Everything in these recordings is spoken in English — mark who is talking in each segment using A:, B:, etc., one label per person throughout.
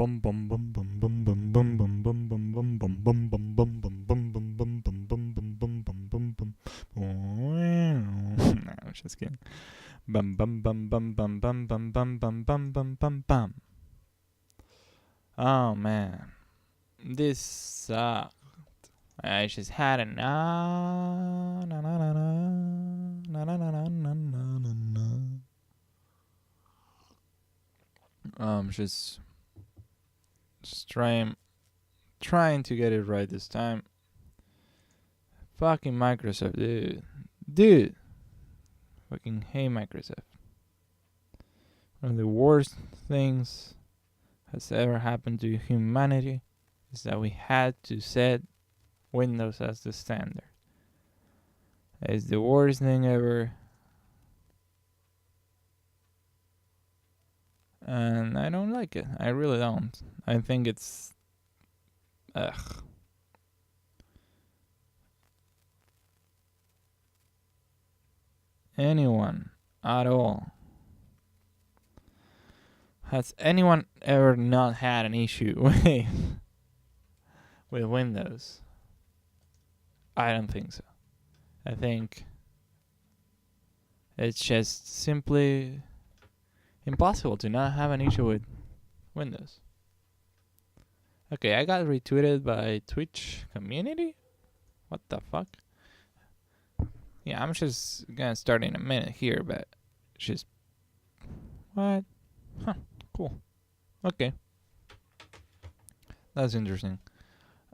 A: I'm just kidding. Bum bum bum bum bum bum bum bum bum bum bum bum bum. Oh man, this sucked. I just had a na na na na na na na na na na na na. Just trying to get it right this time. Fucking Microsoft, dude. Fucking hey Microsoft. One of the worst things has ever happened to humanity is that we had to set Windows as the standard. It's the worst thing ever. And I don't like it. I really don't. I think it's... Ugh. Anyone at all. Has anyone ever not had an issue with Windows? I don't think so. I think it's just simply impossible to not have an issue with Windows. Okay, I got retweeted by Twitch community? What the fuck? Yeah, I'm just gonna start in a minute here, but just... What? Huh, cool. Okay. That's interesting.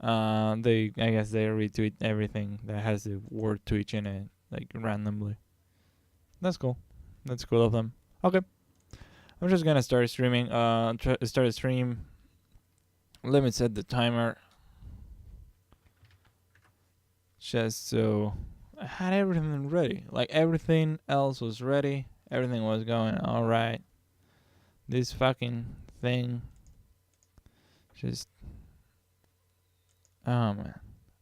A: I guess they retweet everything that has the word Twitch in it, like randomly. That's cool. That's cool of them. Okay. I'm just gonna start streaming. Start a stream. Let me set the timer. Just so I had everything ready. Like everything else was ready. Everything was going alright. This fucking thing just... Oh man.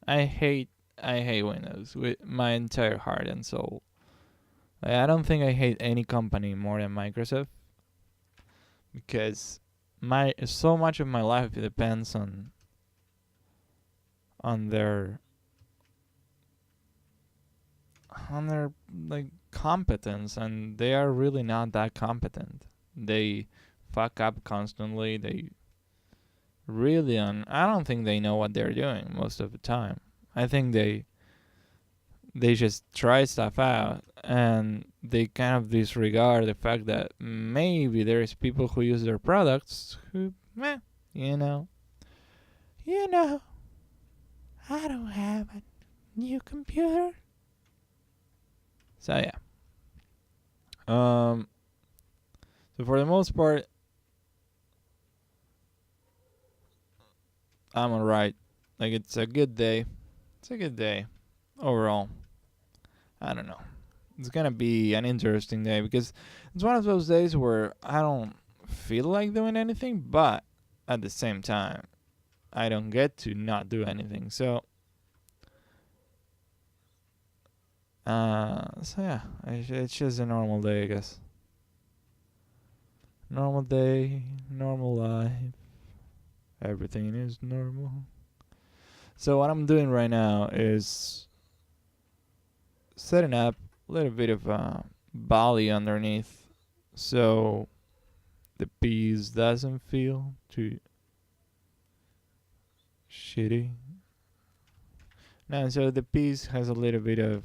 A: I hate Windows with my entire heart and soul. I don't think I hate any company more than Microsoft, because so much of my life depends on their like competence, and they are really not that competent. They fuck up constantly. They really I don't think they know what they're doing most of the time. I think they just try stuff out, and they kind of disregard the fact that maybe there's people who use their products who, you know, I don't have a new computer. So yeah. So for the most part, I'm alright. Like, it's a good day. It's a good day overall. I don't know. It's gonna be an interesting day because it's one of those days where I don't feel like doing anything, but at the same time, I don't get to not do anything. So yeah, it's just a normal day, I guess. Normal day, normal life. Everything is normal. So what I'm doing right now is setting up a little bit of Bali underneath, so the piece doesn't feel too shitty. Now, so the piece has a little bit of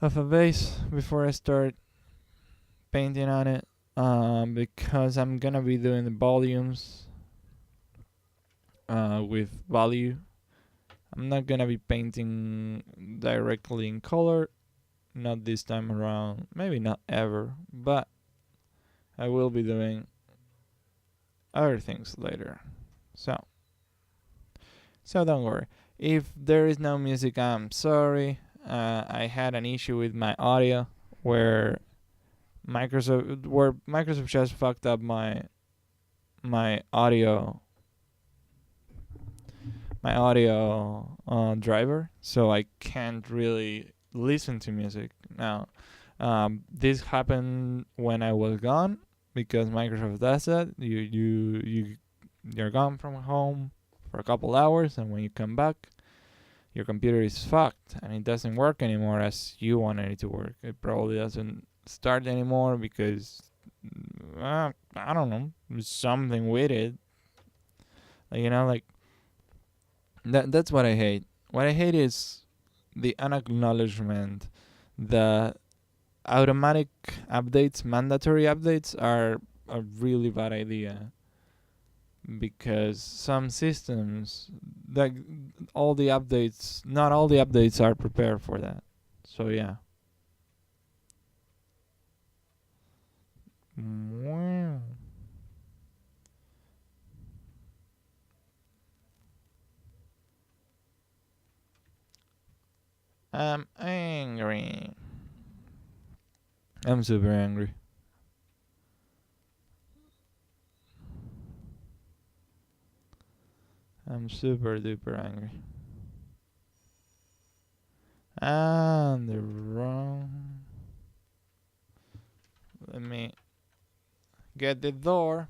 A: a base before I start painting on it, because I'm gonna be doing the volumes with value. I'm not gonna be painting directly in color, not this time around, maybe not ever, but I will be doing other things later. So don't worry. If there is no music, I'm sorry. I had an issue with my audio where Microsoft just fucked up my audio driver, so I can't really listen to music now. This happened when I was gone, because Microsoft does that. You're gone from home for a couple hours, and when you come back, your computer is fucked and it doesn't work anymore as you wanted it to work. It probably doesn't start anymore because I don't know, there's something with it. Like that's what I hate. What I hate is the unacknowledgement that automatic updates, mandatory updates, are a really bad idea, because some systems, like not all the updates are prepared for that. So yeah. Wow. I'm angry. I'm super angry. I'm super duper angry. And the wrong. Let me get the door.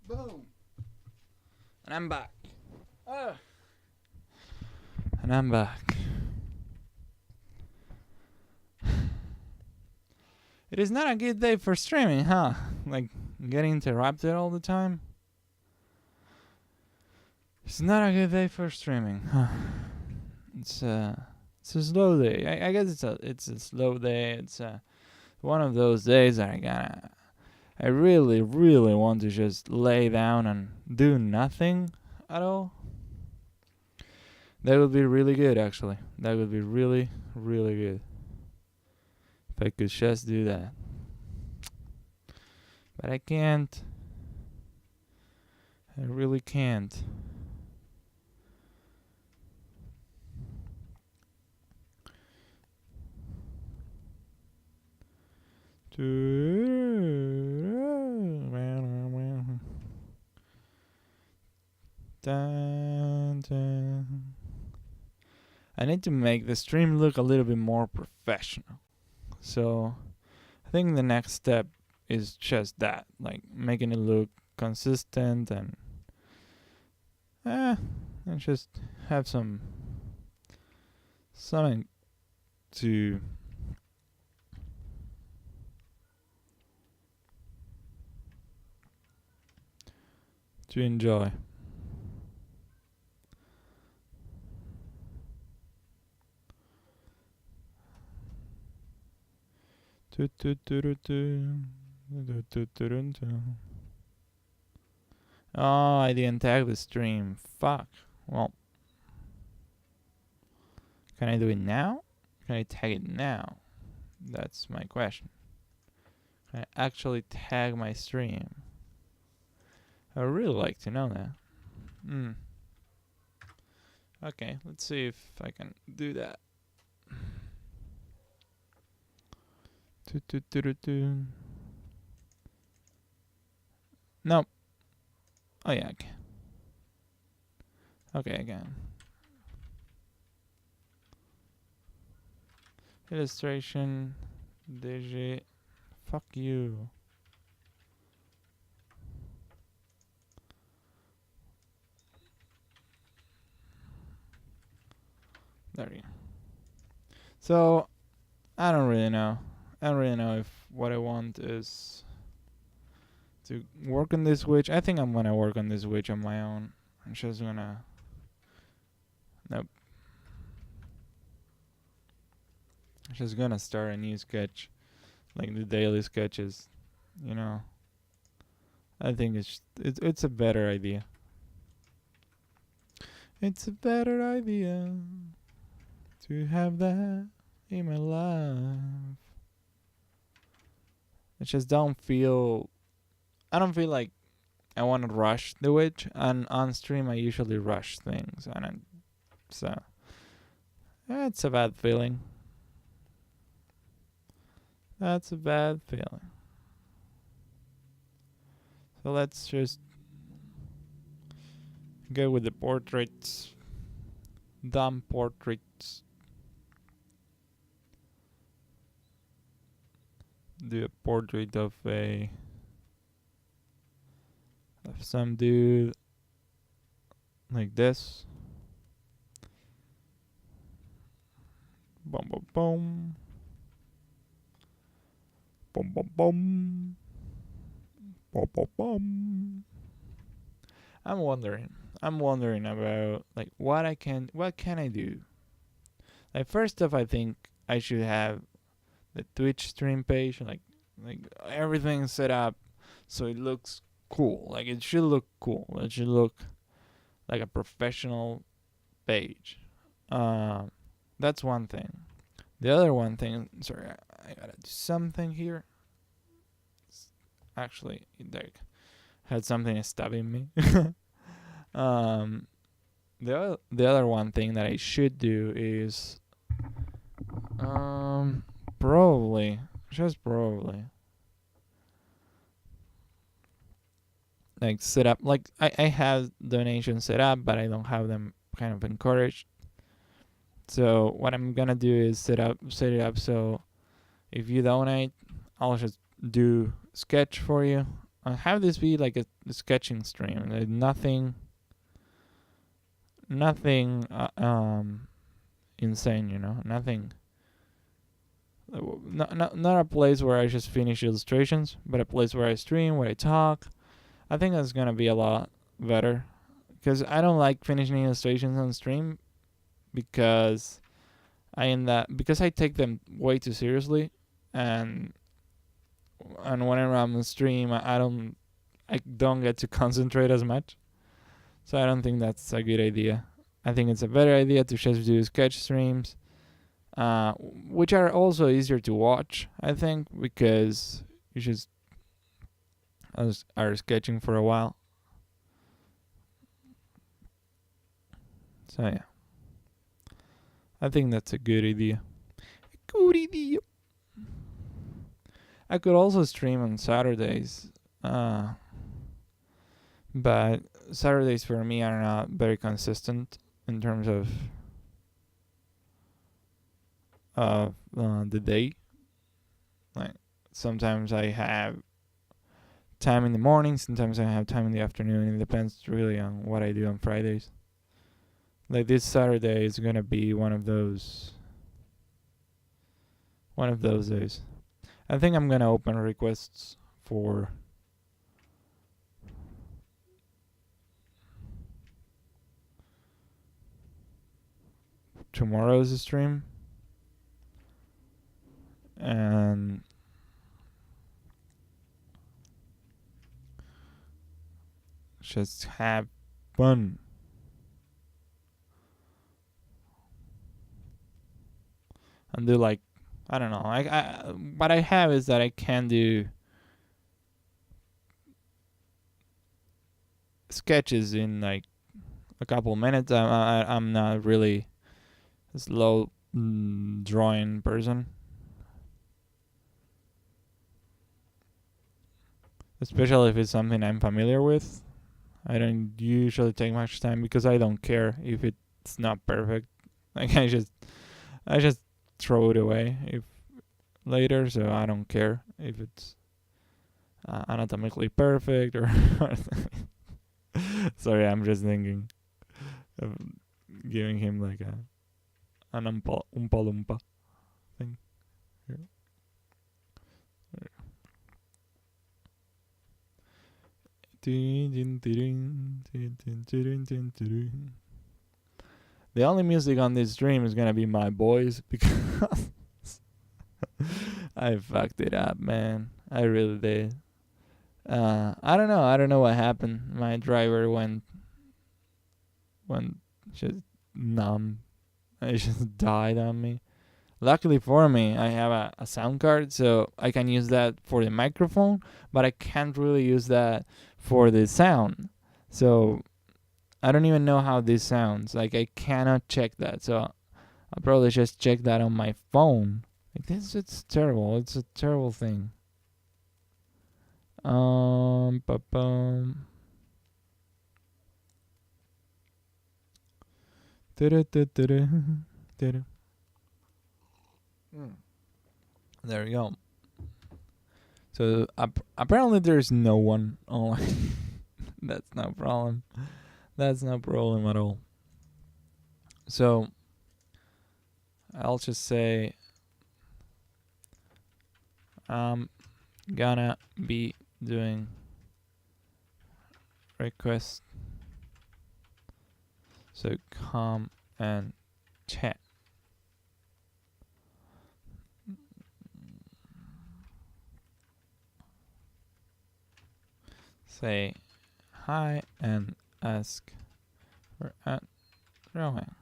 A: Boom. And I'm back. And I'm back. It is not a good day for streaming, huh? Like, getting interrupted all the time. It's not a good day for streaming, huh? It's a slow day. I guess it's a slow day. It's one of those days that I really, really want to just lay down and do nothing at all. That would be really good, actually. That would be really, really good. If I could just do that. But I can't. I really can't. I need to make the stream look a little bit more professional. So I think the next step is just that, like making it look consistent and just have something to enjoy. Oh, I didn't tag the stream. Fuck. Well, can I do it now? Can I tag it now? That's my question. Can I actually tag my stream? I would really like to know that. Okay, let's see if I can do that. Nope. Oh yeah, I can. Okay, I can. Illustration. DG. Fuck you. There you go. So, I don't really know. I don't really know if what I want is to work on this witch. I think I'm gonna work on this witch on my own. I'm just gonna... Nope. Just gonna start a new sketch, like the daily sketches. You know, I think it's a better idea. It's a better idea to have that in my life. I just don't feel. I don't feel like I want to rush the witch, and on stream I usually rush things, so that's a bad feeling. That's a bad feeling. So let's just go with the portraits. Dumb portraits. Do a portrait of some dude like this. Boom, boom, boom. Boom, boom, boom. Boom, boom, boom. I'm wondering about like what can I do? Like first off, I think I should have the Twitch stream page, like everything set up so it looks cool. Like it should look cool. It should look like a professional page. That's one thing. The other one thing. Sorry, I gotta do something here. Actually, like had something stabbing me. The other one thing that I should do is probably like set up, like I have donations set up, but I don't have them kind of encouraged. So what I'm gonna do is set it up so if you donate, I'll just do sketch for you. I'll have this be like a sketching stream. Like nothing insane, you know, nothing. Not a place where I just finish illustrations, but a place where I stream, where I talk. I think that's gonna be a lot better, because I don't like finishing illustrations on stream, because I take them way too seriously, and whenever I'm on stream, I don't get to concentrate as much. So I don't think that's a good idea. I think it's a better idea to just do sketch streams, which are also easier to watch, I think, because you just are sketching for a while. So yeah, I think that's a good idea. Good idea. I could also stream on Saturdays, but Saturdays for me are not very consistent in terms of the day. Like sometimes I have time in the morning, sometimes I have time in the afternoon. It depends really on what I do on Fridays. Like this Saturday is gonna be one of those days. I think I'm gonna open requests for tomorrow's stream, and just have fun. And do like, I don't know. What I have is that I can do sketches in like a couple minutes. I'm not really a slow drawing person, especially if it's something I'm familiar with. I don't usually take much time because I don't care if it's not perfect. Like I just throw it away if later, so I don't care if it's anatomically perfect or sorry, I'm just thinking of giving him like an umpa lumpa thing. Here. The only music on this stream is gonna be my boys because I fucked it up, man. I really did. I don't know. I don't know what happened. My driver went just numb. It just died on me. Luckily for me, I have a sound card, so I can use that for the microphone, but I can't really use that for the sound. So I don't even know how this sounds. Like, I cannot check that. So I'll probably just check that on my phone. Like, this, it's terrible. It's a terrible thing. Ba-bum. There we go. So apparently there's no one online. That's no problem. That's no problem at all. So I'll just say I'm gonna be doing request. So come and chat. Say hi and ask for a drawing.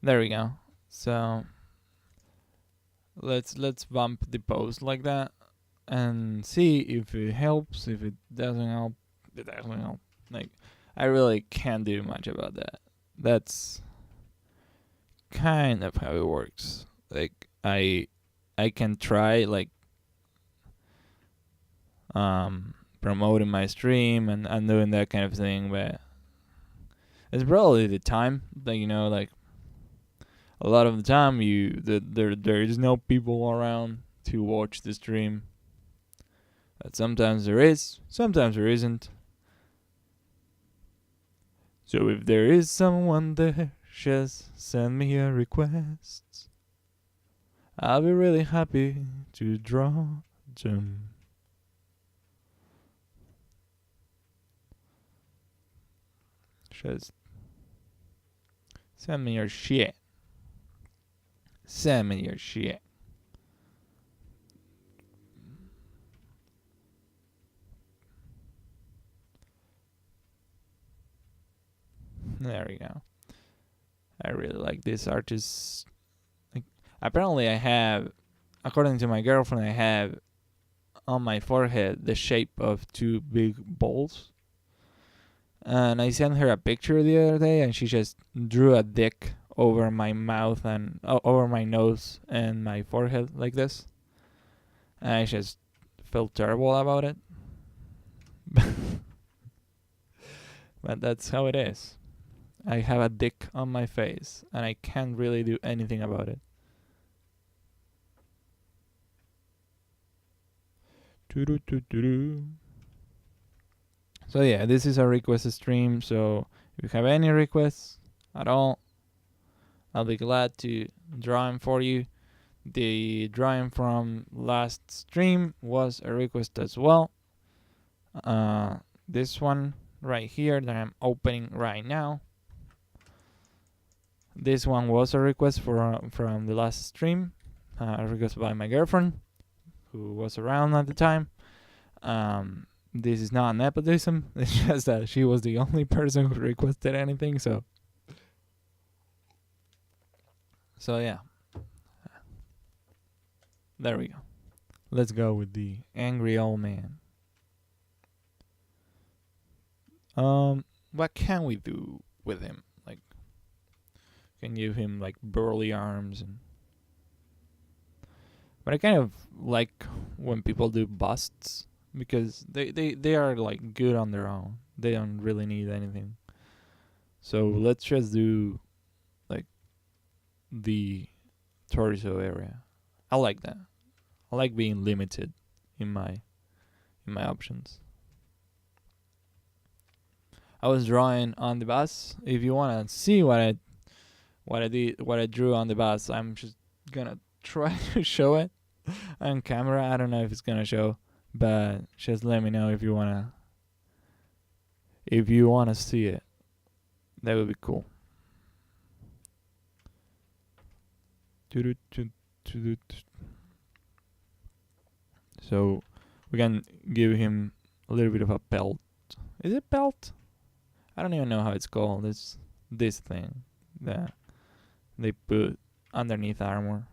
A: There we go. So let's bump the post like that and see if it helps. If it doesn't help, it doesn't help. Like, I really can't do much about that. That's kind of how it works. Like, I can try, like, promoting my stream and doing that kind of thing, but it's probably the time. Like, like, a lot of the time there is no people around to watch the stream. But sometimes there is, sometimes there isn't. So if there is someone there, just send me a request. I'll be really happy to draw them. Just send me your shit. Send me your shit. There we go. I really like this artist. Like, apparently I have, according to my girlfriend, I have on my forehead the shape of two big balls. And I sent her a picture the other day, and she just drew a dick over my mouth and over my nose and my forehead like this. And I just felt terrible about it. But that's how it is. I have a dick on my face, and I can't really do anything about it. So yeah, this is a request stream, so if you have any requests at all, I'll be glad to draw them for you. The drawing from last stream was a request as well. This one right here that I'm opening right now, this one was a request from the last stream, a request by my girlfriend, who was around at the time. This is not nepotism. It's just that she was the only person who requested anything. So yeah. There we go. Let's go with the angry old man. What can we do with him? Like, can give him like burly arms but I kind of like when people do busts, because they are like good on their own. They don't really need anything. So let's just do like the torso area. I like that. I like being limited in my options. I was drawing on the bus. If you wanna see what I drew on the bus, I'm just gonna try to show it on camera. I don't know if it's gonna show, but just let me know if you wanna see it. That would be cool. So we can give him a little bit of a pelt. Is it pelt? I don't even know how it's called. It's this thing that they put underneath armor.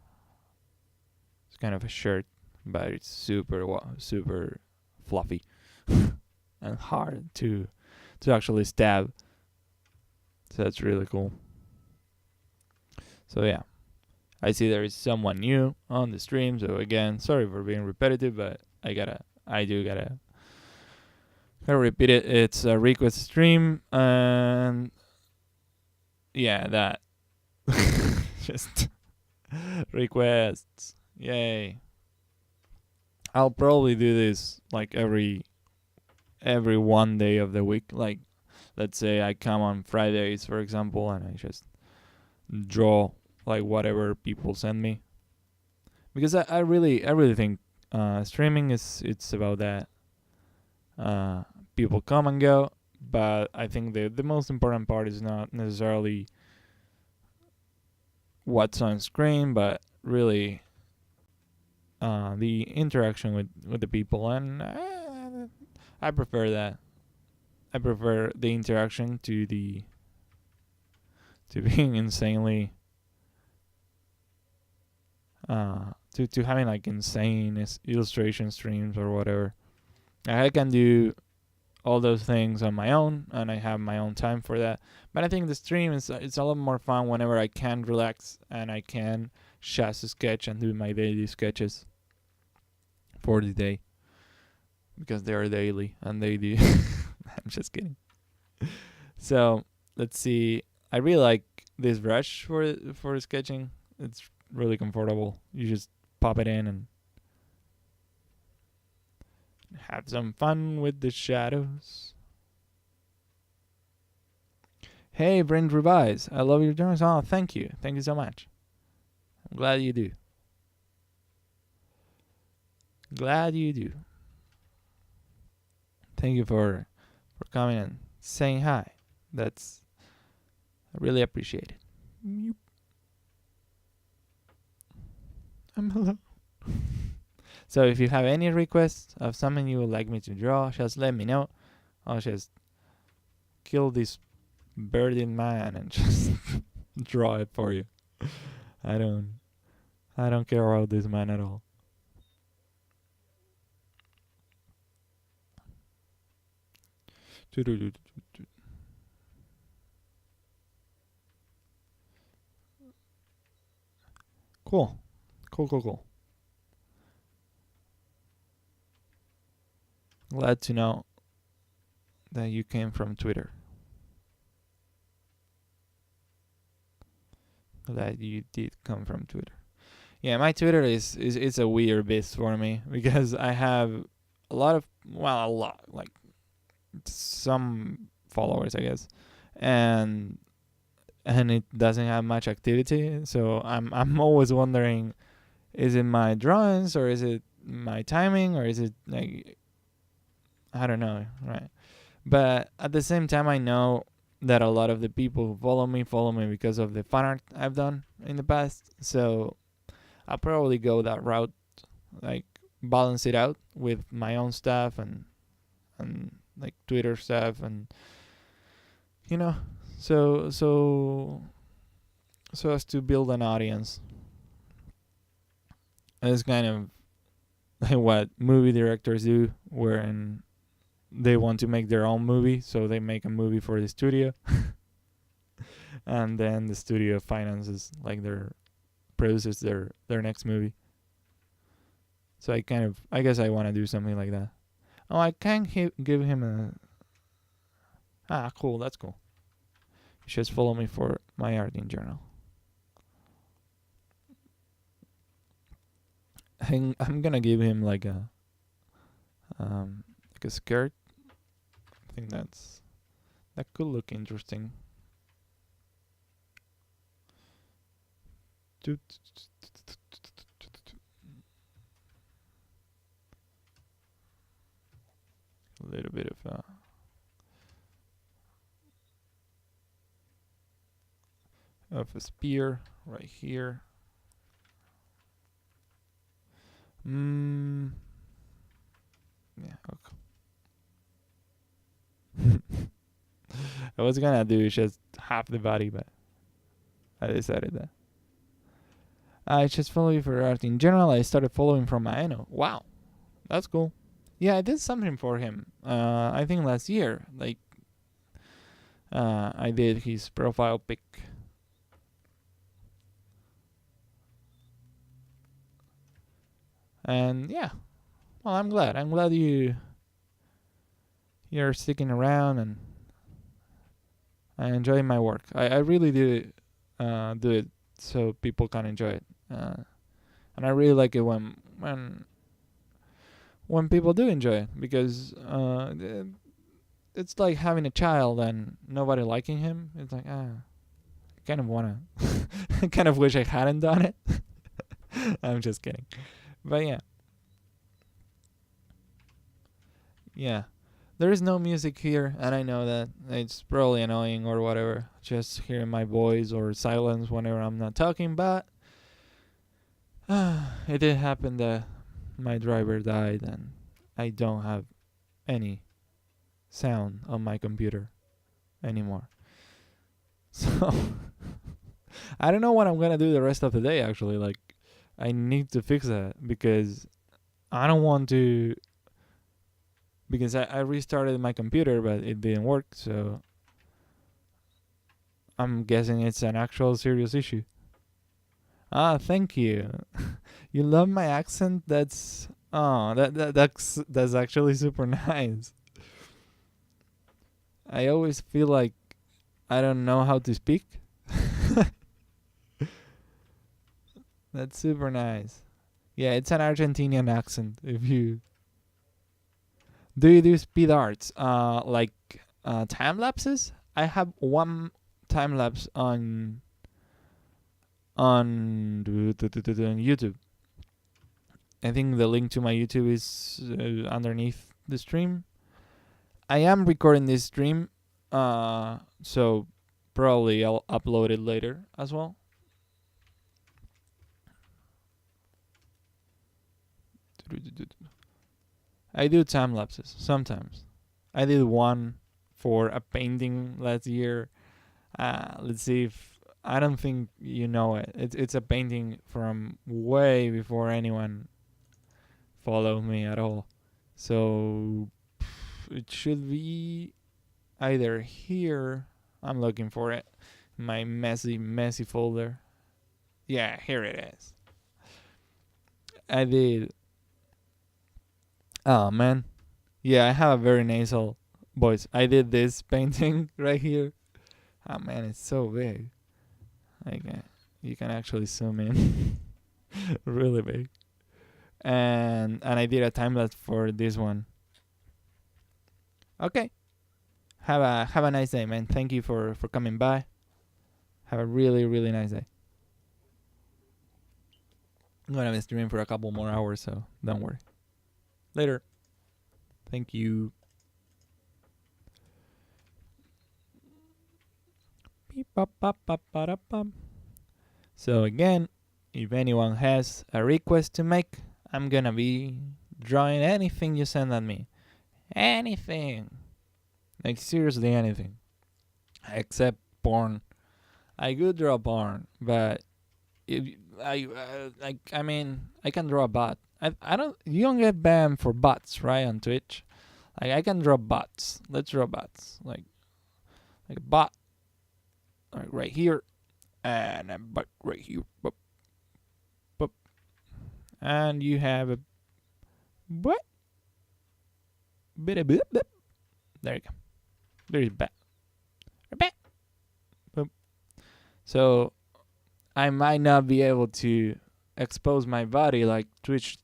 A: It's kind of a shirt, but it's super fluffy and hard to actually stab. So that's really cool. So yeah, I see there is someone new on the stream. So again, sorry for being repetitive, but I gotta repeat it. It's a request stream, and yeah, that just requests. Yay! I'll probably do this like every one day of the week. Like, let's say I come on Fridays, for example, and I just draw like whatever people send me, because I really think streaming it's about that. People come and go, but I think the most important part is not necessarily what's on screen, but really the interaction with the people, and I prefer that. I prefer the interaction to being insanely to having like insane illustration streams or whatever. I can do all those things on my own, and I have my own time for that. But I think the stream it's a lot more fun whenever I can relax and I can just sketch and do my daily sketches for the day, because they are daily and they do. I'm just kidding. So let's see. I really like this brush for sketching. It's really comfortable. You just pop it in and have some fun with the shadows. Hey, Brent Revise. I love your drawings. Oh, thank you. Thank you so much. I'm glad you do. Glad you do. Thank you for coming and saying hi. I really appreciate it. I'm alone. So if you have any requests of something you would like me to draw, just let me know. I'll just kill this birdie man and just draw it for you. I don't care about this man at all. Cool. Glad to know that you came from Twitter. Glad you did come from Twitter. Yeah, my Twitter is a weird beast for me, because I have a lot, like some followers, I guess, and it doesn't have much activity. So I'm always wondering, is it my drawings, or is it my timing, or is it like, I don't know, right? But at the same time, I know that a lot of the people who follow me because of the fan art I've done in the past. So I'll probably go that route, like balance it out with my own stuff and like Twitter stuff, and so as to build an audience. And it's kind of like what movie directors do, wherein they want to make their own movie, so they make a movie for the studio, and then the studio finances produces their next movie. So I guess I want to do something like that. Oh, I can give him a cool. That's cool. You just follow me for my art in journal. I'm gonna give him like a skirt. I think that could look interesting. A little bit of a spear right here. Mm, yeah, okay. I was gonna do just half the body, but I decided that. I just follow you for art. In general, I started following from Maeno. Wow, that's cool. Yeah, I did something for him. I think last year. Like, I did his profile pic. And yeah, well, I'm glad. I'm glad you're sticking around, and I enjoy my work. I really do it so people can enjoy it. And I really like it when people do enjoy it, because it's like having a child and nobody liking him. It's like, I kind of wanna, I kind of wish I hadn't done it. I'm just kidding, but yeah, yeah. There is no music here, and I know that it's probably annoying or whatever. Just hearing my voice or silence whenever I'm not talking, but it did happen that my driver died, and I don't have any sound on my computer anymore. So I don't know what I'm gonna do the rest of the day. Actually, like, I need to fix that because I don't want to. Because I restarted my computer, but it didn't work. So I'm guessing it's an actual serious issue. Ah, thank you. You love my accent. That's actually super nice. I always feel like I don't know how to speak. That's super nice. Yeah, it's an Argentinian accent. If you do, you do speed arts, like time lapses. I have one time lapse on YouTube. I think the link to my YouTube is underneath the stream. I am recording this stream, so probably I'll upload it later as well. I do time lapses sometimes. I did one for a painting last year. Let's see if I don't think you know it. It's a painting from way before anyone followed me at all. So it should be either here. I'm looking for it. My messy folder. Yeah, here it is. I did. Oh man. Yeah, I have a very nasal voice. I did this painting right here. Oh man, it's so big. Like, you can actually zoom in. Really big. And I did a time lapse for this one. Okay. Have a nice day, man. Thank you for coming by. Have a really, really nice day. I'm gonna be streaming for a couple more hours, so don't worry. Later. Thank you. So again, if anyone has a request to make, I'm gonna be drawing anything you send at me. Anything. Like, seriously anything. Except porn. I could draw porn, but if I mean, I can draw a bot. I don't. You don't get banned for bots, right, on Twitch? Like, I can draw bots. Let's draw bots. Like a bot. Like right here, and a bot right here. Boop, boop. And you have a what? Bit of boop, boop. There you go. There's bat. Boop. So I might not be able to expose my body like Twitch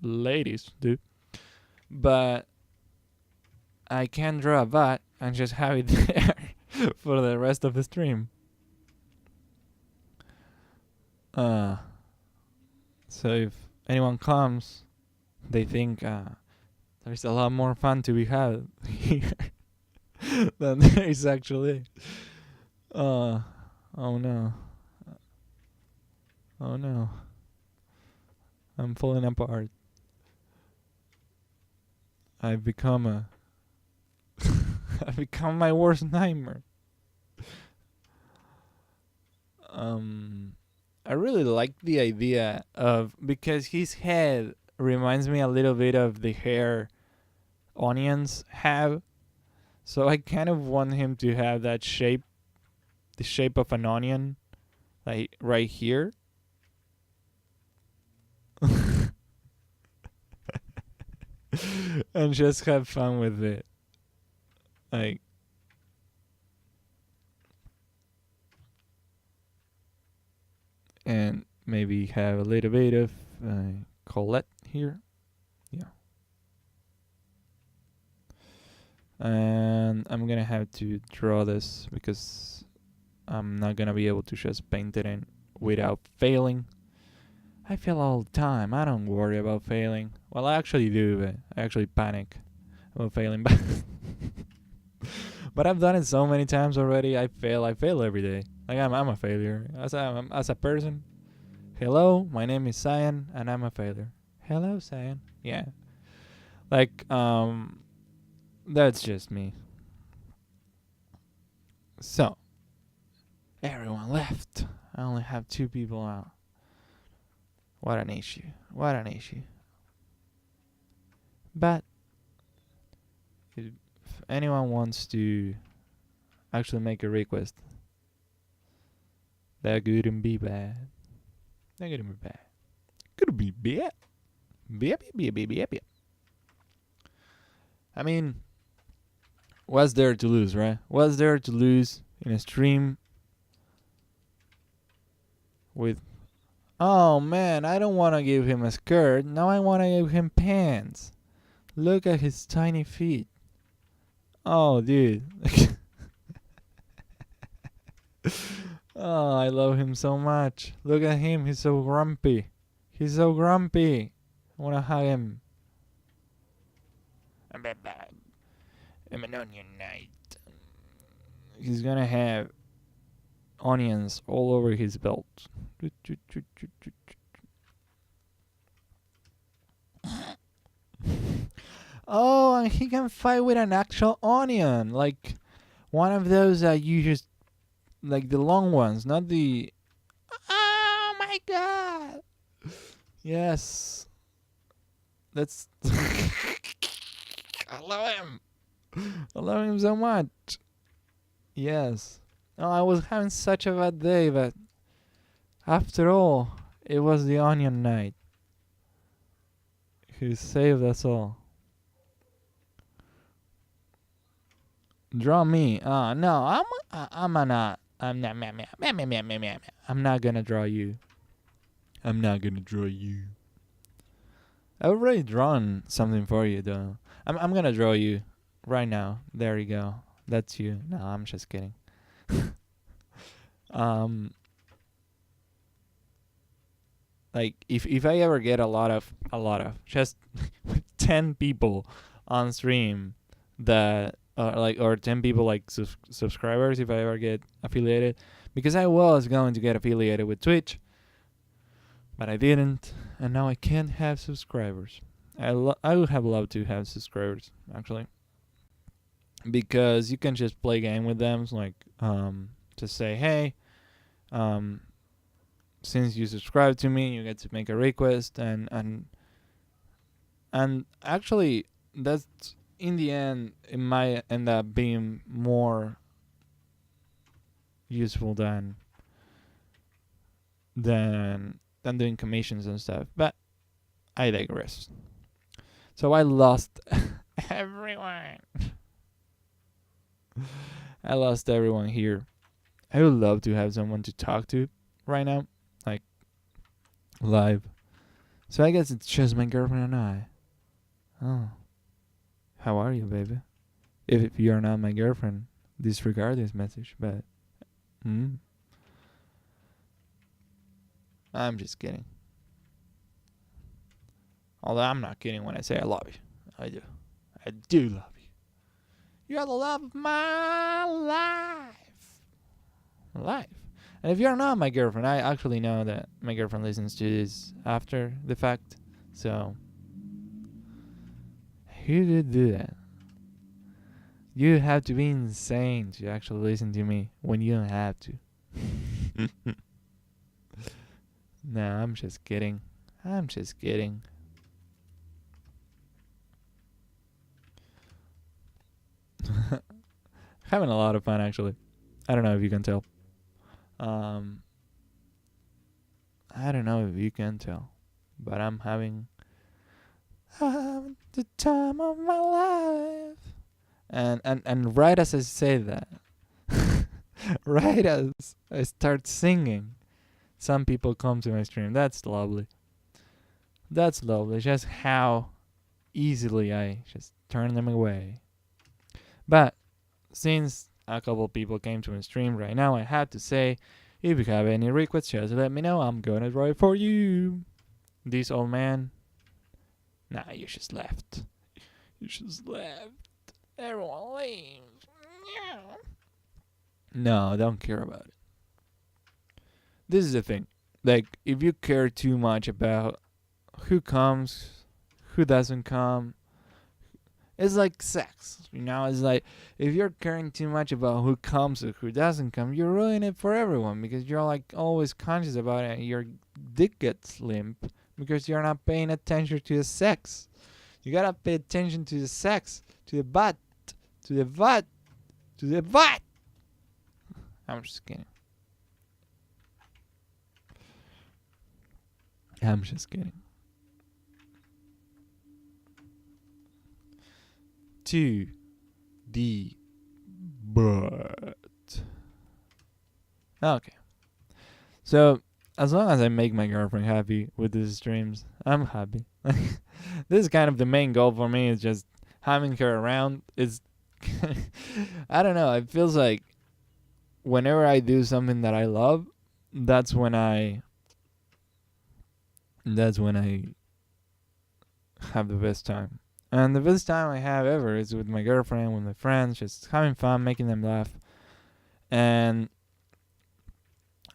A: ladies do, but I can draw a bot and just have it there for the rest of the stream. So if anyone comes, they think there's a lot more fun to be had here than there is actually. Oh no. Oh no. I'm falling apart. I've become a I've become my worst nightmare. I really like the idea of, because his head reminds me a little bit of the hair onions have. So I kind of want him to have that shape, the shape of an onion, like right here. And just have fun with it. Like, and maybe have a little bit of Colette here. Yeah. And I'm gonna have to draw this because I'm not gonna be able to just paint it in without failing. I fail all the time. I don't worry about failing. Well, I actually do, but I actually panic about failing. But I've done it so many times already. I fail every day. Like I'm a failure as a person. Hello, my name is Cyan, and I'm a failure. Hello, Cyan. Yeah. Like that's just me. So everyone left. I only have 2 people out. What an issue. What an issue. But if anyone wants to actually make a request, that couldn't be bad. That couldn't be bad. Could be bad. Bad. I mean, what's there to lose, right? What's there to lose in a stream with... Oh man, I don't want to give him a skirt. Now I want to give him pants. Look at his tiny feet. Oh, dude. Oh, I love him so much. Look at him. He's so grumpy. He's so grumpy. I want to hug him. I'm an onion knight. He's gonna have onions all over his belt. Oh, and he can fight with an actual onion. Like one of those that you just... like the long ones, not the... Oh my god! Yes. That's... I love him. I love him so much. Yes. Oh, I was having such a bad day, but after all, it was the Onion Knight who saved us all. Draw me. No, I'm not. I'm not. I'm not gonna draw you. I'm not gonna draw you. I've already drawn something for you, though. I'm gonna draw you right now. There you go. That's you. No, I'm just kidding. Like if I ever get a lot of just 10 people on stream that or 10 people like subscribers, if I ever get affiliated, because I was going to get affiliated with Twitch, but I didn't, and now I can't have subscribers. I would have loved to have subscribers, actually, because you can just play game with them, like just say, hey, since you subscribe to me, you get to make a request, and actually that's, in the end, it might end up being more useful than doing commissions and stuff. But I digress. So I lost everyone. I lost everyone here. I would love to have someone to talk to right now, like live. So I guess it's just my girlfriend and I. Oh. How are you, baby? If you're not my girlfriend, disregard this message, but... I'm just kidding. Although I'm not kidding when I say I love you. I do. I do love you. You're the love of my life. And if you're not my girlfriend, I actually know that my girlfriend listens to this after the fact. So, who would do that? You have to be insane to actually listen to me when you don't have to. No, I'm just kidding. I'm just kidding. Having a lot of fun, actually. I don't know if you can tell. Um, I don't know if you can tell, but I'm having the time of my life. And right as I say that, right as I start singing, some people come to my stream. That's lovely. That's lovely. Just how easily I just turn them away. But since a couple people came to my stream right now, I have to say, if you have any requests, just let me know. I'm gonna try for you. This old man. Nah, you just left. You just left. Everyone leaves. No, I don't care about it. This is the thing. Like, if you care too much about who comes, who doesn't come, it's like sex. It's like if you're caring too much about who comes or who doesn't come, you're ruining it for everyone because you're like always conscious about it and your dick gets limp because you're not paying attention to the sex. You gotta pay attention to the sex, to the butt, to the butt, to the butt. I'm just kidding. I'm just kidding. To the butt. Okay. So, as long as I make my girlfriend happy with these streams, I'm happy. This is kind of the main goal for me, is just having her around. Is I don't know, it feels like whenever I do something that I love, that's when I have the best time. And the best time I have ever is with my girlfriend, with my friends, just having fun, making them laugh. And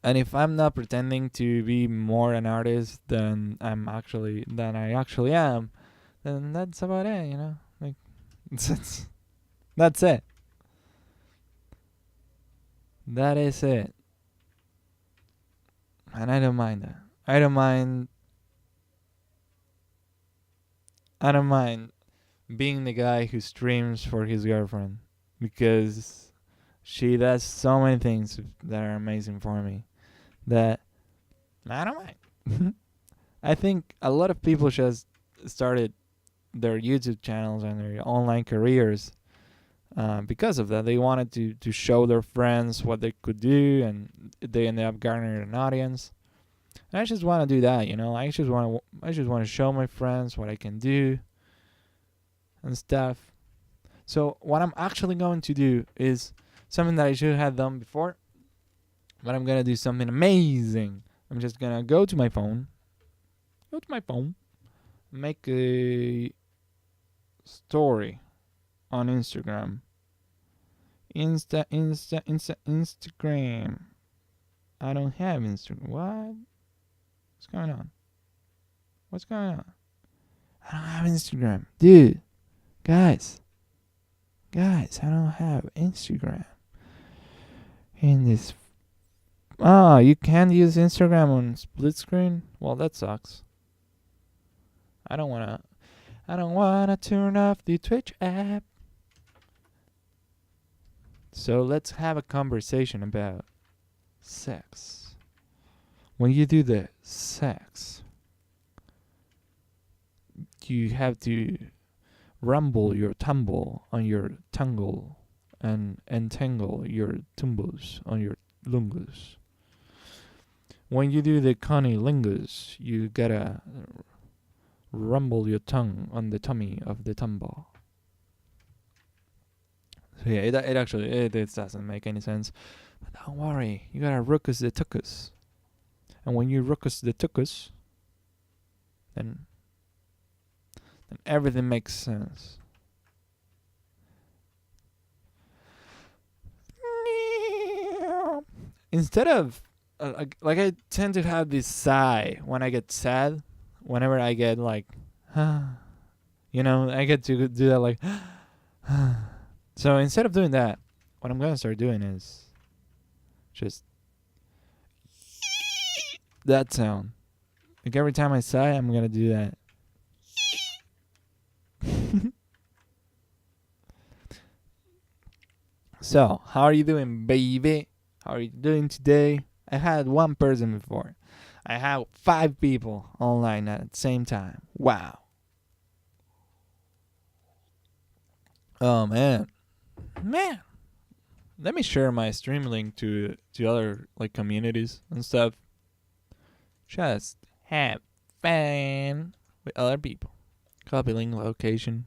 A: if I'm not pretending to be more an artist than I actually am, then that's about it, Like that's it. That is it. And I don't mind that. I don't mind being the guy who streams for his girlfriend because she does so many things that are amazing for me that I don't mind. I think a lot of people just started their YouTube channels and their online careers because of that. They wanted to show their friends what they could do, and they ended up garnering an audience. And I just want to do that, I just want to show my friends what I can do and stuff. So what I'm actually going to do is something that I should have done before, but I'm going to do something amazing. I'm just going to go to my phone, make a story on Instagram. Instagram. I don't have Instagram. What? What's going on? I don't have Instagram. Dude. Guys, I don't have Instagram. You can't use Instagram on split screen? Well, that sucks. I don't wanna turn off the Twitch app. So let's have a conversation about sex. When you do the sex, you have to rumble your tumble on your tungle and entangle your tumbles on your lungus. When you do the cunnilingus, you gotta rumble your tongue on the tummy of the tumble. So yeah, it actually doesn't make any sense. But don't worry, you gotta ruckus the tuckus. And when you ruckus the tuckus, then everything makes sense. Instead of like I tend to have this sigh when I get sad. Whenever I get like, I get to do that like. So instead of doing that, what I'm gonna start doing is just that sound. Like every time I sigh, I'm gonna do that. So, how are you doing, baby? How are you doing today? I had one person before. I have 5 people online at the same time. Wow. Oh man. Let me share my stream link to other like communities and stuff. Just have fun with other people. Copy link location.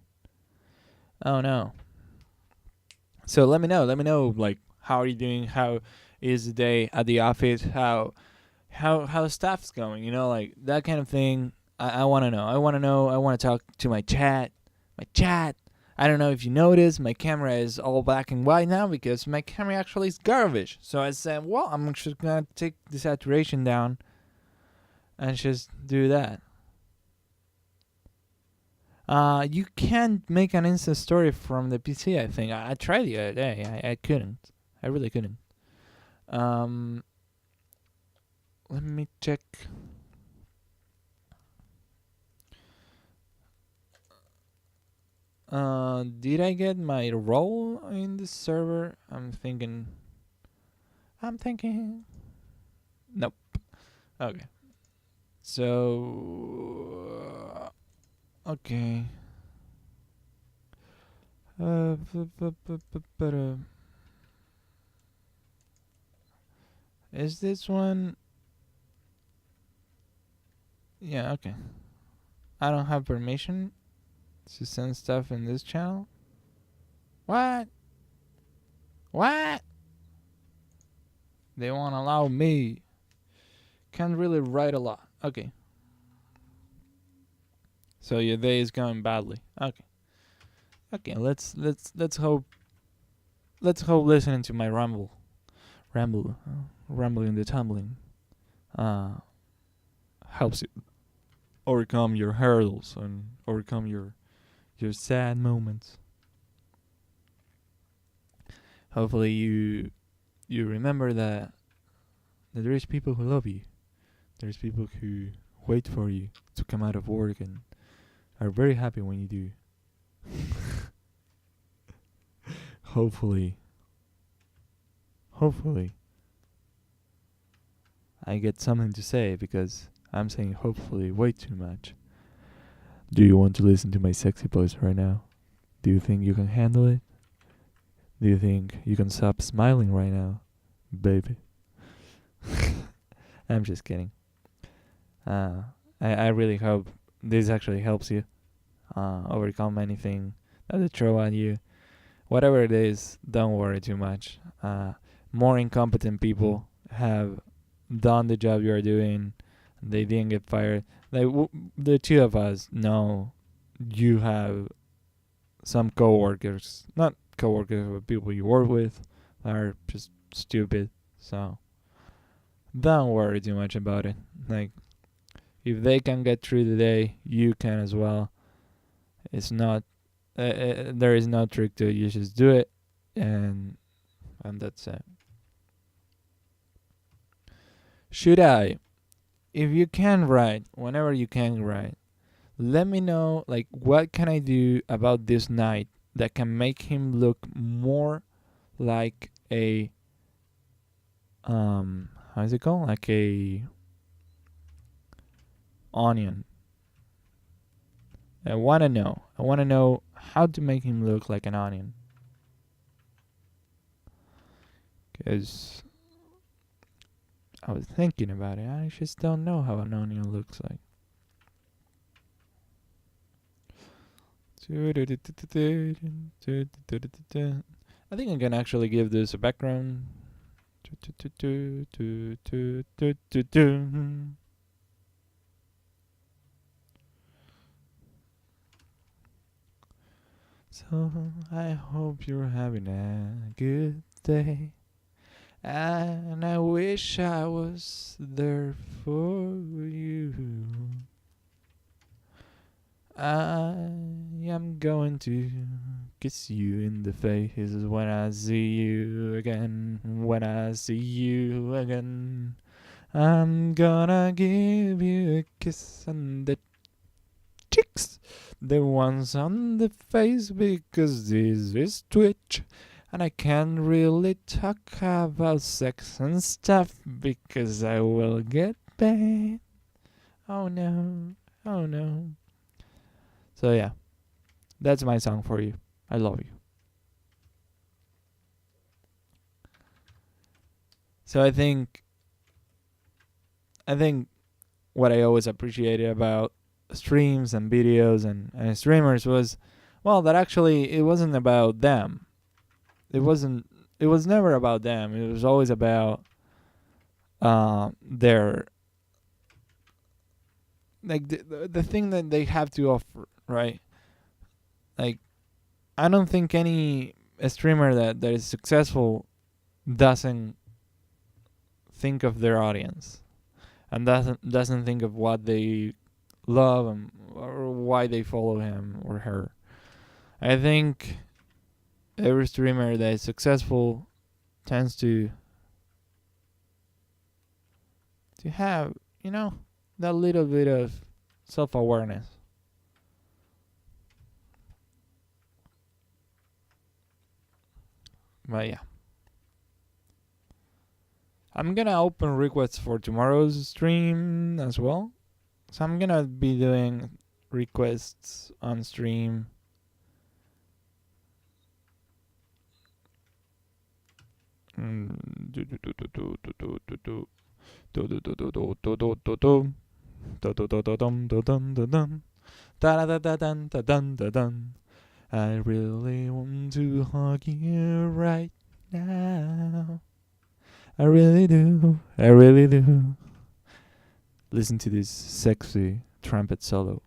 A: Oh no. So let me know. Let me know like how are you doing? How is the day at the office? How stuff's going? Like that kind of thing. I want to know. I want to know. I want to talk to my chat. My chat. I don't know if you noticed, my camera is all black and white now because my camera actually is garbage. So I said, well, I'm just gonna take the saturation down and just do that. You can't make an Insta story from the PC. I think I tried the other day. I couldn't. I really couldn't. Let me check. Did I get my role in the server? I'm thinking. Nope. Okay. So. Okay. Is this one? Yeah, okay. I don't have permission to send stuff in this channel. What? What? They won't allow me. Can't really write a lot. Okay. So your day is going badly. Okay. Okay. Let's hope. Let's hope listening to my rambling the tumbling, helps you overcome your hurdles and overcome your sad moments. Hopefully you remember that there is people who love you. There's people who wait for you to come out of work and are very happy when you do. Hopefully I get something to say because I'm saying hopefully way too much. Do you want to listen to my sexy voice right now? Do you think you can handle it? Do you think you can stop smiling right now, baby? I'm just kidding. I really hope this actually helps you overcome anything that they throw at you. Whatever it is, don't worry too much. More incompetent people have done the job you are doing. They didn't get fired. The two of us know you have some coworkers, not coworkers, but people you work with, are just stupid. So don't worry too much about it. Like if they can get through the day, you can as well. It's not. There is no trick to it. You just do it, and that's it. Should I? If you can write, whenever you can write, let me know like what can I do about this night that can make him look more like a how is it called? Like a onion. I wanna know. I wanna know how to make him look like an onion. Cause I was thinking about it. I just don't know how an onion looks like. I think I can actually give this a background. So I hope you're having a good day. And I wish I was there for you. I am going to kiss you in the face when I see you again. When I see you again, I'm gonna give you a kiss on the cheeks, the ones on the face, because this is Twitch. And I can't really talk about sex and stuff because I will get paid. Oh no, oh no. So yeah, that's my song for you. I love you. So I think what I always appreciated about streams and videos and streamers was, well, that actually it wasn't about them. It was never about them. It was always about their, like the thing that they have to offer, right? Like, I don't think any streamer that is successful doesn't think of their audience and doesn't think of what they love or why they follow him or her. I think every streamer that is successful tends to have, that little bit of self-awareness. But yeah, I'm gonna open requests for tomorrow's stream as well. So I'm gonna be doing requests on stream. I really want to hug you right now. I really do. I really do. Listen to this sexy trumpet solo.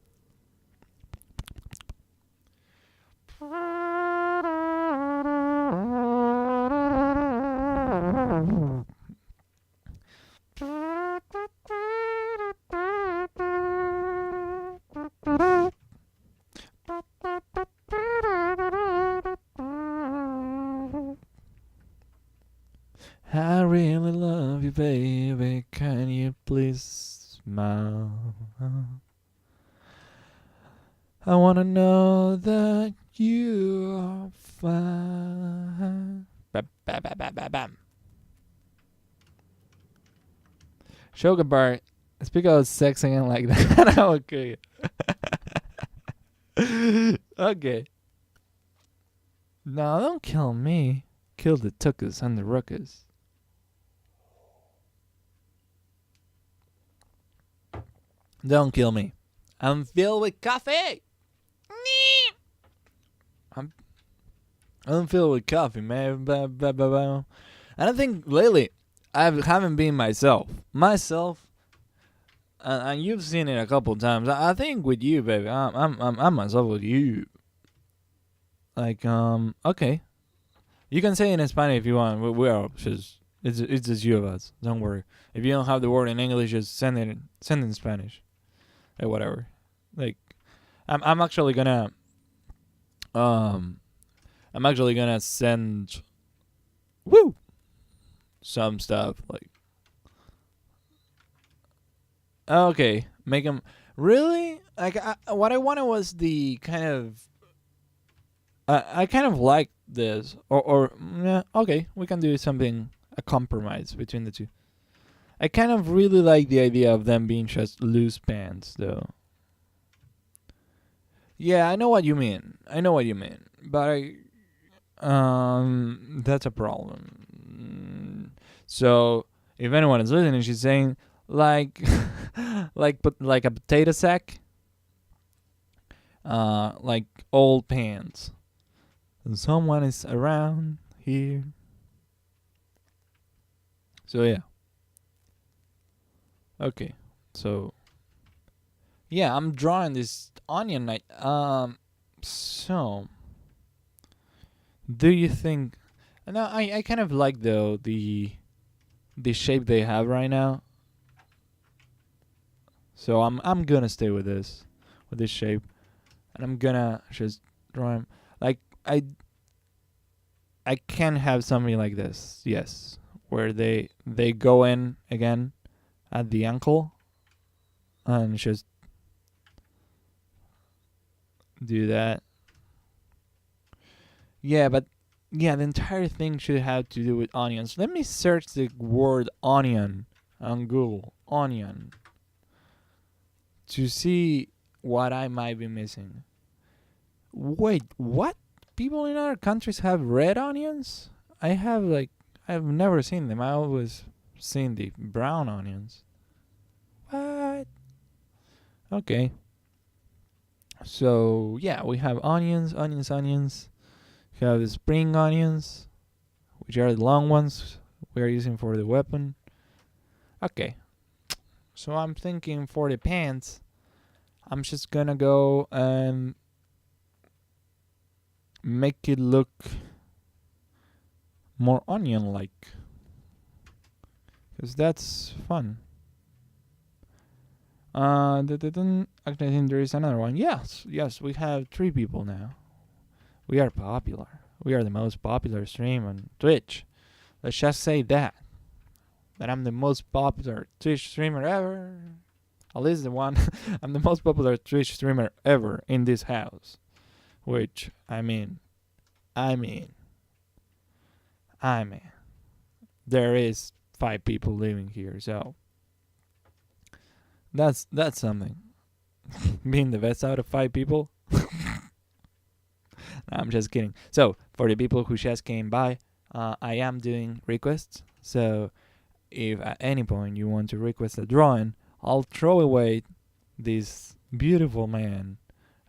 A: I really love you, baby. Can you please smile? I wanna know that you are fine. Bam, bam, bam, bam, bam, bam. Sugar bar. Speak of sex again like that. Okay. Okay. No, don't kill me. Kill the tuckus and the ruckus. Don't kill me. I'm filled with coffee. I'm filled with coffee, man. And I think lately I haven't been myself. And you've seen it a couple times. I think with you, baby, I'm myself with you. Like, okay, you can say it in Spanish if you want. We are just it's just you of us. Don't worry. If you don't have the word in English, just send it in Spanish, or whatever. Like, I'm actually gonna send some stuff like. Okay, make them really like. What I wanted was the kind of. I kind of like this, or yeah, okay, we can do something, a compromise between the two. I kind of really like the idea of them being just loose pants, though. Yeah, I know what you mean. But that's a problem. So if anyone is listening, she's saying like, like a potato sack, like old pants. And someone is around here. So yeah. Okay. So yeah, I'm drawing this onion knight. So do you think? No, I kind of like though the the shape they have right now. So I'm gonna stay with this shape, and I'm gonna just draw him. Like I can have something like this, yes, where they go in again at the ankle and just do that. Yeah, but yeah, the entire thing should have to do with onions. Let me search the word onion on Google. Onion. To see what I might be missing. Wait, what? People in other countries have red onions? I've never seen them. I always seen the brown onions. What? Okay. So yeah, we have onions. We have the spring onions, which are the long ones we are using for the weapon. Okay. So I'm thinking for the pants, I'm just gonna go and make it look more onion-like, because that's fun. Actually, I think there is another one. Yes, we have 3 people now. We are popular. We are the most popular stream on Twitch. Let's just say that I'm the most popular Twitch streamer ever. At least the one. I'm the most popular Twitch streamer ever in this house. Which, I mean, there is 5 people living here, so that's something. Being the best out of 5 people. I'm just kidding. So for the people who just came by, I am doing requests. So if at any point you want to request a drawing, I'll throw away this beautiful man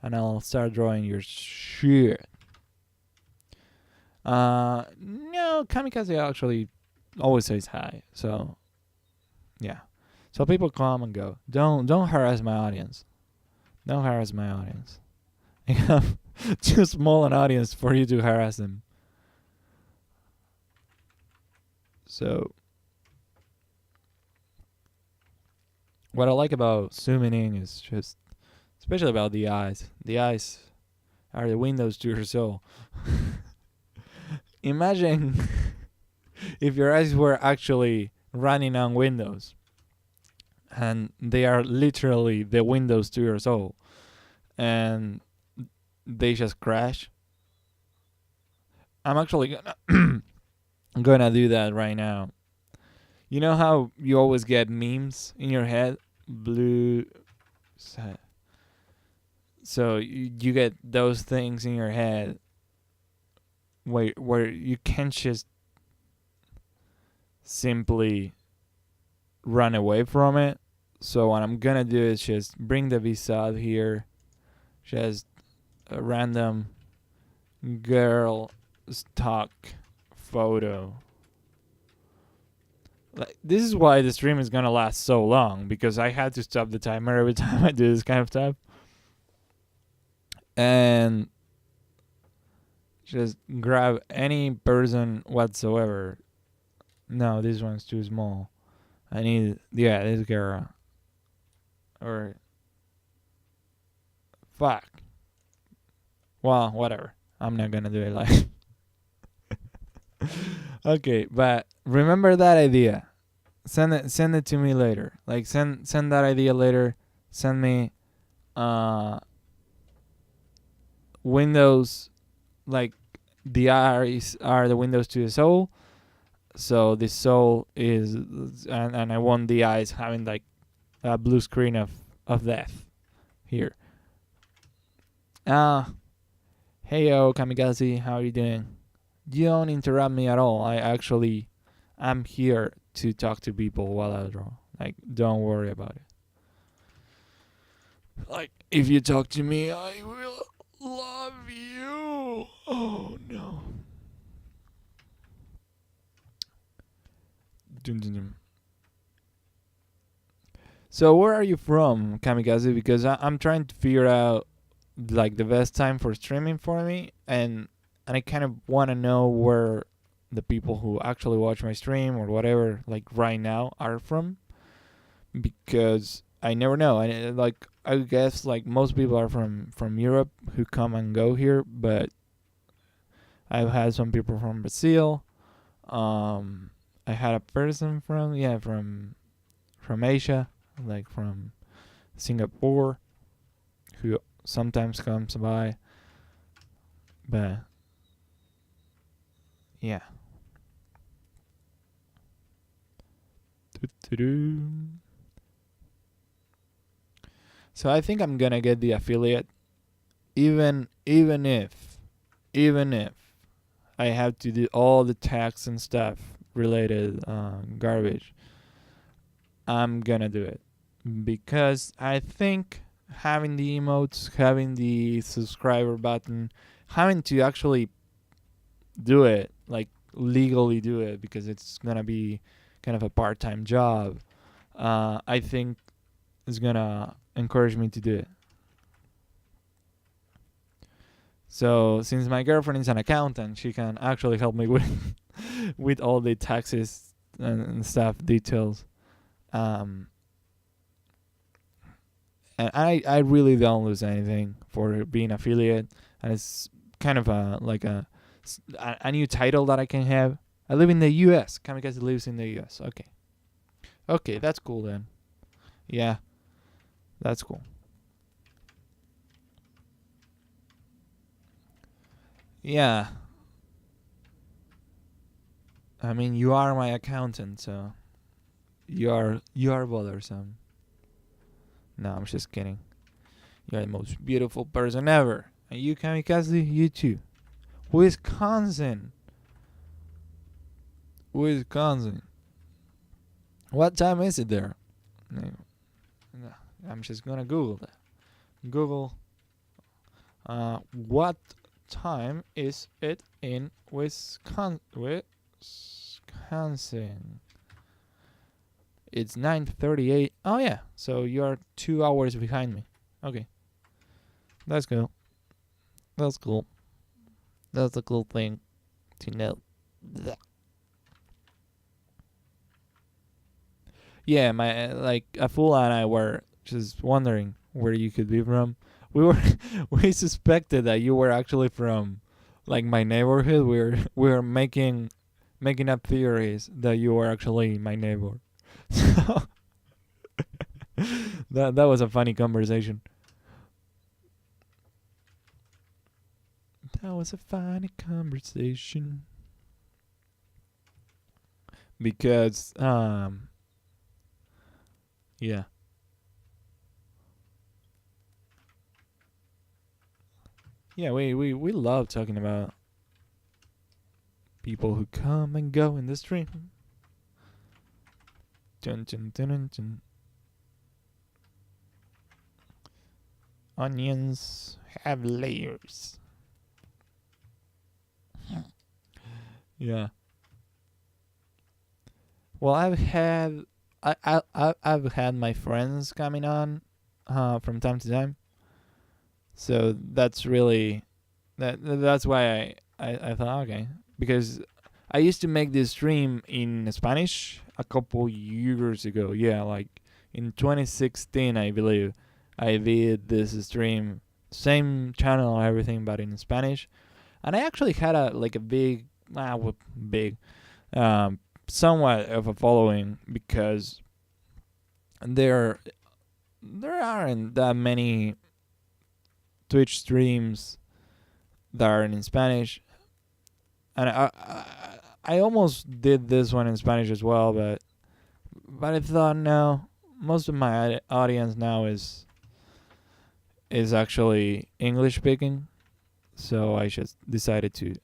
A: and I'll start drawing your shit. No, Kamikaze actually always says hi. So yeah. So people come and go. Don't harass my audience. Don't harass my audience. I have too small an audience for you to harass them. So what I like about zooming in is just, especially about the eyes. The eyes are the windows to your soul. Imagine if your eyes were actually running on Windows, and they are literally the windows to your soul, and they just crash. I'm actually gonna do that right now. You know how you always get memes in your head? Blue. So you get those things in your head where you can't just simply run away from it. So what I'm gonna do is just bring the visa out here, just a random girl stock photo. Like, this is why the stream is gonna last so long, because I had to stop the timer every time I do this kind of stuff. And just grab any person whatsoever. No, this one's too small. I need, this girl. Or, fuck. Well, whatever. I'm not gonna do it live. Okay, but remember that idea. Send it to me later. Like send that idea later. Send me windows, like the eyes are the windows to the soul. So the soul is, and I want the eyes having like a blue screen of death here. Hey yo, Kamikaze, how are you doing? You don't interrupt me at all. I'm here to talk to people while I draw. Like, don't worry about it. Like, if you talk to me, I will love you. Oh no. Dun, dun, dun. So where are you from, Kamikaze? Because I'm trying to figure out like the best time for streaming for me, and I kind of want to know where the people who actually watch my stream or whatever, like right now, are from, because I never know. And like I guess like most people are from Europe who come and go here, but I've had some people from Brazil. I had a person from Asia, like from Singapore, who sometimes comes by. But yeah. So I think I'm gonna get the affiliate, even if I have to do all the tax and stuff related garbage. I'm gonna do it because I think having the emotes, having the subscriber button, having to actually do it, like legally do it, because it's gonna be kind of a part-time job. I think is gonna encourage me to do it. So since my girlfriend is an accountant, she can actually help me with with all the taxes and stuff details. And I really don't lose anything for being affiliate, and it's kind of a new title that I can have. I live in the U.S. Kamikaze lives in the U.S. Okay, that's cool then. Yeah, that's cool. Yeah, I mean you are my accountant, so you are bothersome. No, I'm just kidding. You're the most beautiful person ever. And you, Kamikaze, you too. Wisconsin. Wisconsin. What time is it there? No, I'm just gonna Google that. Google. What time is it in Wisconsin? It's 9:38. Oh yeah, so you're 2 hours behind me. Okay, that's cool. That's cool. That's a cool thing to know. Yeah, my like a fool and I were just wondering where you could be from. We were we suspected that you were actually from like my neighborhood. We were making up theories that you were actually my neighbor. So that was a funny conversation. That was a funny conversation because yeah. Yeah, we love talking about people who come and go in the stream. Dun, dun, dun, dun, dun. Onions have layers. Yeah. Well, I've had my friends coming on from time to time. So that's really that's why I thought okay, because I used to make this stream in Spanish a couple years ago. Yeah, like in 2016 I believe I did this stream, same channel and everything, but in Spanish. And I actually had a big somewhat of a following because there aren't that many Twitch streams that are in Spanish, and I almost did this one in Spanish as well, but I thought no, most of my audience now is actually English speaking, so I just decided to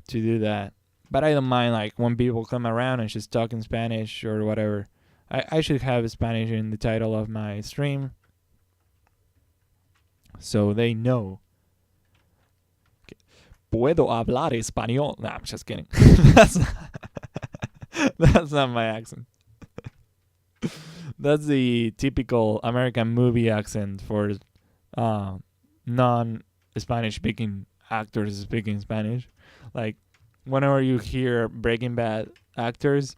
A: do that. But I don't mind like when people come around and just talk in Spanish or whatever. I should have Spanish in the title of my stream, so they know. Puedo hablar español. Nah, I'm just kidding. That's not my accent. That's the typical American movie accent for non-Spanish speaking actors speaking Spanish. Like whenever you hear Breaking Bad actors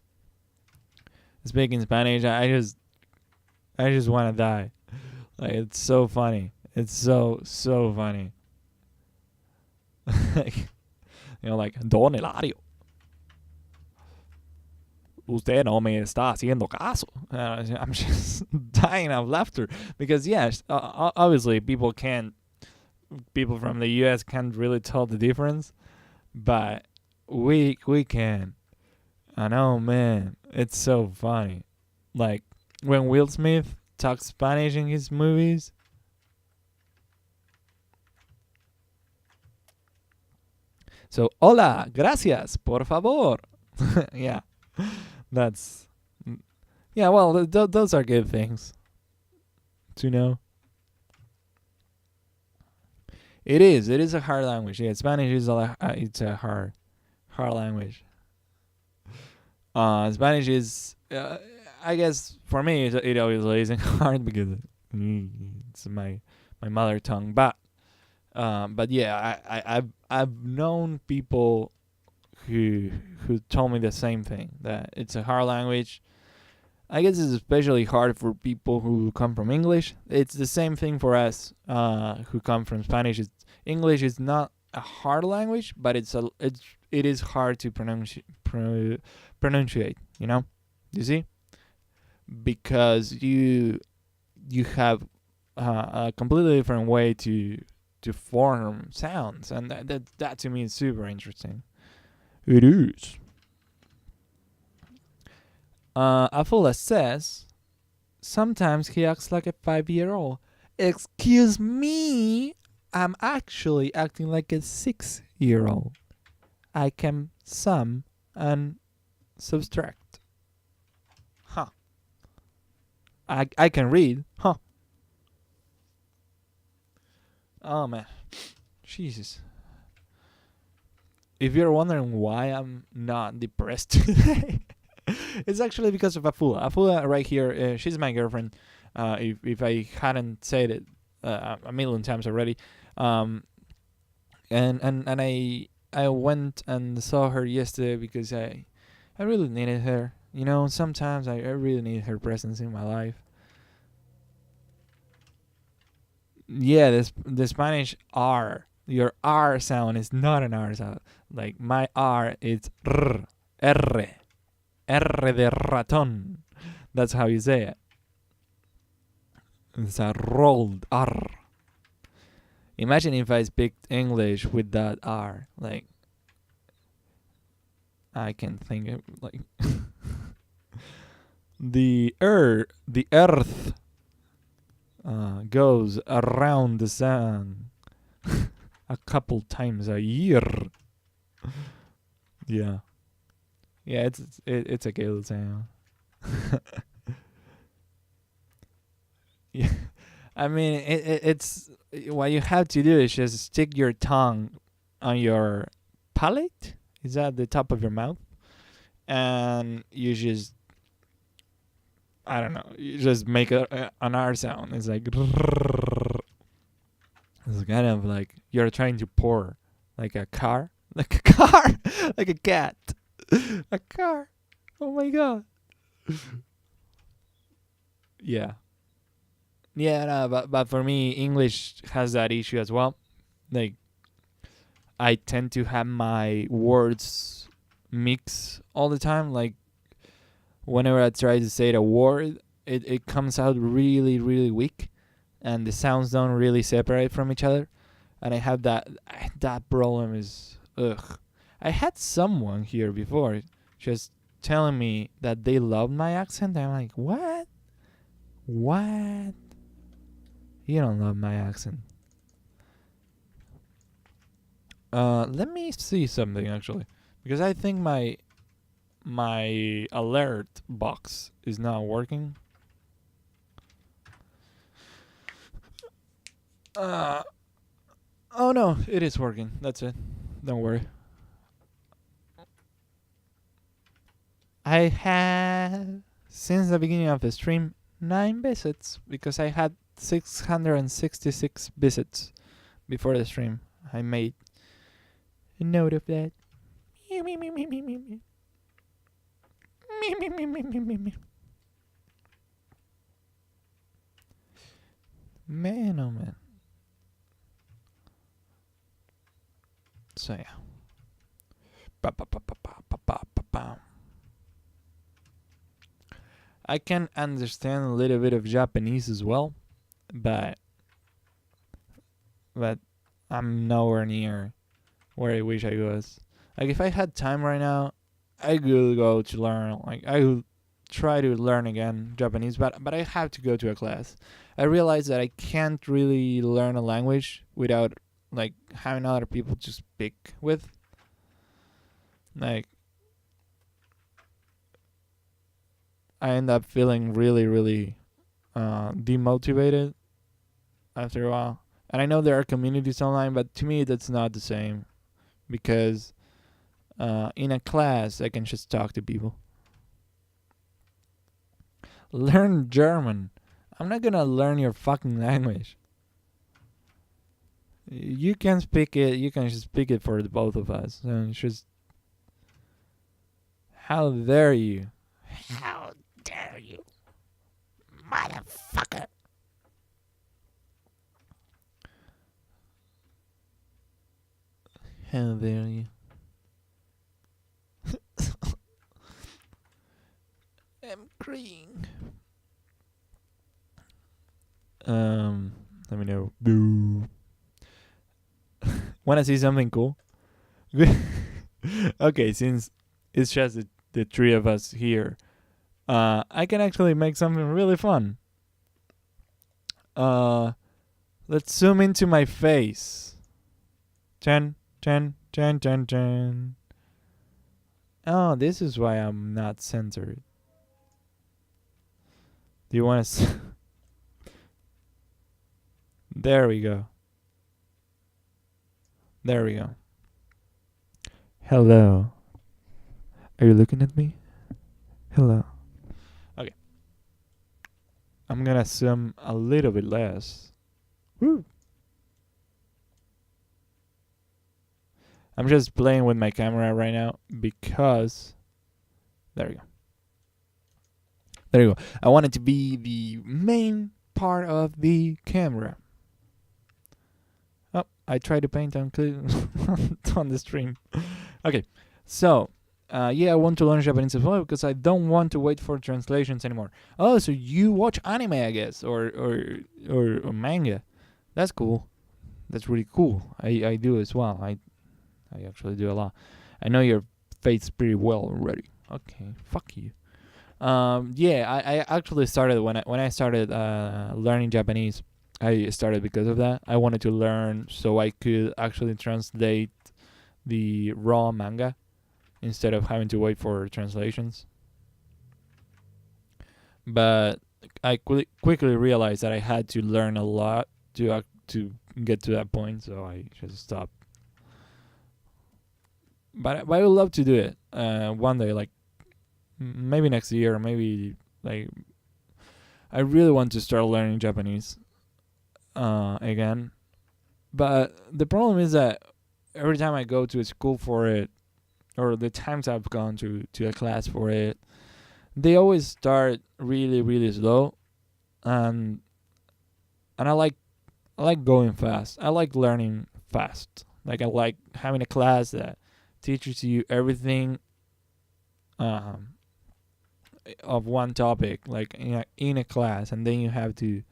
A: speaking Spanish, I just want to die. Like it's so funny. It's so funny. Like, like Don Eladio. Usted no me está haciendo caso. I'm just dying of laughter because yes, obviously people from the U.S. can't really tell the difference, but we can. And oh man, it's so funny. Like when Will Smith talks Spanish in his movies. So, hola, gracias, por favor. Yeah, that's. Yeah, well, those are good things to know. It is a hard language. Yeah, Spanish is it's a hard language. Spanish is, I guess, for me, it obviously isn't hard because it's my mother tongue. But yeah, I've known people who told me the same thing, that it's a hard language. I guess it's especially hard for people who come from English. It's the same thing for us who come from Spanish. English is not a hard language, but it is hard to pronunciate. You see, because you have a completely different way to form sounds, and that to me is super interesting. It is. Afula says, sometimes he acts like a 5-year-old. Excuse me, I'm actually acting like a 6-year-old. I can sum and subtract. Huh. I can read. Huh. Oh man. Jesus. If you're wondering why I'm not depressed today, it's actually because of Afula. Afula right here, she's my girlfriend. If I hadn't said it a million times already. And I went and saw her yesterday because I really needed her. Sometimes I really need her presence in my life. Yeah, the Spanish R. Your R sound is not an R sound. Like my R is R. R. R de ratón. That's how you say it. It's a rolled R. Imagine if I speak English with that R. Like, I can think of, like, the earth goes around the sun a couple times a year. Yeah. Yeah, it's a good sound. Yeah. I mean, it's what you have to do is just stick your tongue on your palate. Is that the top of your mouth? And you just, I don't know, you just make an R sound. It's like, it's kind of like you're trying to pour, like a car, like a car, like a cat, a car. Oh my god. Yeah. Yeah, no, but for me, English has that issue as well. Like, I tend to have my words mix all the time. Like, whenever I try to say a word, it comes out really, really weak, and the sounds don't really separate from each other. And I have that problem is, ugh. I had someone here before just telling me that they love my accent. I'm like, what? What? You don't love my accent. Let me see something actually, because I think my alert box is not working. Oh no, it is working. That's it. Don't worry. I had, since the beginning of the stream, 9 visits because I had 666 visits before the stream. I made a note of that. Me, me, me, me, me, me, me. Me, me, me, me, me, me, me. Man, oh man. So yeah. Ba, ba, ba, ba, ba, ba, ba, ba, ba. I can understand a little bit of Japanese as well, but but I'm nowhere near where I wish I was. Like if I had time right now, I could go to learn. Like I would try to learn again Japanese, but I have to go to a class. I realize that I can't really learn a language without like having other people to speak with. Like I end up feeling really, really demotivated after a while. And I know there are communities online, but to me that's not the same because in a class I can just talk to people. Learn German. I'm not gonna learn your fucking language. You can speak it. You can just speak it for the both of us. And just how dare you? How dare you, motherfucker? How dare you? I'm crying. Let me know. Boo. Wanna see something cool? Okay, since it's just the three of us here, I can actually make something really fun. Let's zoom into my face. 10, 10, 10, 10, 10. Oh, this is why I'm not censored. Do you want to? There we go. There we go. Hello. Are you looking at me? Hello. Okay. I'm gonna zoom a little bit less. Woo. I'm just playing with my camera right now because there we go. There you go. I want it to be the main part of the camera. Oh, I tried to paint on on the stream. Okay, so yeah, I want to learn Japanese as well because I don't want to wait for translations anymore. Oh, so you watch anime, I guess, or manga? That's cool. That's really cool. I do as well. I actually do a lot. I know your face pretty well already. Okay, fuck you. Yeah, I actually started when I started learning Japanese. I started because of that. I wanted to learn so I could actually translate the raw manga instead of having to wait for translations. But I quickly realized that I had to learn a lot to get to that point, so I just stopped. But I would love to do it one day, like maybe next year, maybe like I really want to start learning Japanese again. But the problem is that every time I go to a school for it, or the times I've gone to a class for it, they always start really, really slow, and I like going fast. I like learning fast. Like I like having a class that teaches you everything um, of one topic, like in a class, and then you have to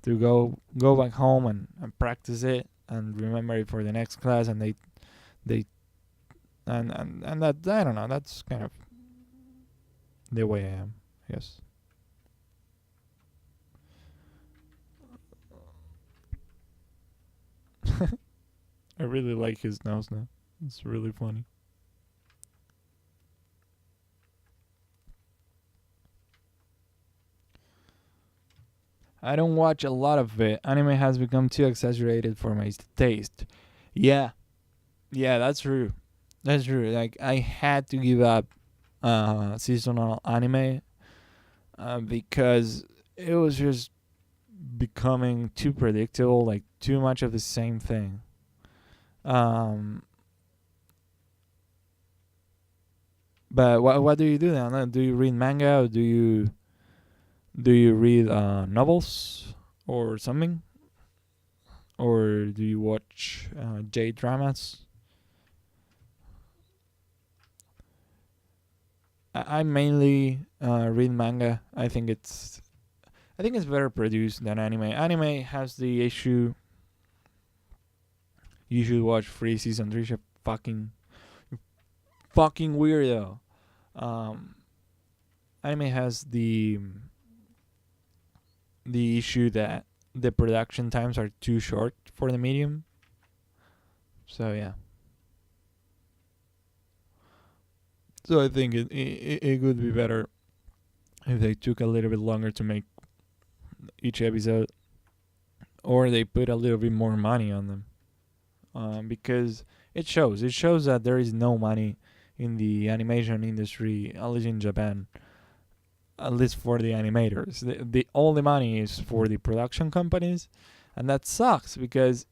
A: go back home and practice it and remember it for the next class, and they and that I don't know. That's kind of the way I am, I guess. I really like his nose now. It's really funny. I don't watch a lot of it. Anime has become too exaggerated for my taste. Yeah, yeah, that's true. That's true. Like I had to give up seasonal anime because it was just becoming too predictable, like too much of the same thing. Um, But what do you do then? Do you read manga? Or do you read novels or something? Or do you watch J dramas? I mainly read manga. I think it's better produced than anime. Anime has the issue you should watch Free Season 3. You're fucking weirdo. Um, Anime has the issue that the production times are too short for the medium. So yeah. So I think it would be better if they took a little bit longer to make each episode, or they put a little bit more money on them. Because it shows. It shows that there is no money in the animation industry, at least in Japan, at least for the animators. The all the money is for the production companies, and that sucks because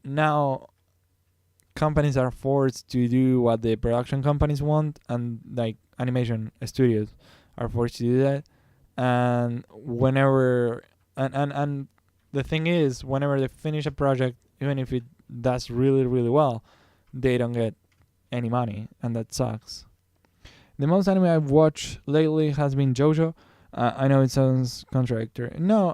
A: now companies are forced to do what the production companies want, and like animation studios are forced to do that. And whenever and the thing is, whenever they finish a project, even if it does really really well, they don't get any money, and that sucks. The most anime I've watched lately has been JoJo. I know it sounds contradictory. No,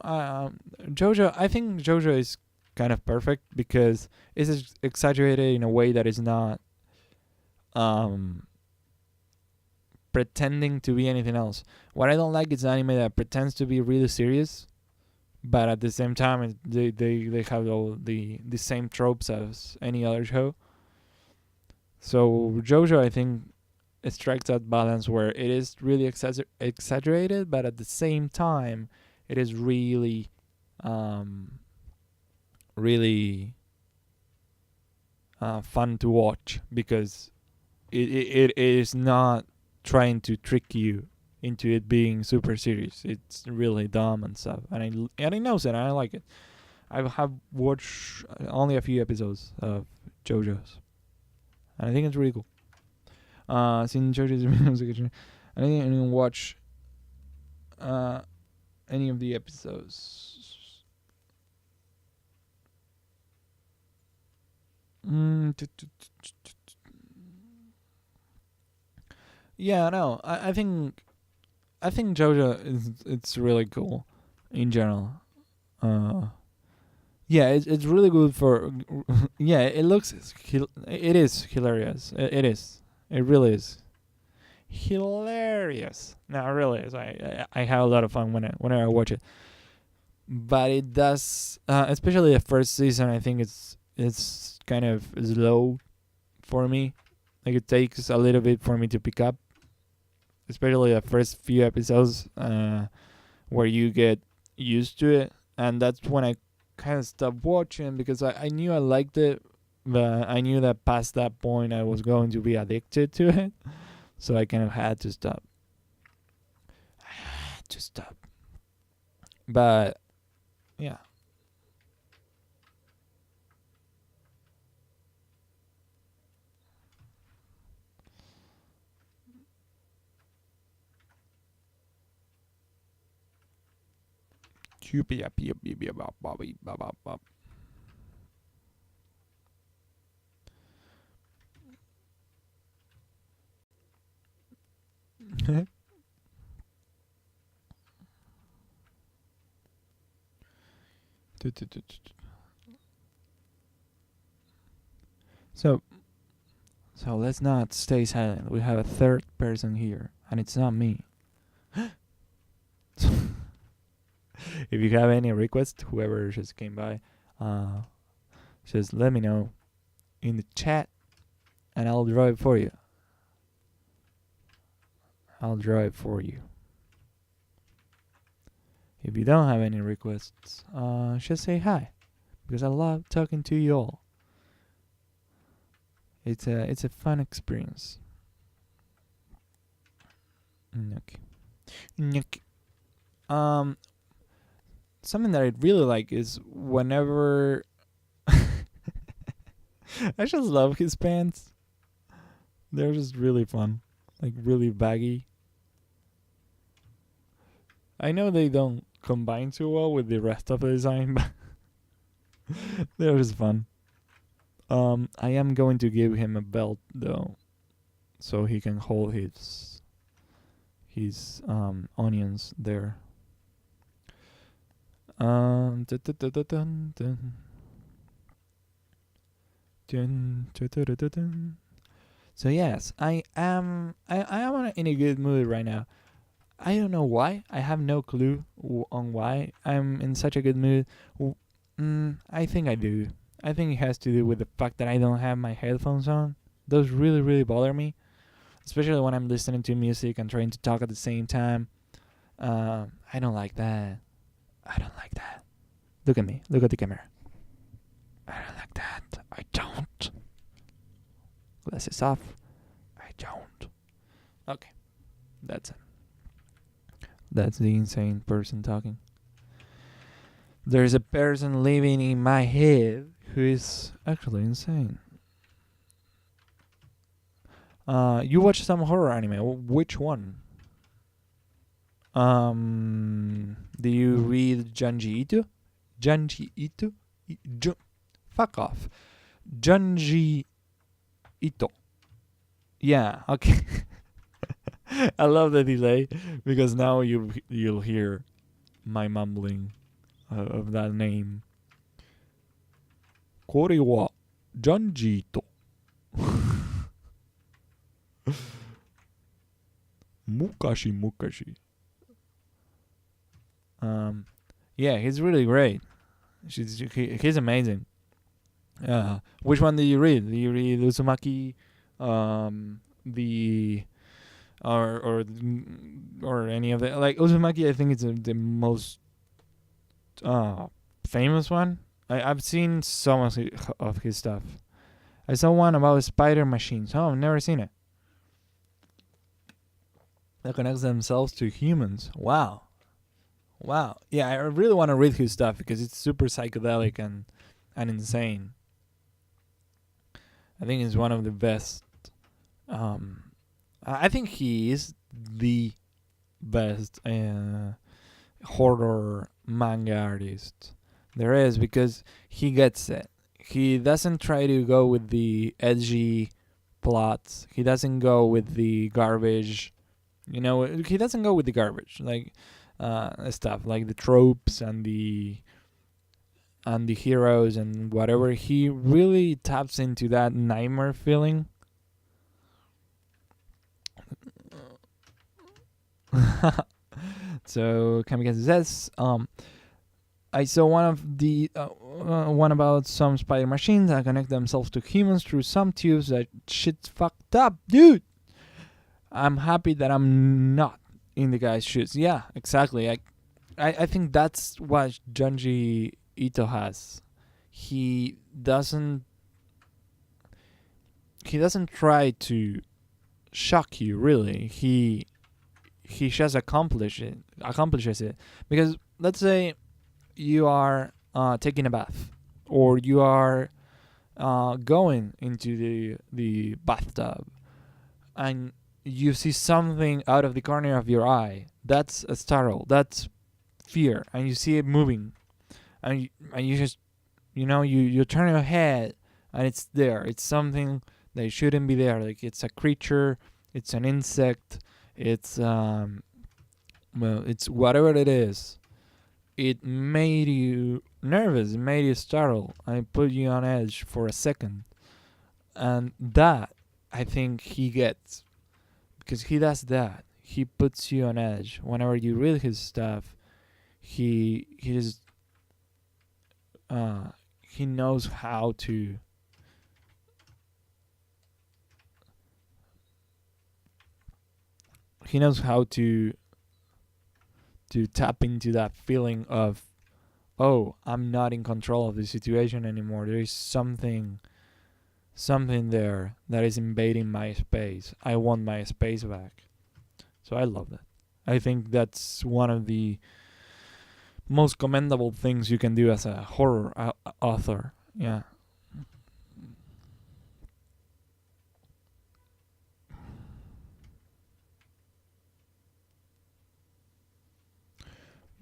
A: JoJo. I think JoJo is kind of perfect because it's exaggerated in a way that is not um, pretending to be anything else. What I don't like is anime that pretends to be really serious, but at the same time they have all the same tropes as any other show. So JoJo, I think, it strikes that balance where it is really exaggerated, but at the same time, it is really, really fun to watch because it is not trying to trick you into it being super serious. It's really dumb and stuff, and it knows it, and I like it. I have watched only a few episodes of JoJo's, and I think it's really cool. Since JoJo's music, I didn't watch any of the episodes. Yeah, no, I think JoJo is it's really cool in general. Uh, yeah, it's really good for. Yeah, it looks it is hilarious. It is. It really is hilarious. No, it really is. I have a lot of fun whenever I watch it. But it does, especially the first season. I think it's kind of slow for me. Like it takes a little bit for me to pick up, especially the first few episodes, where you get used to it, and that's when I kind of stopped watching because I knew I liked it, but I knew that past that point I was going to be addicted to it, so I kind of had to stop. I had to stop. But yeah. So so let's not stay silent. We have a third person here, and it's not me. If you have any request, whoever just came by, uh, just let me know in the chat, and I'll draw it for you. I'll draw it for you. If you don't have any requests, just say hi, because I love talking to you all. It's a fun experience. Okay. Okay. Um, Something that I really like is whenever I just love his pants. They're just really fun. like really baggy. I know they don't combine too well with the rest of the design, but they're just fun. I am going to give him a belt though, so he can hold his onions there. Dun, dun, dun, dun, dun. Dun, dun, dun, dun, dun. So yes, I am in a good mood right now. I don't know why. I have no clue on why I'm in such a good mood. I think I do. I think it has to do with the fact that I don't have my headphones on. Those really, really bother me, especially when I'm listening to music and trying to talk at the same time. I don't like that. I don't like that. Look at me. Look at the camera. I don't like that. I don't. Glasses off. I don't. Okay. That's it. That's the insane person talking. There's a person living in my head who is actually insane. You watch some horror anime. Which one? Do you read Junji Ito? Junji Ito? Fuck off. Junji Ito. Yeah, okay. I love the delay because now you'll hear my mumbling of that name. Kore wa Junji Ito. Mukashi. Yeah, he's really great. He's amazing. Which one do you read? Do you read Uzumaki, the or any of the like Uzumaki? I think it's the most famous one. I've seen some of his stuff. I saw one about spider machines. Oh, I've never seen it. That connects themselves to humans. Wow. Yeah, I really want to read his stuff because it's super psychedelic and insane. I think he's one of the best. I think he is the best horror manga artist there is because he gets it. He doesn't try to go with the edgy plots. He doesn't go with the garbage. He doesn't go with the garbage like stuff like the tropes and the heroes and whatever. He really taps into that nightmare feeling. So Kamikaze says, I saw one about some spider machines that connect themselves to humans through some tubes. That shit's fucked up, dude. I'm happy that I'm not in the guy's shoes. Yeah, exactly. I think that's what Junji Ito has. He doesn't try to shock you, really. He just accomplishes it. Because let's say you are taking a bath, or you are going into the bathtub, and you see something out of the corner of your eye. That's a startle. That's fear, and you see it moving, and you just you turn your head, and it's there. It's something that shouldn't be there. Like it's a creature. It's an insect. It's it's whatever it is. It made you nervous. It made you startled. And put you on edge for a second. And that, I think he gets. Because he does that. He puts you on edge. Whenever you read his stuff, he just... he knows how to... He knows how to tap into that feeling of, oh, I'm not in control of the situation anymore. There is something there that is invading my space. I want my space back. So I love that. I think that's one of the most commendable things you can do as a horror author. Yeah.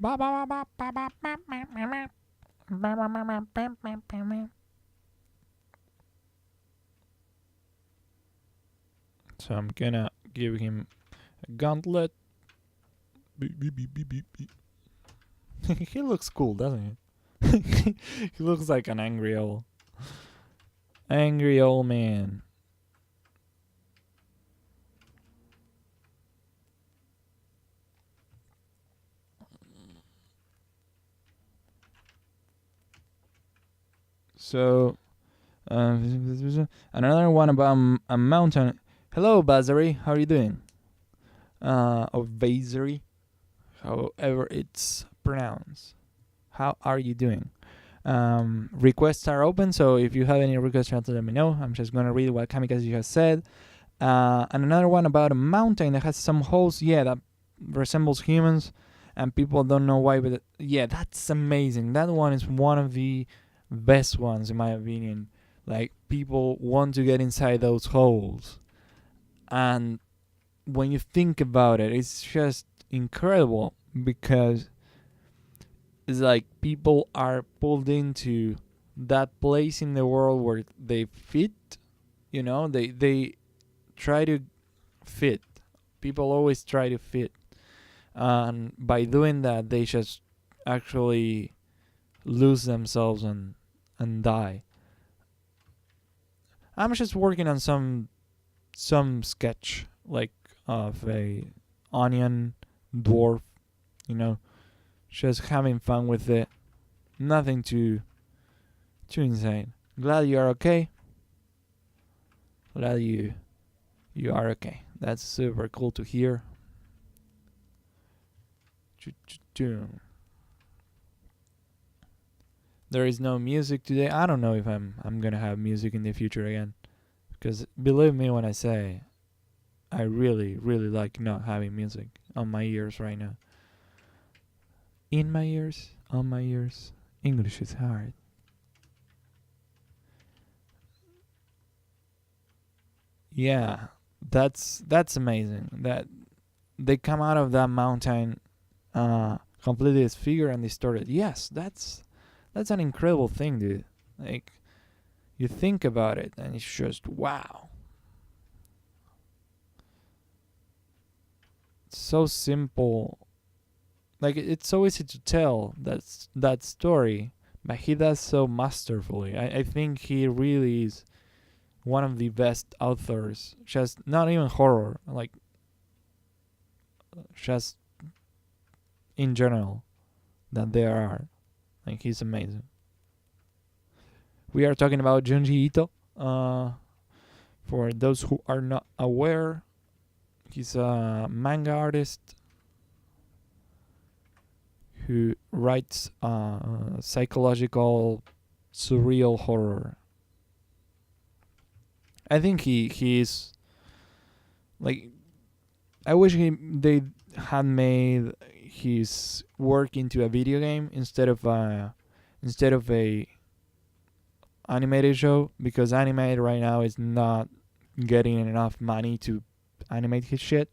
A: So I'm gonna give him a gauntlet. Beep, beep, beep, beep, beep, beep. He looks cool, doesn't he? He looks like an angry old man. So, another one about a mountain. Hello, Bazari. How are you doing? Or Bazari, however it's pronounced. How are you doing? Requests are open, so if you have any requests, try to let me know. I'm just gonna read what Kamikaze has said. And another one about a mountain that has some holes. Yeah, that resembles humans, and people don't know why. But yeah, that's amazing. That one is one of the best ones in my opinion. Like people want to get inside those holes, and when you think about it, it's just incredible because it's like people are pulled into that place in the world where they fit. You know, they try to fit. People always try to fit, and by doing that, they just actually lose themselves and die. I'm just working on some sketch like of a onion dwarf, you know, just having fun with it. Nothing too insane. Glad you are okay. Glad you are okay. That's super cool to hear. There is no music today. I don't know if I'm gonna have music in the future again. Because believe me when I say I really, really like not having music on my ears right now. In my ears, on my ears. English is hard. Yeah, that's amazing. That they come out of that mountain completely disfigured and distorted. Yes, that's an incredible thing, dude. Like you think about it and it's just wow. It's so simple. Like it's so easy to tell that story, but he does so masterfully. I think he really is one of the best authors. Just not even horror, like just in general that there are. Like he's amazing. We are talking about Junji Ito. For those who are not aware, he's a manga artist who writes psychological surreal horror. I think he is like I wish they had made his work into a video game instead of a animated show, because animated right now is not getting enough money to animate his shit,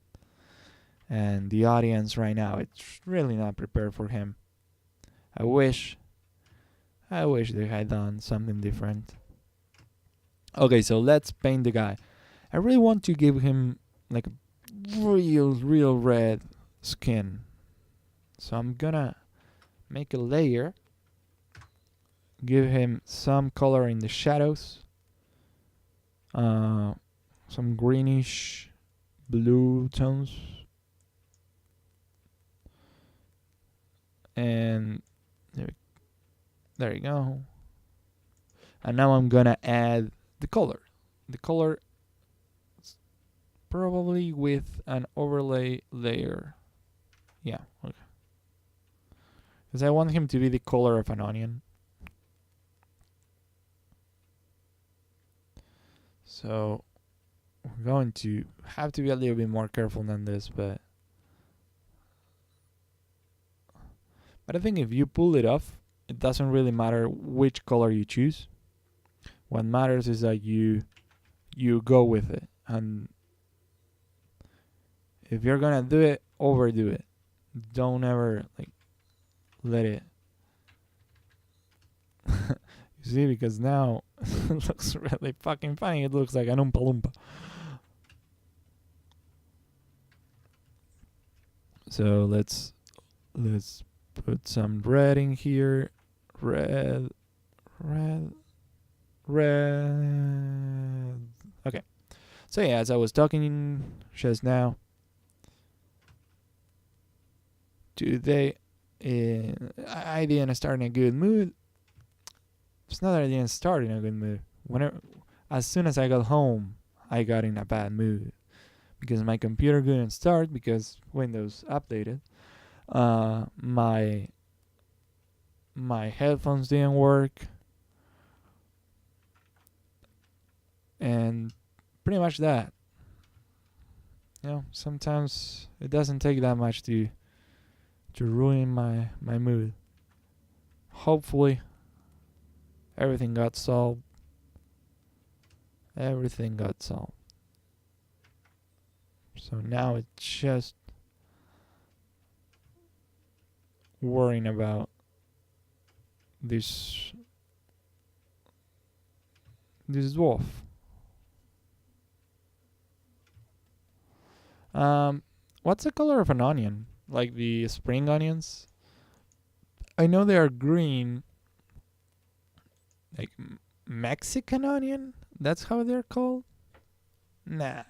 A: and the audience right now it's really not prepared for him. I wish they had done something different. Okay, so let's paint the guy. I really want to give him like a real red skin. So I'm gonna make a layer, give him some color in the shadows, some greenish blue tones, and there you go. And now I'm gonna add the color. The color probably with an overlay layer. Yeah, okay. Because I want him to be the color of an onion. So we're going to have to be a little bit more careful than this, but I think if you pull it off, it doesn't really matter which color you choose. What matters is that you go with it, and if you're gonna do it, overdo it. Don't ever like let it. You see, because now it looks really fucking funny. It looks like an Oompa Loompa. So let's put some red in here. Red. Okay. So yeah, as I was talking just now, today I didn't start in a good mood. It's not that I didn't start in a good mood. As soon as I got home, I got in a bad mood because my computer couldn't start because Windows updated. My headphones didn't work, and pretty much that. Sometimes it doesn't take that much to ruin my mood. Hopefully everything got solved. So now it's just worrying about this dwarf. What's the color of an onion? Like the spring onions? I know they are green. Like Mexican onion? That's how they're called? Nah.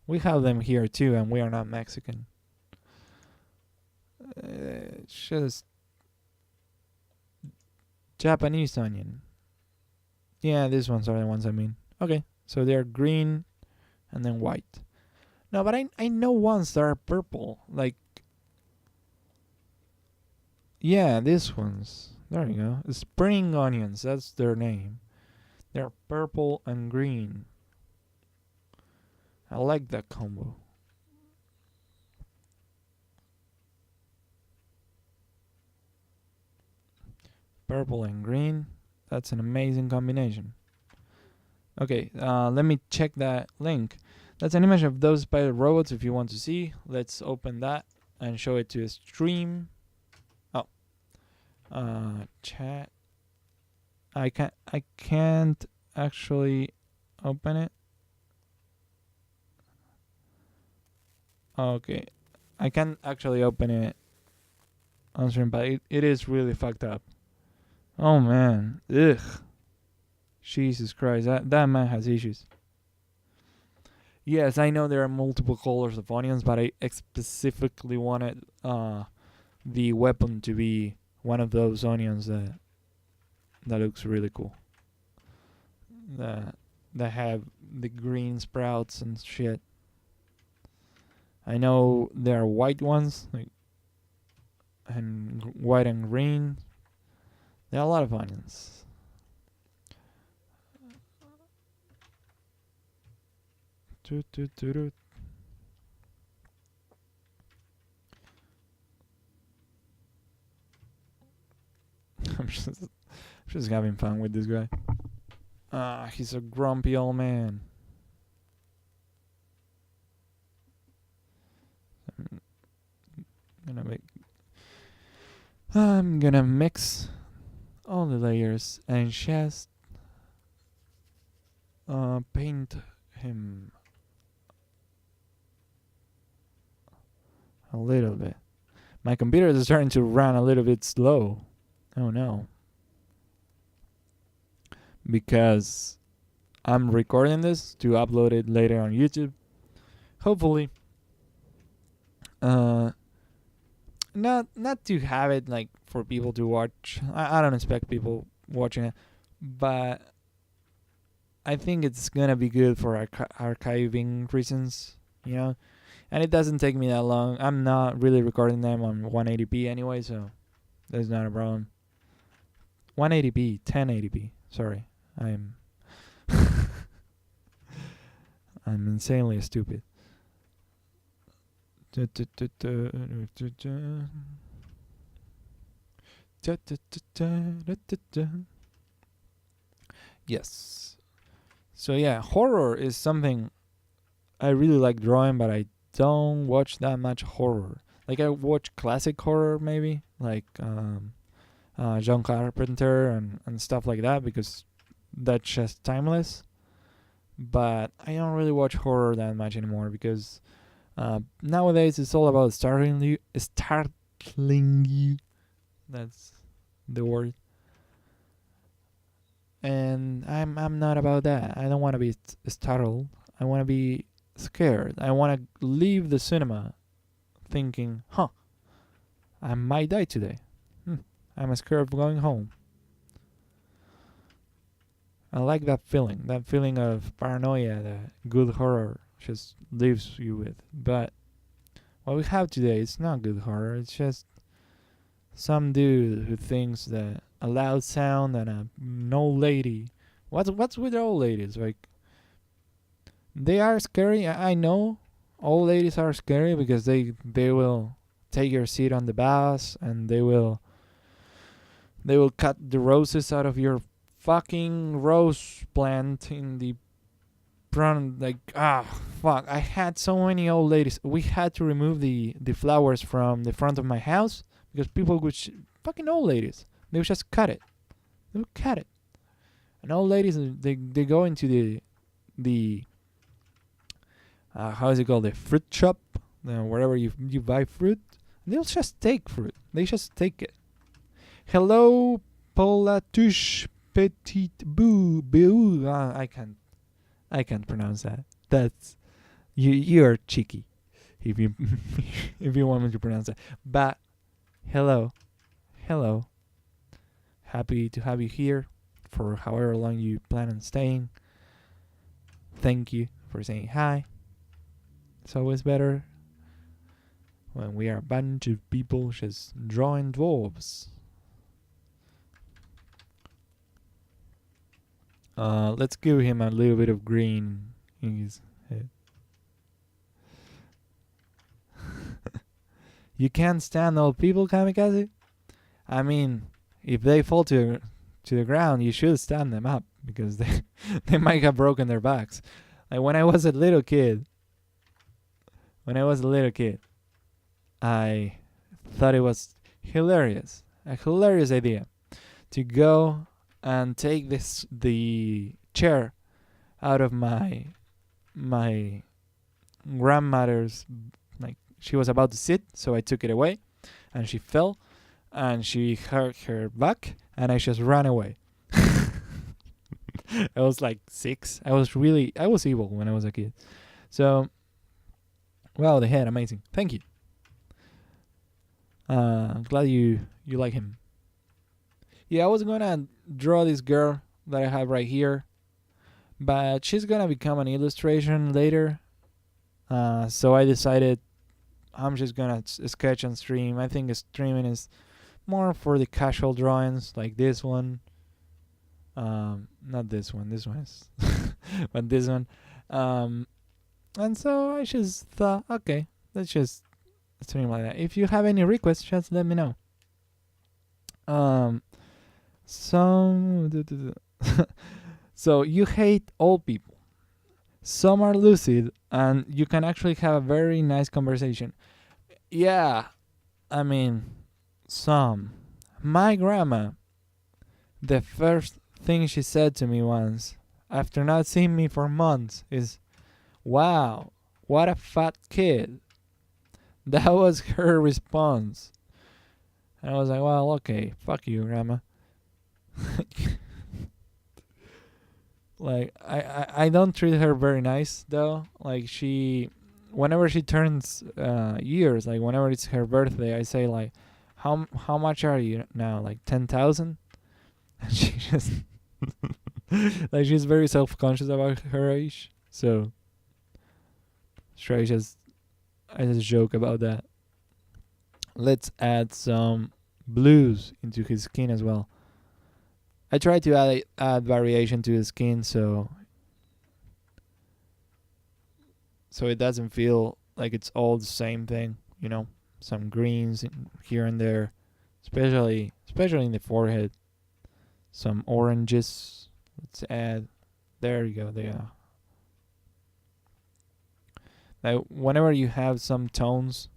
A: We have them here too, and we are not Mexican. It's just Japanese onion. Yeah, these ones are the ones I mean. Okay, so they're green and then white. No, but I know ones that are purple. Like, yeah, these ones. There you go. Spring onions, that's their name. They're purple and green. I like that combo. Purple and green. That's an amazing combination. Okay, let me check that link. That's an image of those spider robots if you want to see. Let's open that and show it to the stream. Oh. Chat. I can't actually open it. Okay. I can't actually open it on stream, but it is really fucked up. Oh man. Ugh. Jesus Christ. That man has issues. Yes, I know there are multiple colors of onions, but I specifically wanted the weapon to be one of those onions that looks really cool. That have the green sprouts and shit. I know there are white ones, like, and white and green. There are a lot of onions. I'm just having fun with this guy. He's a grumpy old man. I'm gonna mix all the layers and just paint him a little bit. My computer is starting to run a little bit slow. Oh no. Because I'm recording this to upload it later on YouTube. Hopefully. Not to have it like for people to watch. I don't expect people watching it, but I think it's gonna be good for archiving reasons, and it doesn't take me that long. I'm not really recording them on 180p anyway, so that's not a problem. 180p, 1080p. Sorry, I'm insanely stupid. Yes. So yeah, horror is something I really like drawing, but I don't watch that much horror. Like I watch classic horror maybe, like John Carpenter and stuff like that, because that's just timeless. But I don't really watch horror that much anymore because nowadays it's all about startling you. That's the word. And I'm not about that. I don't want to be startled. I want to be scared. I want to leave the cinema thinking, "Huh, I might die today. I'm scared of going home." I like that feeling of paranoia that good horror just leaves you with. But what we have today is not good horror. It's just some dude who thinks that a loud sound and an old lady. What's with old ladies? Like they are scary. I know old ladies are scary because they will take your seat on the bus and they will cut the roses out of your fucking rose plant in the front. Like fuck, I had so many old ladies. We had to remove the flowers from the front of my house because people would fucking old ladies, they would just cut it. They would cut it. And old ladies, they go into the how is it called, the fruit shop, wherever you buy fruit. They'll just take fruit. They just take it. Hello, Paula Touche Petit Boo Boo. I can't pronounce that. That's you're cheeky if you if you want me to pronounce that. But hello. Happy to have you here for however long you plan on staying. Thank you for saying hi. It's always better when we are a bunch of people just drawing dwarves. Let's give him a little bit of green in his head. You can't stand old people, Kamikaze? I mean, if they fall to the ground, you should stand them up because they might have broken their backs. Like when I was a little kid, I thought it was hilarious, a hilarious idea, to go and take the chair out of my grandmother's. Like she was about to sit, so I took it away, and she fell, and she hurt her back, and I just ran away. I was like 6. I was evil when I was a kid. So, wow, the head, amazing. Thank you. Glad you like him. Yeah, I was gonna draw this girl that I have right here, but she's gonna become an illustration later. So I decided I'm just gonna sketch and stream. I think streaming is more for the casual drawings, like this one. Not this one. This one is, but this one. And so I just thought, okay, let's just stream like that. If you have any requests, just let me know. So you hate old people. Some are lucid, and you can actually have a very nice conversation. Yeah, I mean, some. My grandma, the first thing she said to me once, after not seeing me for months, is, "Wow, what a fat kid." That was her response. And I was like, well, okay, fuck you, grandma. Like, I don't treat her very nice, though. Like, whenever she turns years, like, whenever it's her birthday, I say, like, how much are you now? Like, 10,000? And she just, like, she's very self-conscious about her age. So, sure, I just joke about that. Let's add some blues into his skin as well. I try to add variation to his skin so it doesn't feel like it's all the same thing, you know. Some greens here and there, especially in the forehead. Some oranges. Let's add. There you go. They are. Like whenever you have some tones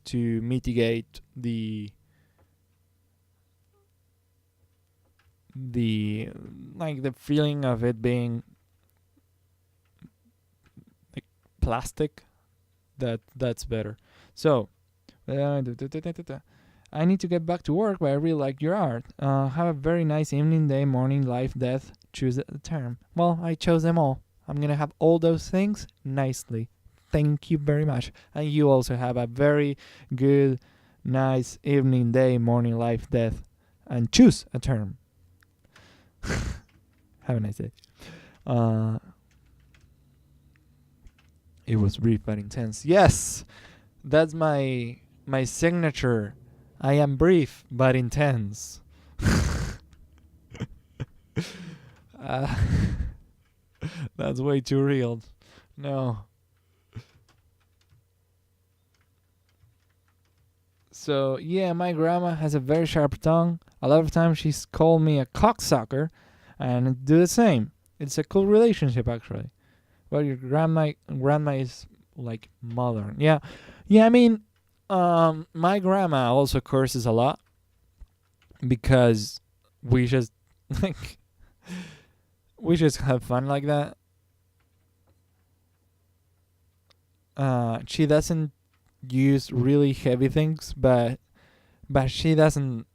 A: to mitigate the like the feeling of it being like plastic. That's better. So I need to get back to work, but I really like your art. Have a very nice evening, day, morning, life, death. Choose the term. Well, I chose them all. I'm gonna have all those things nicely. Thank you very much. And you also have a very good, nice evening, day, morning, life, death. And choose a term. Have a nice day. It was brief but intense. Yes! That's my signature. I am brief but intense. uh, that's way too real. No. So yeah, my grandma has a very sharp tongue. A lot of times she's called me a cocksucker, and I do the same. It's a cool relationship actually. Well, your grandma is like modern. Yeah, yeah. I mean, my grandma also curses a lot because we just like we just have fun like that. She doesn't use really heavy things, but she doesn't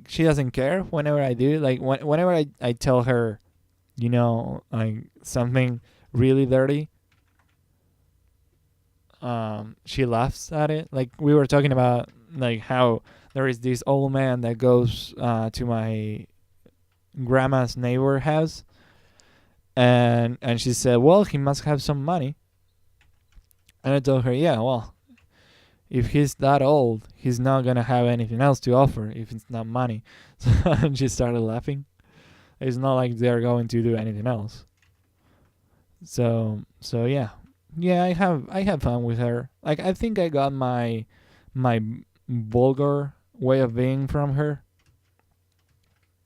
A: she doesn't care whenever I do. Like whenever I tell her, like something really dirty, she laughs at it. Like we were talking about, like how there is this old man that goes to my grandma's neighbor house, and she said, well, he must have some money. And I told her, yeah, well, if he's that old, he's not gonna have anything else to offer if it's not money. And she started laughing. It's not like they're going to do anything else. So yeah, I have fun with her. Like I think I got my vulgar way of being from her.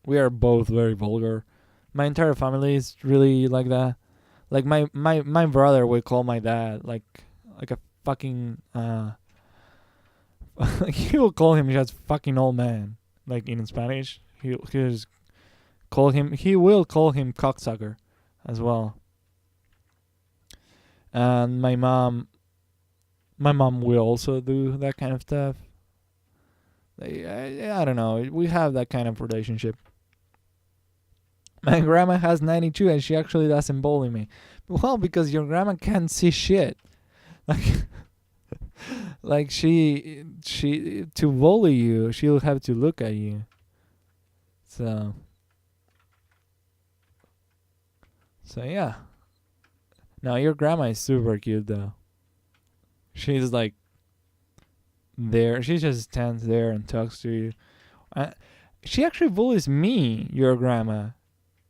A: We are both very vulgar. My entire family is really like that. Like my brother would call my dad like a fucking he will call him just fucking old man. Like in Spanish, he just call him. He will call him cocksucker, as well. And my mom will also do that kind of stuff. I don't know. We have that kind of relationship. My grandma has 92 and she actually doesn't bully me. Well, because your grandma can't see shit. Like, like she to bully you, she'll have to look at you. So yeah. No, your grandma is super cute though. She's like there. She just stands there and talks to you. She actually bullies me, your grandma.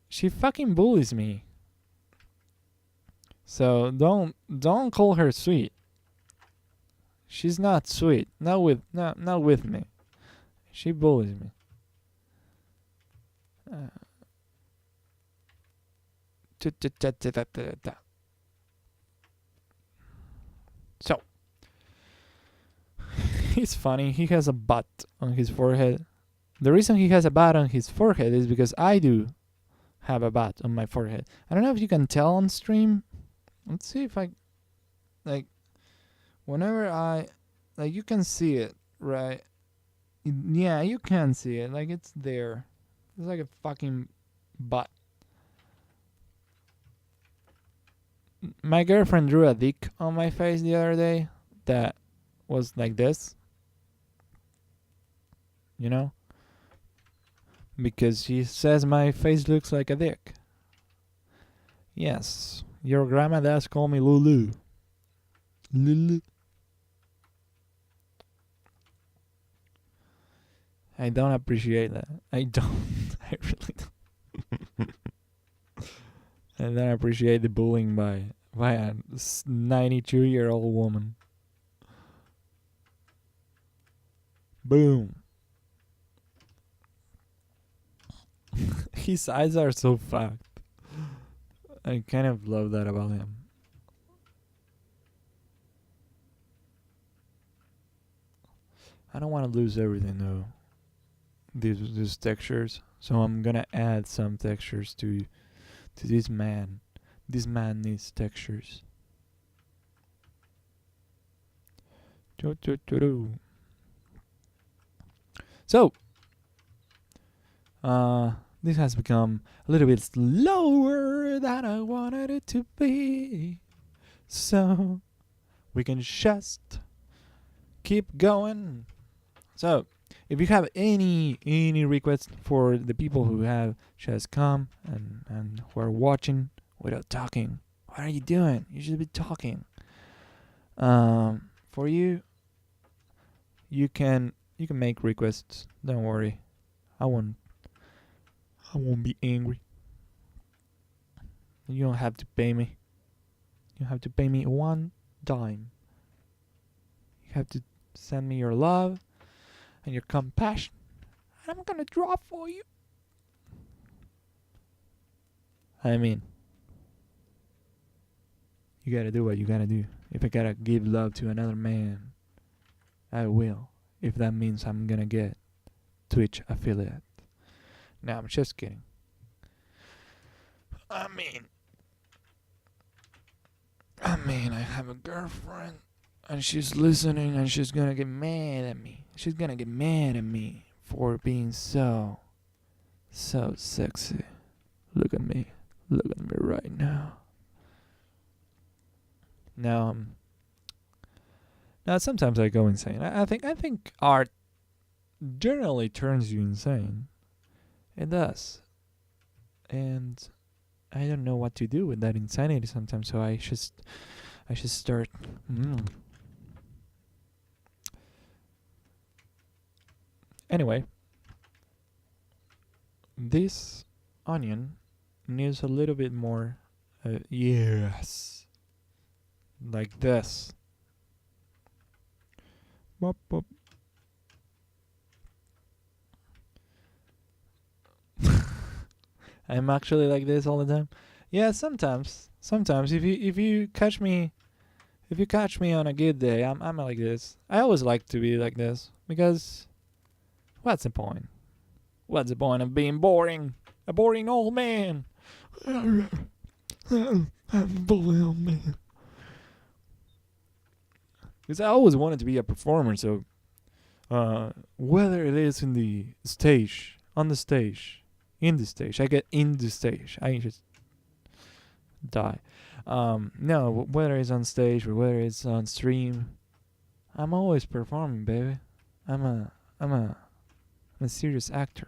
A: She fucking bullies me. So don't call her sweet. She's not sweet. Not with me. She bullies me. So he's funny. He has a butt on his forehead. The reason he has a butt on his forehead is because I do have a butt on my forehead. I don't know if you can tell on stream. Let's see if I like whenever I like you can see it, right? Yeah, you can see it. Like it's there. It's like a fucking butt. My girlfriend drew a dick on my face the other day that was like this. You know? Because she says my face looks like a dick. Yes, your grandma does call me Lulu. Lulu. I don't appreciate that. I don't. I really don't. I don't appreciate the bullying by a 92-year-old woman. Boom. His eyes are so fucked. I kind of love that about him. I don't want to lose everything though. These textures. So I'm gonna add some textures to this man. This man needs textures. So, this has become a little bit slower than I wanted it to be. So, we can just keep going. So, if you have any requests for the people who have just come and who are watching without talking, what are you doing? You should be talking. For you, you can make requests. Don't worry, I won't be angry. You don't have to pay me. You have to pay me one dime. You have to send me your love and your compassion, and I'm gonna draw for you. I mean, you gotta do what you gotta do. If I gotta give love to another man, I will. If that means I'm gonna get Twitch affiliate. No, I'm just kidding. I mean, I have a girlfriend, and she's listening, and she's gonna get mad at me. She's gonna get mad at me for being so sexy. Look at me right now. Now, sometimes I go insane. I think art generally turns you insane. It does, and I don't know what to do with that insanity sometimes. So I just start. Anyway, this onion needs a little bit more. Yes, like this. Bop, bop. I'm actually like this all the time. Yeah, sometimes if you catch me on a good day, I'm like this. I always like to be like this because what's the point? What's the point of being boring? A boring old man. I'm a boring old man. Because I always wanted to be a performer, so whether it is in the stage, on the stage, in the stage, I get in the stage, I just die. No, whether it's on stage or whether it's on stream, I'm always performing, baby. I'm a serious actor.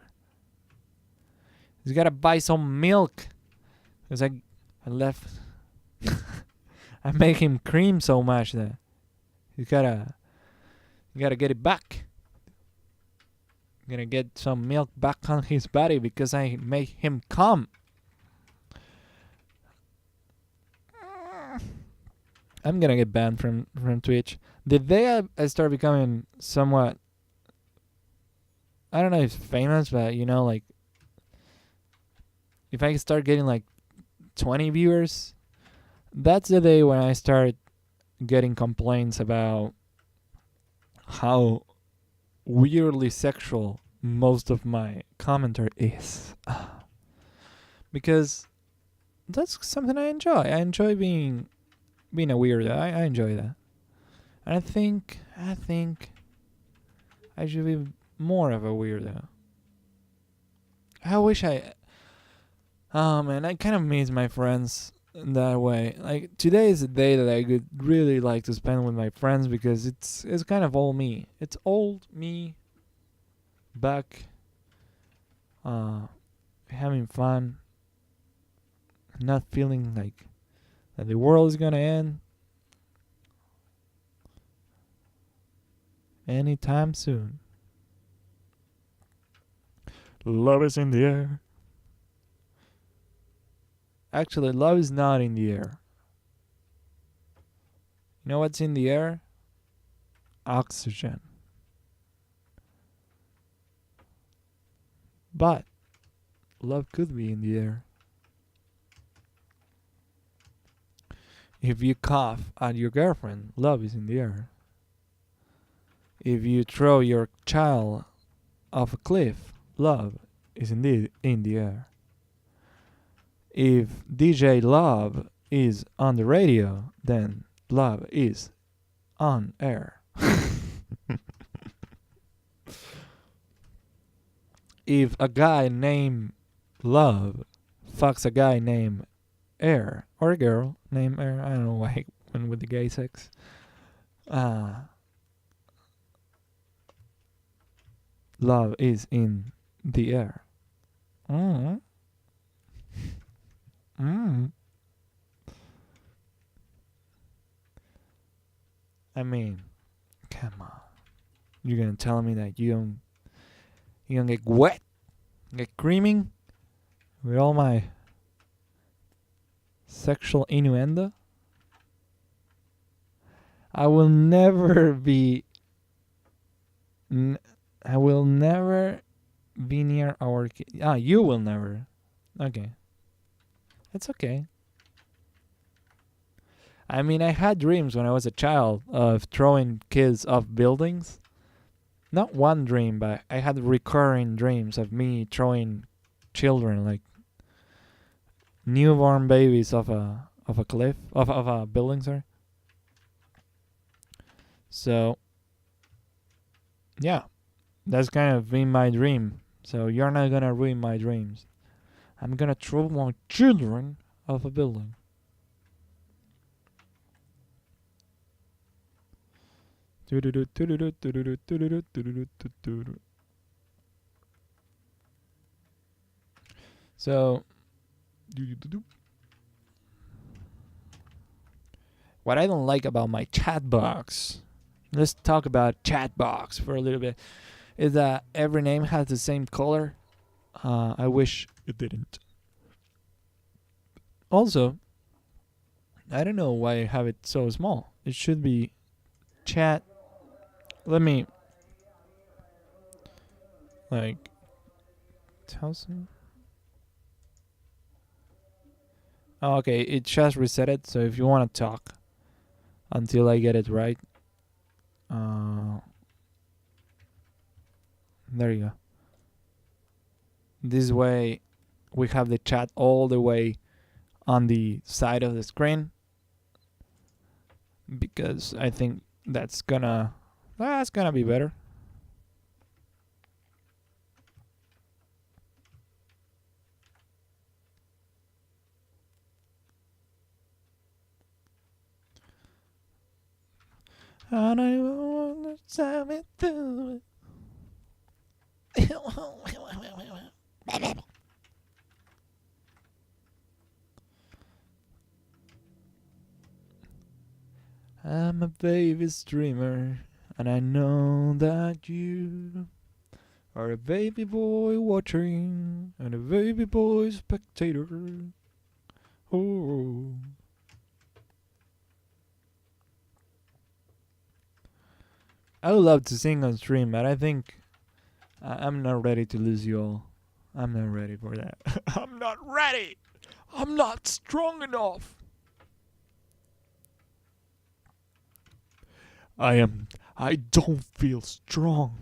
A: You gotta buy some milk, cause I left. I make him cream so much that you gotta get it back. I'm gonna get some milk back on his body because I made him come. I'm gonna get banned from Twitch. The day I start becoming somewhat, I don't know if famous, but like if I start getting like 20 viewers, that's the day when I start getting complaints about how weirdly sexual most of my commentary is. Because that's something I enjoy. I enjoy being a weirdo. I enjoy that. And I think I should be more of a weirdo. Oh man, I kind of miss my friends in that way. Like today is a day that I would really like to spend with my friends because it's kind of all me. It's old me back having fun, not feeling like that the world is gonna end anytime soon. Love is in the air. Actually, love is not in the air. You know what's in the air? Oxygen. But love could be in the air. If you cough at your girlfriend, love is in the air. If you throw your child off a cliff, love is indeed in the air. If DJ Love is on the radio, then love is on air. If a guy named Love fucks a guy named Air, or a girl named Air, I don't know why I went with the gay sex. Love is in the air. Mm. Mm. I mean, come on. You're gonna tell me that you don't get wet, get creaming with all my sexual innuendo? I will never be. I will never be near our kid. You will never. Okay. It's okay. I mean, I had dreams when I was a child of throwing kids off buildings. Not one dream, but I had recurring dreams of me throwing children, like newborn babies, off a cliff, off a building, sorry. So, yeah, that's kind of been my dream. So you're not gonna ruin my dreams. I'm gonna throw my children off a building. So, what I don't like about my chat box, let's talk about chat box for a little bit, is that every name has the same color. I wish it didn't. Also, I don't know why I have it so small. It should be chat. Let me like 1000. Oh, okay, it just reset it. So if you want to talk until I get it right, there you go. This way, we have the chat all the way on the side of the screen, because I think that's gonna be better. And I wanna tell it through. I'm a baby's dreamer, and I know that you are a baby boy watching and a baby boy spectator. Oh. I would love to sing on stream, but I think I'm not ready to lose you all. I'm not ready for that. I'm not ready. I'm not strong enough. I don't feel strong.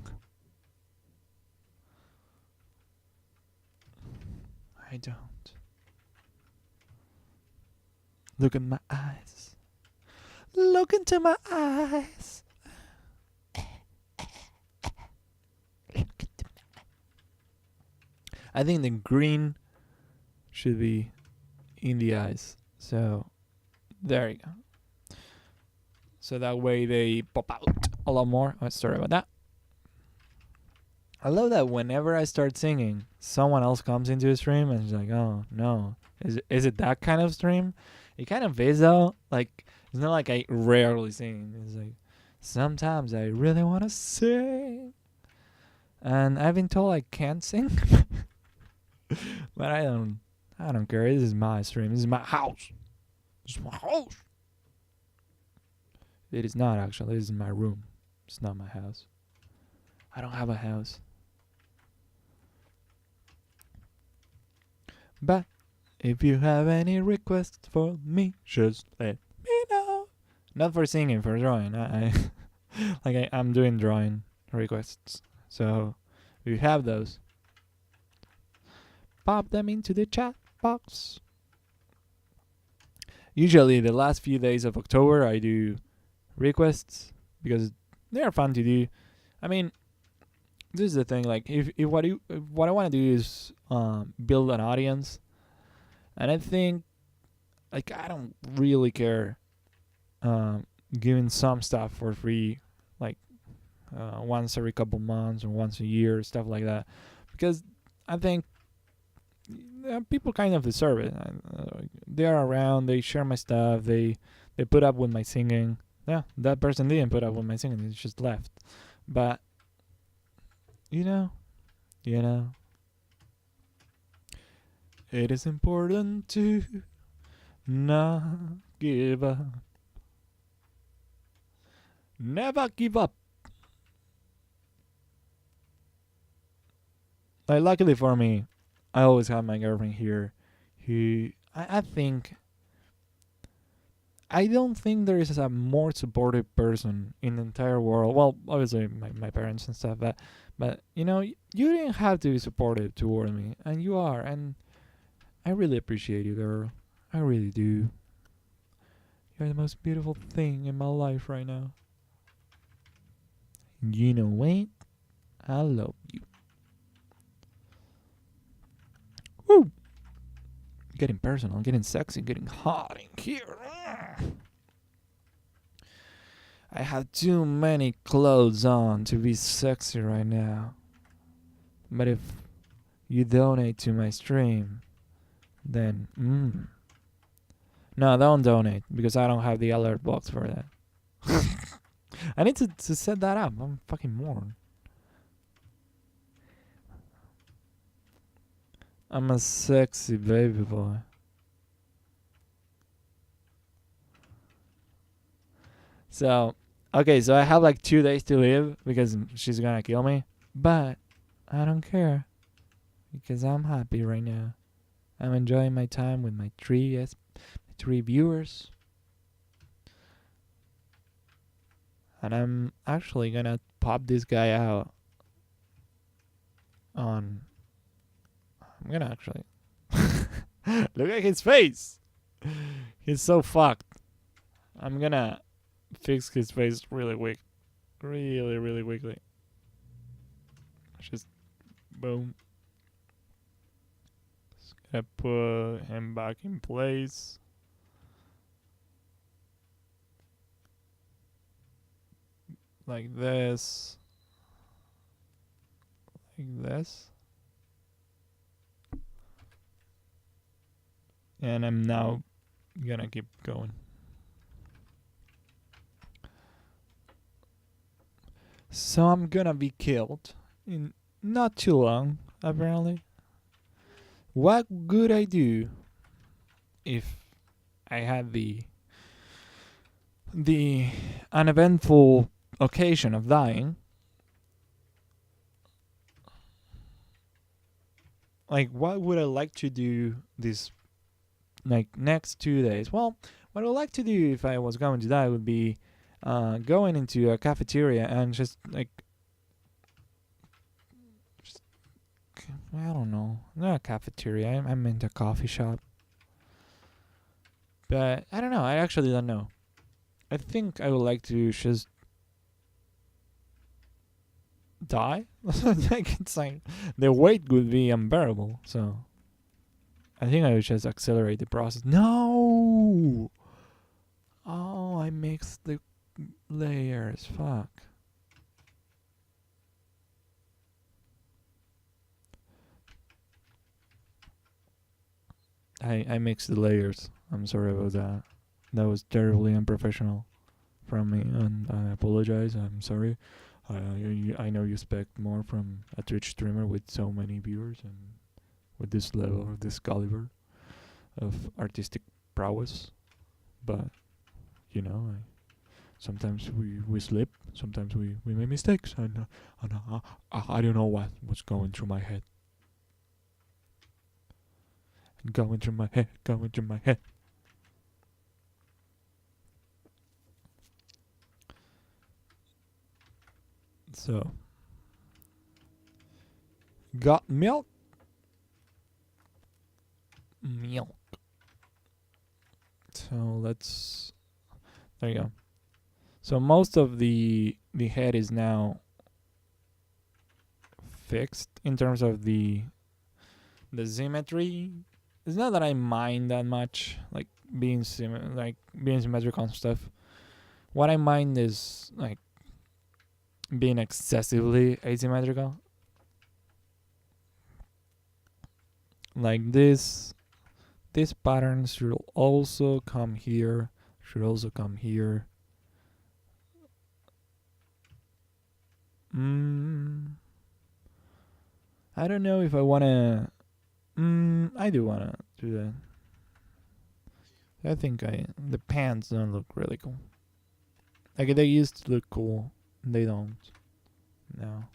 A: I don't. Look in my eyes. Look into my eyes. I think the green should be in the eyes. So there you go. So that way they pop out a lot more. Oh, sorry about that. I love that whenever I start singing, someone else comes into the stream and is like, "Oh no, is it that kind of stream?" It kind of is though. Like, it's not like I rarely sing. It's like sometimes I really want to sing, and I've been told I can't sing, but I don't care. This is my stream. This is my house. This is my house. It is not actually. This is my room. It's not my house. I don't have a house. But if you have any requests for me, just let me know. Not for singing, for drawing. Like I'm doing drawing requests. So if you have those, pop them into the chat box. Usually the last few days of October I do requests because they are fun to do. I mean, this is the thing. Like if what I want to do is build an audience, and I think like I don't really care giving some stuff for free, like once every couple months or once a year, stuff like that, because I think people kind of deserve it. They are around, they share my stuff, they put up with my singing. Yeah, that person didn't put up with my singing; he just left. But you know, you know, it is important to not give up. Never give up. Like luckily for me, I always have my girlfriend here who I think I don't think there is a more supportive person in the entire world. Well, obviously my parents and stuff, but you know, you didn't have to be supportive toward me, and you are, and I really appreciate you, girl. I really do. You're the most beautiful thing in my life right now. You know what? I love you. Woo! Getting personal, getting sexy, getting hot in here. I have too many clothes on to be sexy right now. But if you donate to my stream, then no, don't donate because I don't have the alert box for that. I need to set that up. I'm fucking moron. I'm a sexy baby boy. So, okay, so I have like 2 days to live because she's gonna kill me. But I don't care because I'm happy right now. I'm enjoying my time with my three viewers. And I'm actually gonna pop this guy out on. I'm gonna actually. Look at his face! He's so fucked. I'm gonna fix his face really quick. Really, really quickly. Just boom. Just gonna put him back in place. Like this. Like this. And I'm now gonna keep going. So I'm gonna be killed in not too long, apparently. What would I do if I had the uneventful occasion of dying? Like, what would I like to do this like next 2 days? Well, what I'd like to do if I was going to die would be going into a cafeteria and just I don't know, not a cafeteria. I meant a coffee shop, but I don't know. I actually don't know. I think I would like to just die. Like it's like the wait would be unbearable. So I think I would just accelerate the process. No. Oh, I mixed the layers. Fuck. I mixed the layers. I'm sorry about that. That was terribly unprofessional from me, and I apologize. I'm sorry. I know you expect more from a Twitch streamer with so many viewers and with this level of this caliber of artistic prowess, but you know, sometimes we slip, sometimes we make mistakes, and I don't know what's going through my head. Going through my head, going through my head. So, got milk? Milk. So let's. There you go. So most of the head is now fixed in terms of the symmetry. It's not that I mind that much, like being being symmetrical and stuff. What I mind is like being excessively asymmetrical. Like this pattern should also come here, should also come here. I don't know if I wanna. I do wanna do that. I think the pants don't look really cool. Like they used to look cool, they don't now.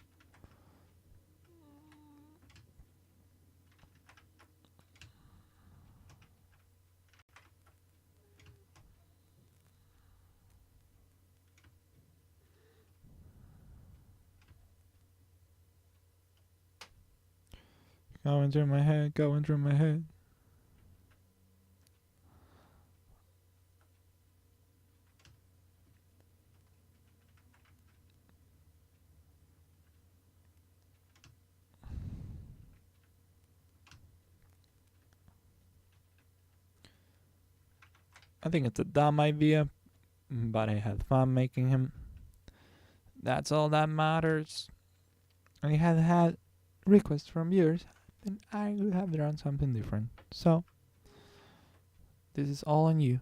A: Going through my head, going through my head. I think it's a dumb idea, but I had fun making him. That's all that matters. I had requests from viewers, then I would have done something different. So, this is all on you.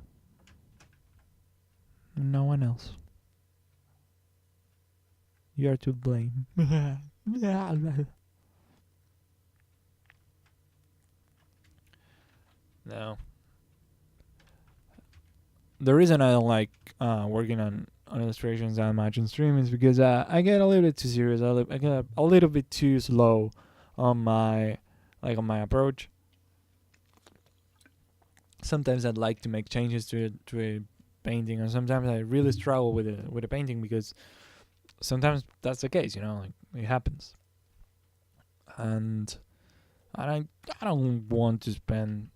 A: No one else. You are to blame. No. The reason I don't like working on illustrations that much in stream is because I get a little bit too serious. I get a little bit too slow on my approach. Sometimes I'd like to make changes to a painting, or sometimes I really struggle with a painting because sometimes that's the case, like it happens. And I don't want to spend.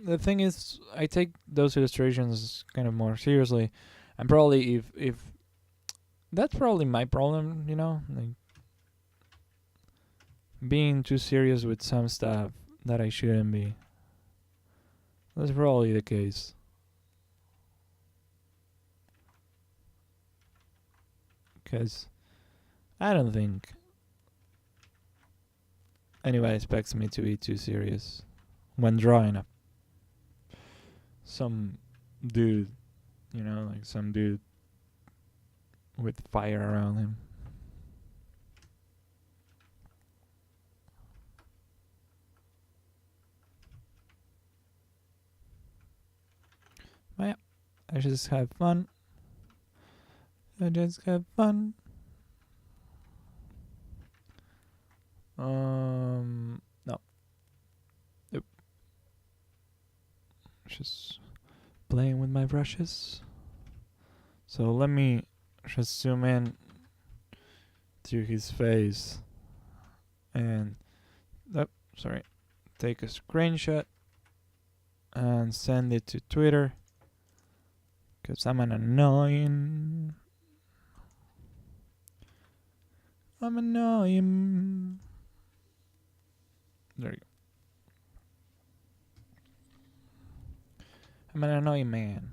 A: The thing is, I take those illustrations kind of more seriously, and probably if that's probably my problem, like being too serious with some stuff that I shouldn't be. That's probably the case. Because I don't think anybody expects me to be too serious when drawing up some dude, like some dude with fire around him. But yeah, I just have fun. No. Nope. Just playing with my brushes. So let me just zoom in to his face and take a screenshot and send it to Twitter, because I'm annoying. There you go. I'm an annoying man,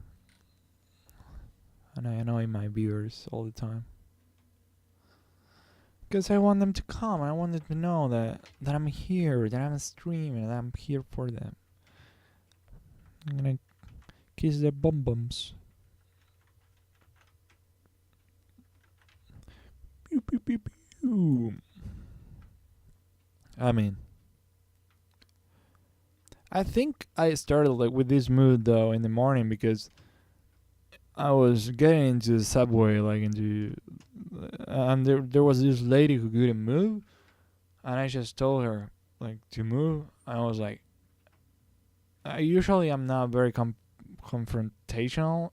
A: and I annoy my viewers all the time. Because I want them to come, and I want them to know that I'm here, that I'm streaming, that I'm here for them. I'm gonna kiss their bum bums. Pew, pew, pew, pew. I mean, I think I started with this mood though in the morning because I was getting into the subway, and there was this lady who couldn't move, and I just told her to move. I was like, usually I'm not very confrontational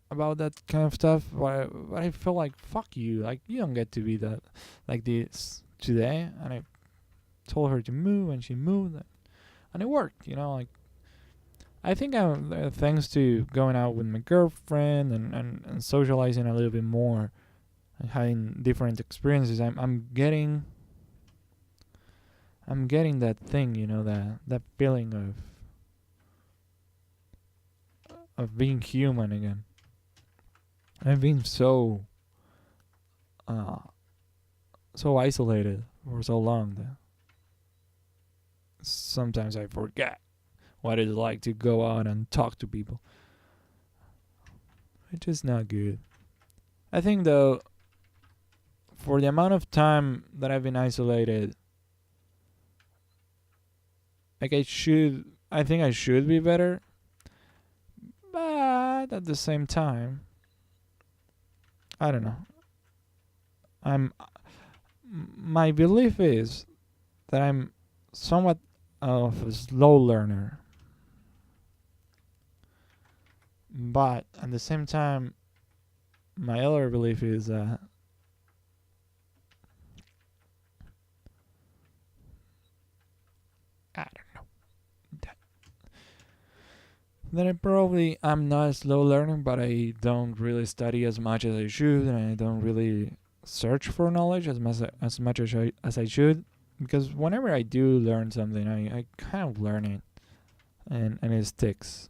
A: about that kind of stuff, but I feel like fuck you, like you don't get to be that like this today. And I told her to move, and she moved, and it worked. Like I think I'm thanks to going out with my girlfriend and socializing a little bit more and having different experiences. I'm getting that thing, that feeling of being human again. I've been uh so isolated for so long that sometimes I forget what it's like to go out and talk to people. It's just not good. I think though, for the amount of time that I've been isolated, like I think I should be better, but at the same time, I don't know. I'm My belief is that I'm somewhat of a slow learner, but at the same time, my other belief is that I don't know that I probably am not a slow learner, but I don't really study as much as I should, and I don't really search for knowledge as much as I should. Because whenever I do learn something, I kind of learn it, and it sticks.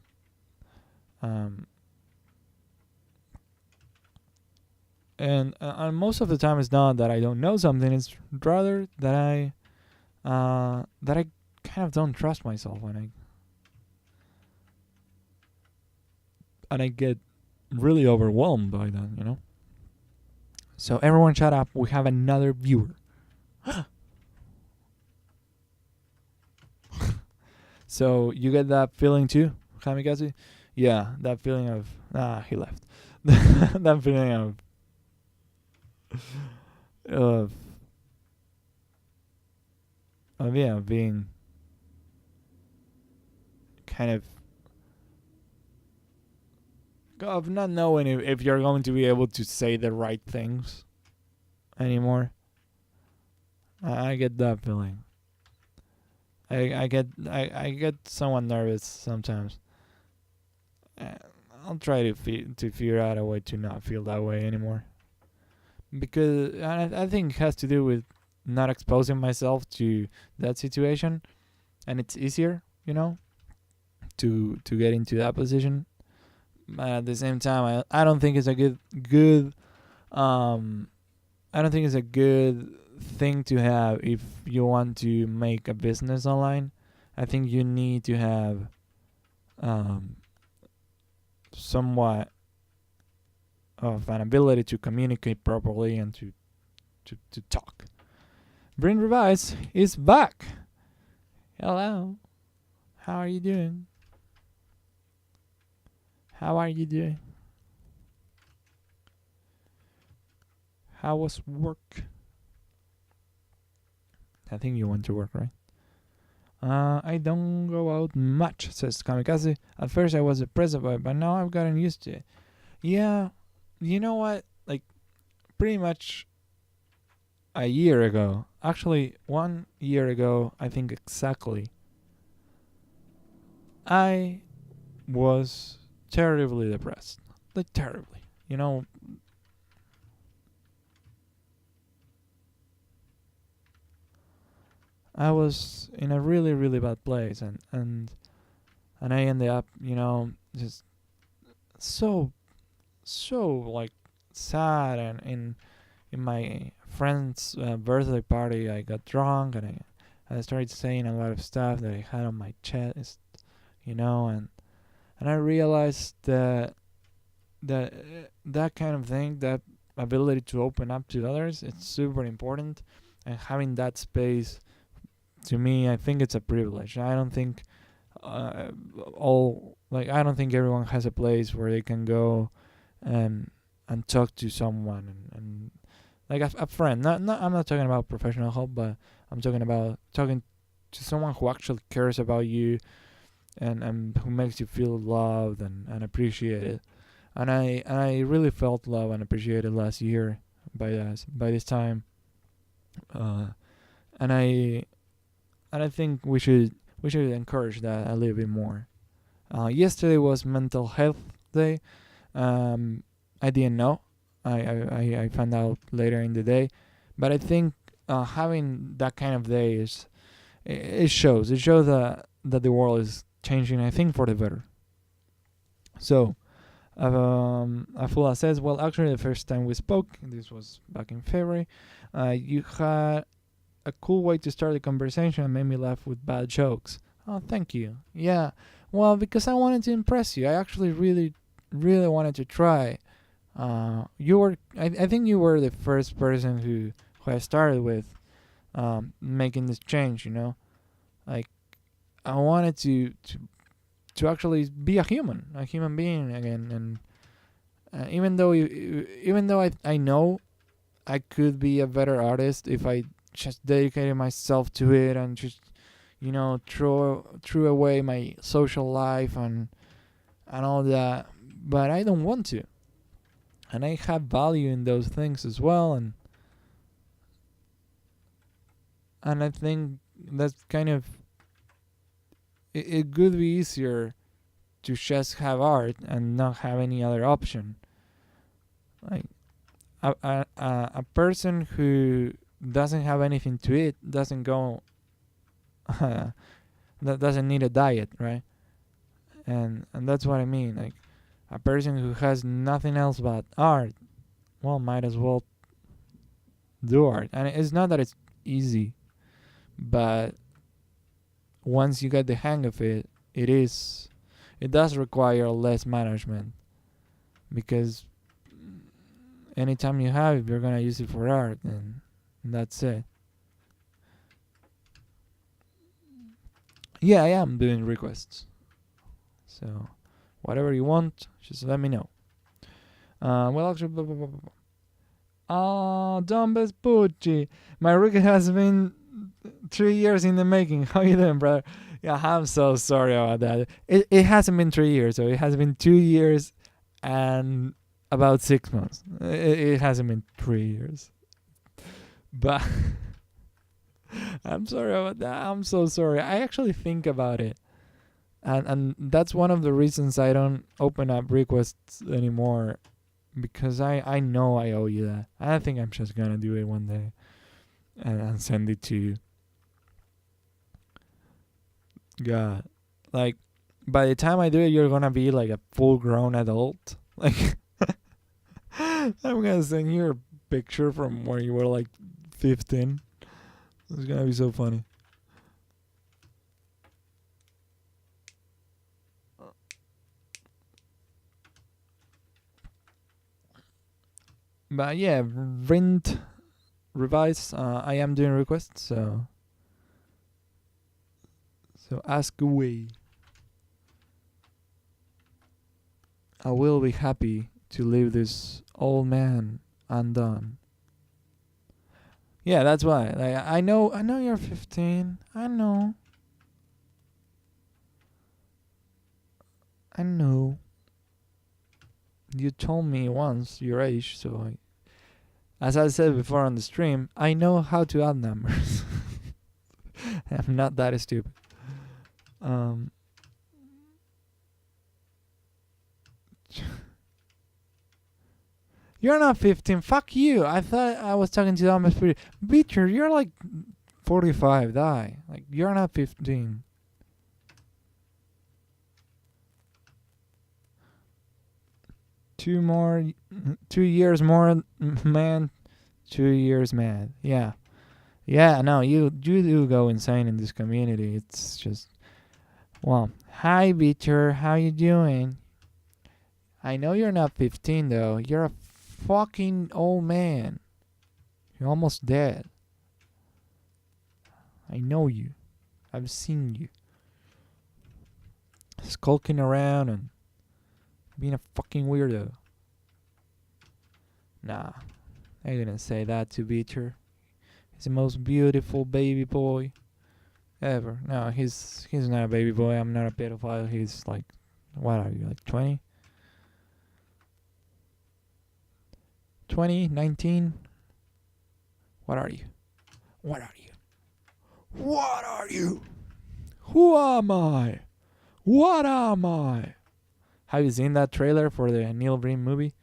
A: Um, and most of the time, it's not that I don't know something; it's rather that I kind of don't trust myself and I get really overwhelmed by that. So everyone, shut up. We have another viewer. So you get that feeling too, Kamikaze? Yeah, that feeling of he left. That feeling of yeah, being kind of not knowing if you're going to be able to say the right things anymore. I get that feeling. I get somewhat nervous sometimes. Uh, I'll try to figure out a way to not feel that way anymore, because I think it has to do with not exposing myself to that situation, and it's easier, to get into that position. But at the same time, I don't think it's a good um I don't think it's a good thing to have if you want to make a business online. I think you need to have um somewhat of an ability to communicate properly and to talk. Brain Revise is back. Hello. How are you doing? How are you doing? How was work? I think you went to work, right? I don't go out much, says Kamikaze. At first I was depressed about it, but now I've gotten used to it. Yeah, you know what? Like, pretty much a year ago, actually 1 year ago, I think exactly, I was terribly depressed. Like, terribly. I was in a really, really bad place, and I ended up, just so, so, like, sad. And in my friend's birthday party, I got drunk, and I started saying a lot of stuff that I had on my chest, and I realized that kind of thing, that ability to open up to others, it's super important. And having that space, to me, I think it's a privilege. I don't think I don't think everyone has a place where they can go and talk to someone, and like a friend. Not I'm not talking about professional help, but I'm talking about talking to someone who actually cares about you, and who makes you feel loved and appreciated. and I really felt love and appreciated last year by this time, uh, and I think we should encourage that a little bit more. Yesterday was Mental Health Day. I didn't know. I found out later in the day, but I think having that kind of day it shows that the world is changing. I think for the better. So Afula says, well, actually, the first time we spoke, this was back in February, you had a cool way to start the conversation and made me laugh with bad jokes. Oh, thank you. Yeah, well, because I wanted to impress you. I actually really, really wanted to try. I think you were the first person who I started with making this change. Like I wanted to actually be a human being again, and even though I know I could be a better artist if I just dedicated myself to it and just threw away my social life and all that, but I don't want to, and I have value in those things as well, and I think that's kind of it could be easier to just have art and not have any other option. Like a person who doesn't have anything to eat doesn't go that doesn't need a diet, right? And that's what I mean. Like a person who has nothing else but art, well, might as well do art. And it's not that it's easy, but once you get the hang of it, it does require less management, because anytime you have it, you're gonna use it for art, and that's it. Yeah, I am doing requests, so whatever you want, just let me know. Well, actually, blah, blah, blah, blah. Oh, Don Vespucci, my request has been 3 years in the making. How you doing, brother? Yeah, I'm so sorry about that. It hasn't been 3 years, so it has been 2 years and about 6 months. It hasn't been 3 years, but I'm sorry about that. I'm so sorry. I actually think about it, and that's one of the reasons I don't open up requests anymore, because I know I owe you that. I think I'm just gonna do it one day and send it to you. God, like by the time I do it, you're gonna be like a full grown adult. Like I'm gonna send you a picture from when you were like 15. It's gonna be so funny. But yeah, Rint revise. I am doing requests, so ask away. I will be happy to leave this old man undone. Yeah, that's why. Like I know you're 15. I know. You told me once your age, so as I said before on the stream, I know how to add numbers. I'm not that stupid. Um, you're not 15. Fuck you. I thought I was talking to Thomas Pretty. Beecher, you're like 45. Die. Like you're not 15. Two more, 2 years more, man. 2 years, man. Yeah, yeah. No, you do go insane in this community. It's just, well. Hi, Beecher. How you doing? I know you're not 15 though. You're a fucking old man. You're almost dead. I know you. I've seen you skulking around and being a fucking weirdo. Nah, I didn't say that to Beecher. He's the most beautiful baby boy ever. No, he's not a baby boy. I'm not a pedophile. He's like, what are you, like 20? 20, 19. What are you? What are you? What are you? Who am I? What am I? Have you seen that trailer for the Neil Breen movie?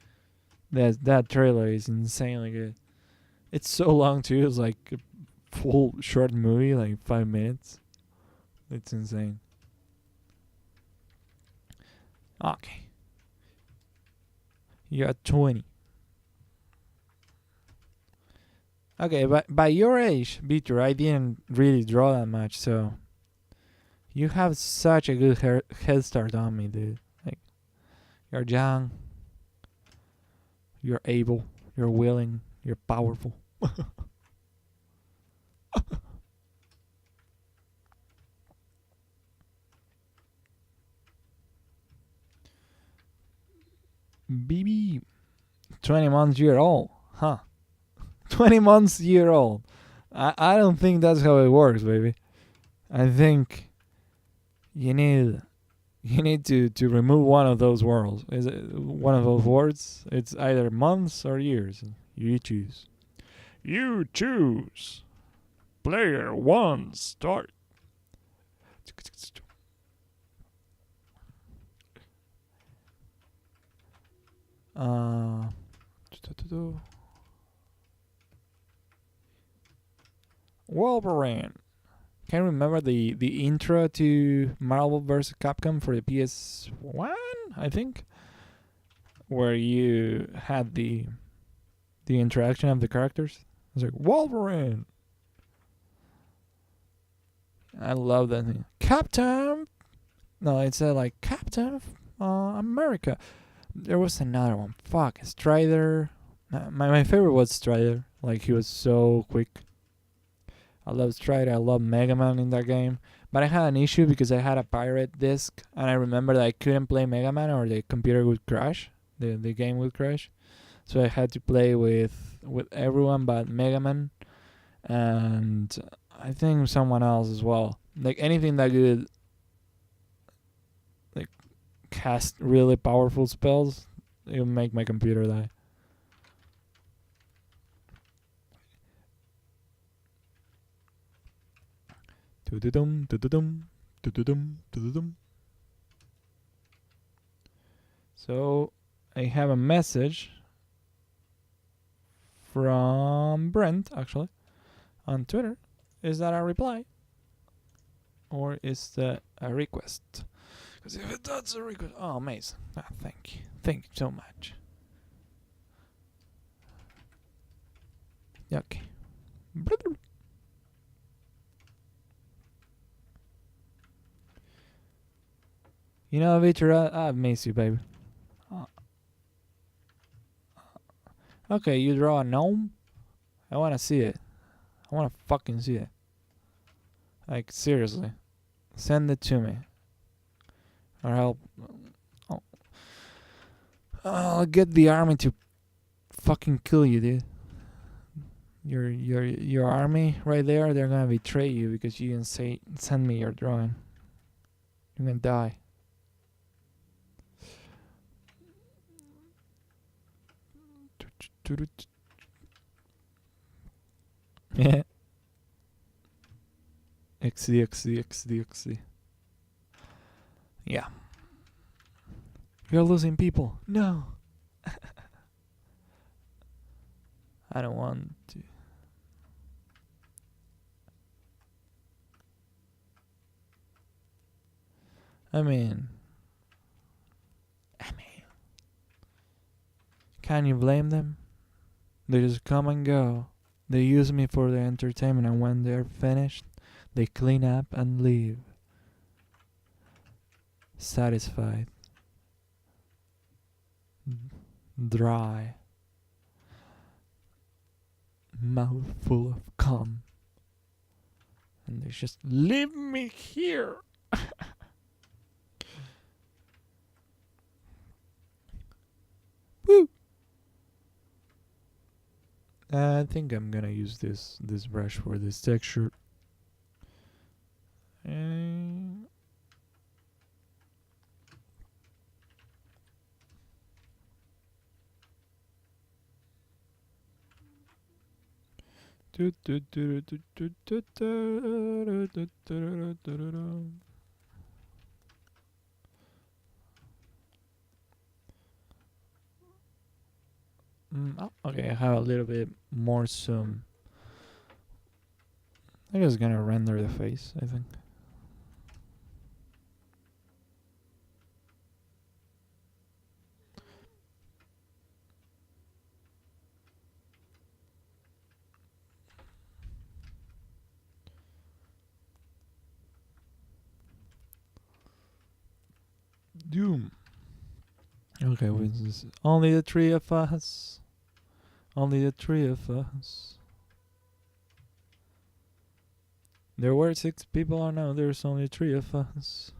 A: That trailer is insanely good. It's so long too. It's like a full short movie, like 5 minutes. It's insane. Okay. You're at 20. Okay, but by your age, Victor, I didn't really draw that much, so you have such a good head start on me, dude. Like, you're young, you're able, you're willing, you're powerful. BB, 20 months year old, huh? 20 months year old. I don't think that's how it works, baby. I think you need to remove one of those words. Is it one of those words? It's either months or years. You choose. You choose. Player one, start. Uh, Wolverine. Can you remember the intro to Marvel vs. Capcom for the PS1, I think? Where you had the interaction of the characters? It's like Wolverine. I love that thing. Captain. No, it's like Captain America. There was another one. Fuck, Strider. My favorite was Strider. Like he was so quick. I love Strider. I love Mega Man in that game. But I had an issue because I had a pirate disc, and I remember that I couldn't play Mega Man or the computer would crash. The game would crash. So I had to play with everyone but Mega Man, and I think someone else as well. Like anything that could like cast really powerful spells, it would make my computer die. Do-do-dum, do-do-dum, do-do-dum, do-do-dum. So I have a message from Brent actually on Twitter. Is that a reply? Or is that a request? Because if that's a request, oh, amazing. Ah, thank you. Thank you so much. Okay. You know, Victor, I miss you, baby. Okay, you draw a gnome? I want to see it. I want to fucking see it. Like, seriously. Send it to me. Or help. Oh. I'll get the army to fucking kill you, dude. Your army right there, they're gonna betray you because you didn't send me your drawing. You're gonna die. Yeah. XD. Yeah. You're losing people. No. I don't want to. I mean, can you blame them? They just come and go. They use me for their entertainment, and when they're finished, they clean up and leave. Satisfied. Dry. Mouth full of cum. And they just leave me here. Woo! I think I'm gonna use this brush for this texture. Okay, I have a little bit more zoom. I think it's gonna render the face, I think. Doom. Okay, this is only the three of us. Only the three of us. There were 6 people, or now there's only 3 of us.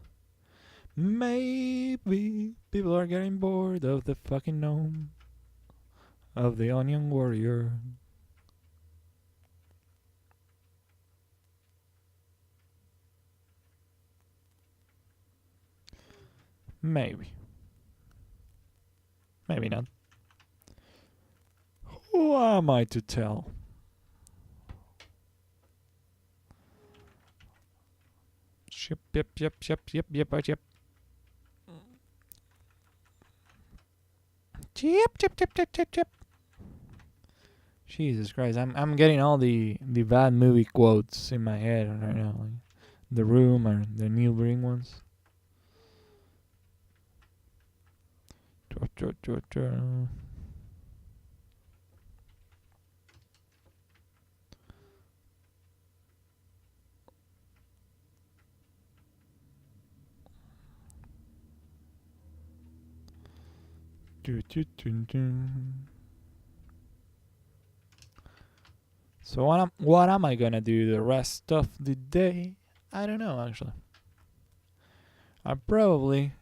A: Maybe people are getting bored of the fucking gnome. Of the onion warrior. Maybe. Maybe not. Who am I to tell? Yep, yep, yep, yep, yep, yep, yep. Chip, chip, chip, chip, chip, chip. Jesus Christ, I'm getting all the bad movie quotes in my head right now. Like The Room or the Neil Breen ones. So what am I gonna do the rest of the day? I don't know actually. I probably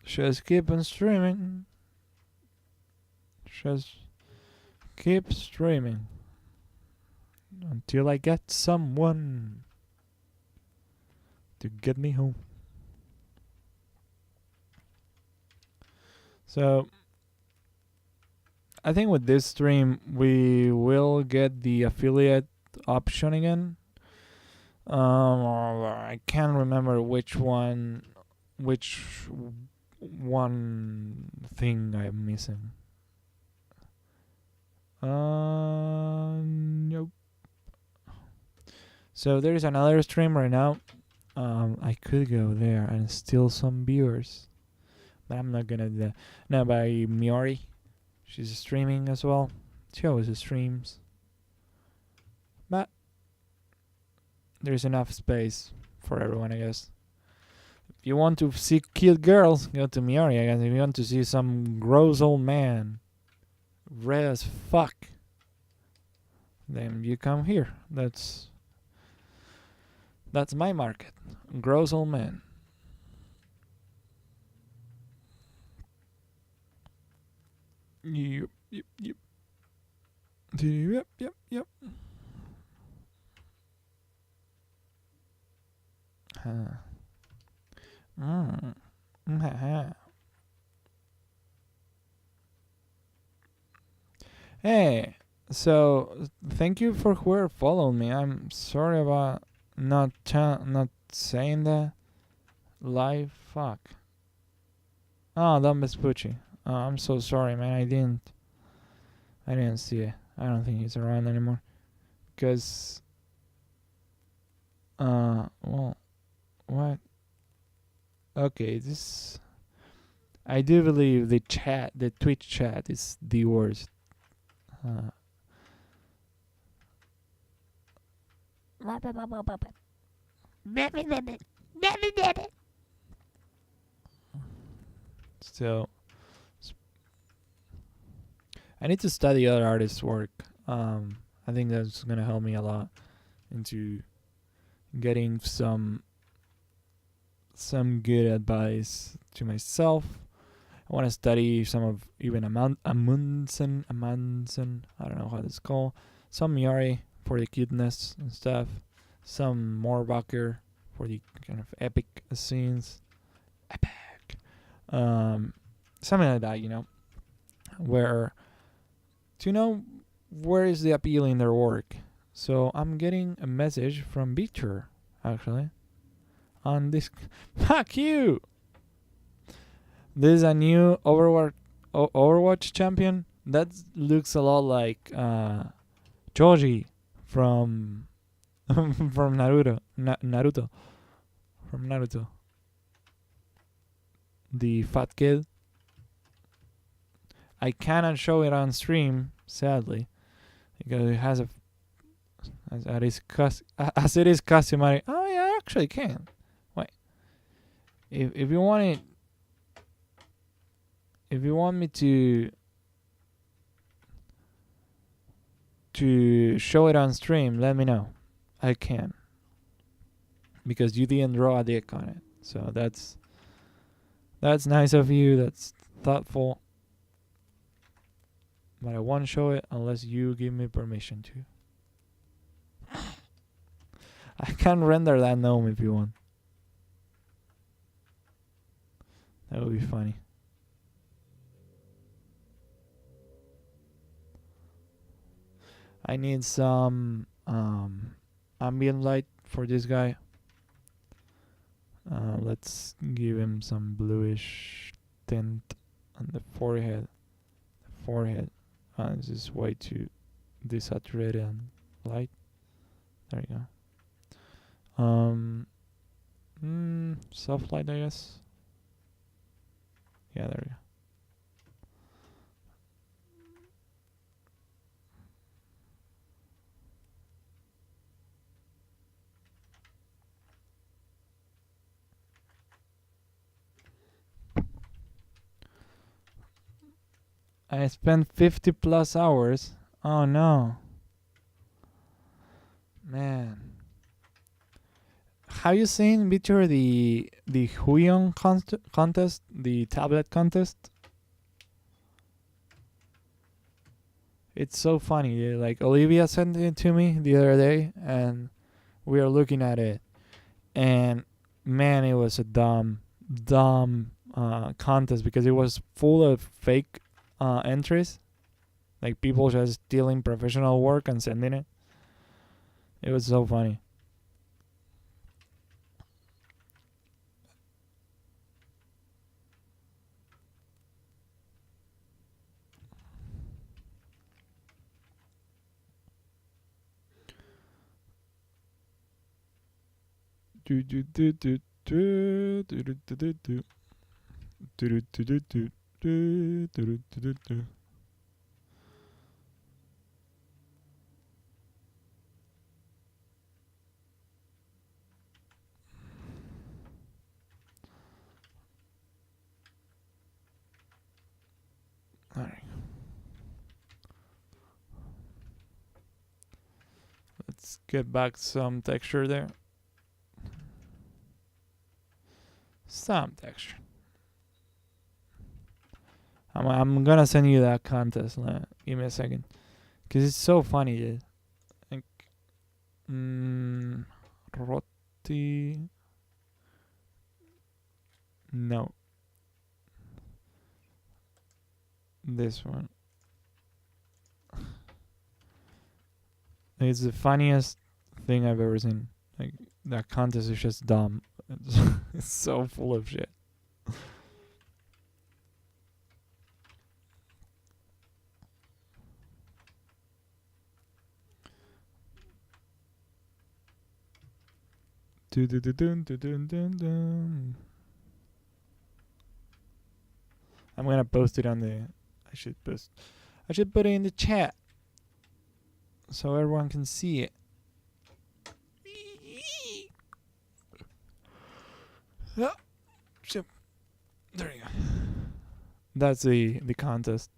A: just keep on streaming. Just keep streaming until I get someone to get me home. So I think with this stream we will get the affiliate option again. I can't remember which one thing I'm missing. Nope. So there's another stream right now. I could go there and steal some viewers, but I'm not gonna do that. No, by Miori. She's streaming as well. She always streams. But there's enough space for everyone, I guess. If you want to see cute girls, go to Miori, I guess. If you want to see some gross old man, red as fuck, then you come here. That's my market. Gross old man. Yep, yep, yep. Yep, yep, yep. Hey, so thank you for whoever followed me. I'm sorry about not saying that live. Fuck. Oh, Don Vespucci. I'm so sorry, man. I didn't see it. I don't think he's around anymore. Because well, what? Okay, this. I do believe the Twitch chat is the worst. So, I need to study other artists' work. I think that's gonna help me a lot into getting some good advice to myself. I want to study some of even Amundsen. I don't know how it's called. Some Miari for the cuteness and stuff. Some Moorbacher for the kind of epic scenes. Epic. Um, Something like that, where to know where is the appeal in their work. So I'm getting a message from Victor, actually, on this. Fuck you! This is a new Overwatch champion that looks a lot like Choji from from Naruto. From Naruto. The fat kid. I cannot show it on stream, sadly, because it has as it is customary. Oh yeah, I actually can. Wait, if you want it, if you want me to show it on stream, let me know. I can, because you didn't draw a dick on it. So that's nice of you. That's thoughtful. But I won't show it unless you give me permission to. I can render that gnome if you want. That would be funny. I need some ambient light for this guy. Let's give him some bluish tint on the forehead. This is way too desaturated and light. There you go. Soft light, I guess. Yeah, there you go. I spent 50 plus hours. Oh no. Man. Have you seen, Victor, the Huion contest, the tablet contest? It's so funny. Like, Olivia sent it to me the other day, and we are looking at it. And man, it was a dumb contest, because it was full of fake entries, like people just stealing professional work and sending it. It was so funny. Do do do do do do do do do do do do do do do. Alright. Let's get back some texture there. Some texture. I'm gonna send you that contest. Give me a second, cause it's so funny, dude. Like, roti. No. This one. It's the funniest thing I've ever seen. Like, that contest is just dumb. It's so full of shit. I'm gonna post it on the. I should put it in the chat so everyone can see it. Yeah. There you go. That's the contest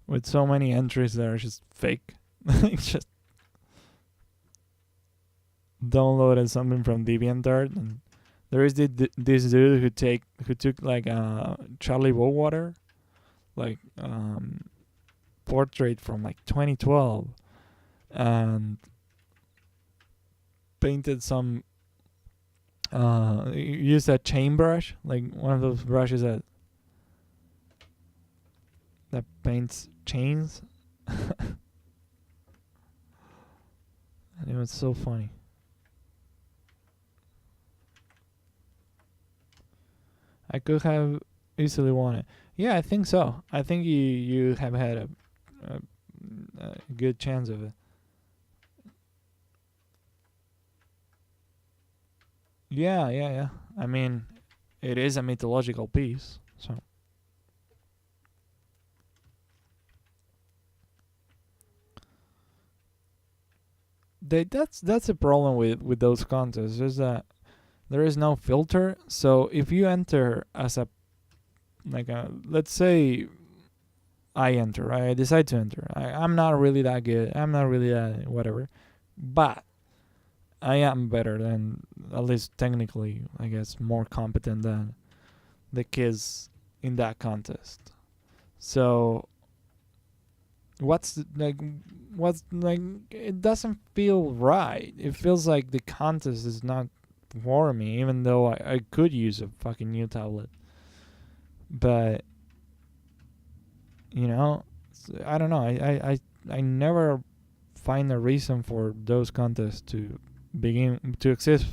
A: with so many entries that are just fake. Just downloaded something from DeviantArt, and there is this dude who took like Charlie Bowater, like portrait from like 2012, and painted some use a chain brush, like one of those brushes that paints chains. And it was so funny. I could have easily won it. Yeah, I think so. I think you have had a good chance of it. Yeah, yeah, yeah. I mean, it is a mythological piece, so that's a problem with those contests. Is that there is no filter. So if you enter as a like a let's say I enter, right? I decide to enter. I'm not really that good. I'm not really that whatever, but I am better than, at least technically, I guess, more competent than the kids in that contest. So like what's like it doesn't feel right. It feels like the contest is not for me, even though I could use a fucking new tablet. But you know, I don't know. I never find a reason for those contests to exist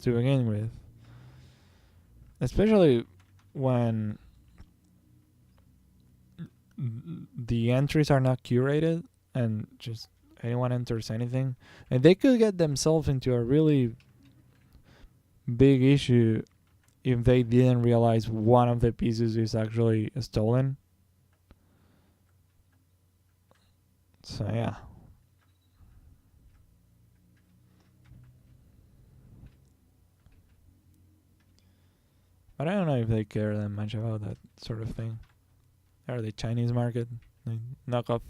A: to begin with, especially when the entries are not curated and just anyone enters anything, and they could get themselves into a really big issue if they didn't realize one of the pieces is actually stolen. So yeah. But I don't know if they care that much about that sort of thing. They're the Chinese market, the knockoff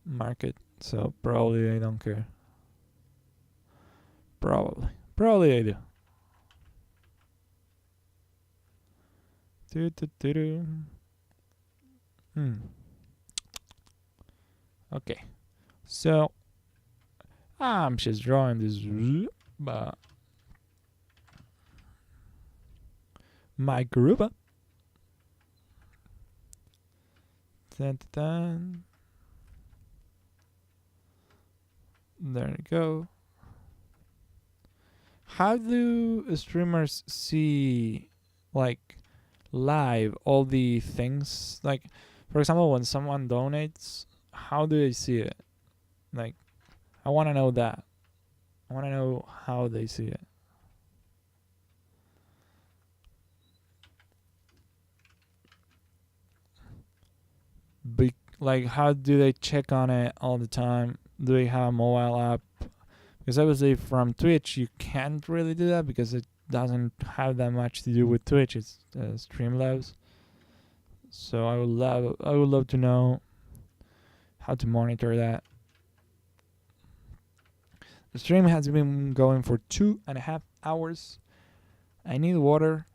A: market, so probably they don't care. Probably they do. Do. Hmm. Okay. So I'm just drawing this, but my group up. Dun, dun, dun. There you go. How do streamers see, like, live all the things? Like, for example, when someone donates, how do they see it? Like, I want to know that. I want to know how they see it. Like, how do they check on it all the time? Do they have a mobile app? Because obviously from Twitch you can't really do that because it doesn't have that much to do with Twitch. It's Streamlabs. So I would love to know how to monitor that. The stream has been going for 2.5 hours. I need water.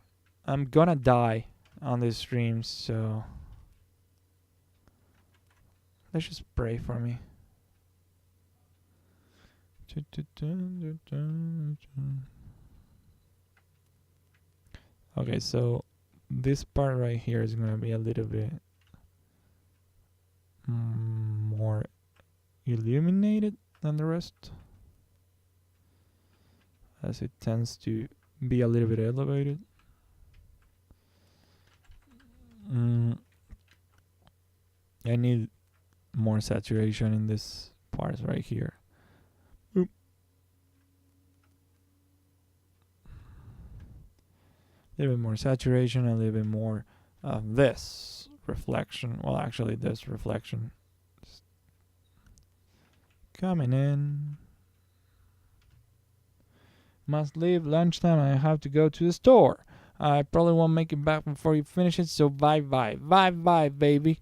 A: I'm gonna die on this stream, so let's just pray for me. Okay, so this part right here is gonna be a little bit more illuminated than the rest, as it tends to be a little bit elevated. I need more saturation in this part right here. Oop. A little bit more saturation, a little bit more of this reflection. Well, actually, this reflection is coming in. Must leave lunchtime. I have to go to the store. I probably won't make it back before you finish it, so bye bye. Bye bye, baby.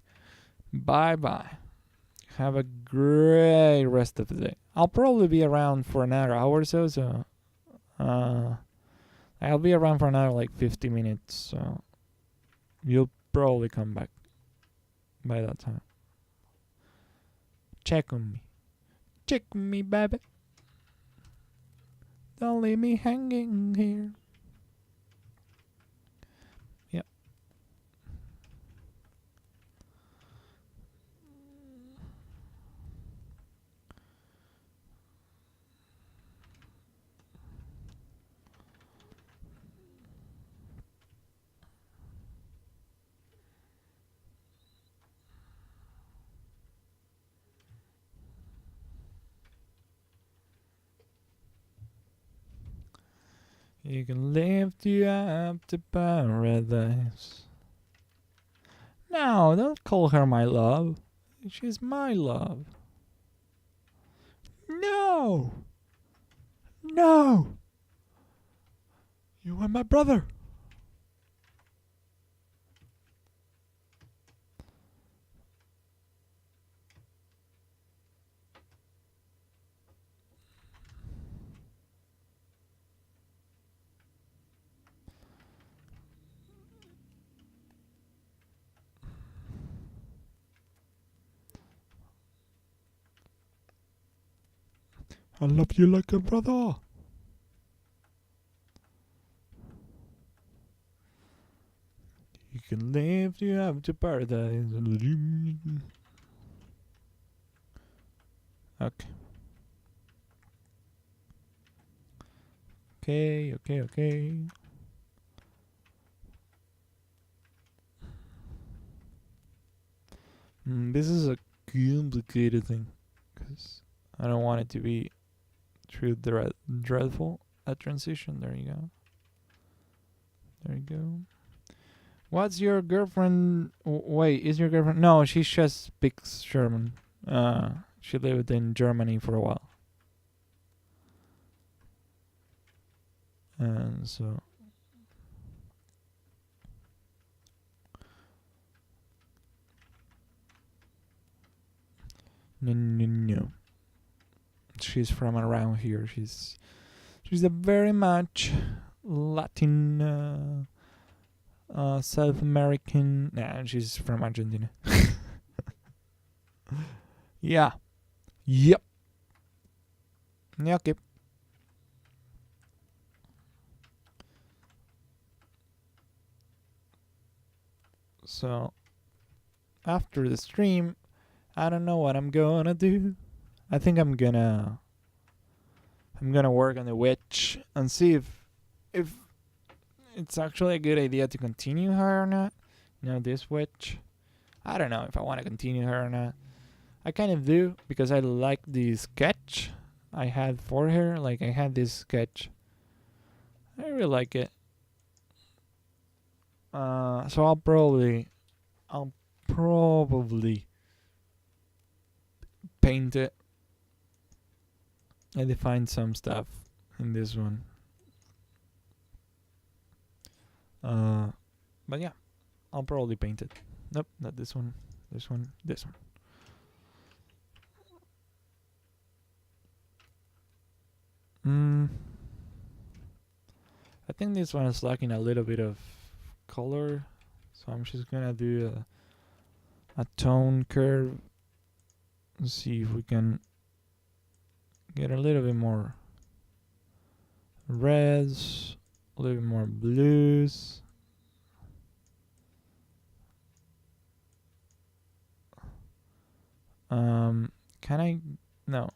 A: Bye bye. Have a great rest of the day. I'll probably be around for another hour or so I'll be around for another like 50 minutes, so you'll probably come back by that time. Check on me. Check me, baby. Don't leave me hanging here. Yep. You can lift you up to paradise. No, don't call her my love. She's my love. No! No! You are my brother! I love you like a brother. You can lift you up to paradise. Okay. Okay. This is a complicated thing because I don't want it to be too dreadful. A transition. There you go. What's your girlfriend? Wait, is your girlfriend? No, she just speaks German. She lived in Germany for a while. And so. No. She's from around here. She's a very much Latin, South American. Nah, she's from Argentina. Yeah. Yep. Yeah, okay. So, after the stream, I don't know what I'm gonna do. I think I'm gonna work on the witch and see if it's actually a good idea to continue her or not. You know, this witch. I don't know if I want to continue her or not. I kind of do because I like the sketch I had for her. Like, I had this sketch. I really like it. So I'll probably paint it. I defined some stuff in this one. But yeah, I'll probably paint it. Nope, not this one. This one. I think this one is lacking a little bit of color, so I'm just gonna do a tone curve. Let's see if we can get a little bit more reds, a little bit more blues. Can I? No.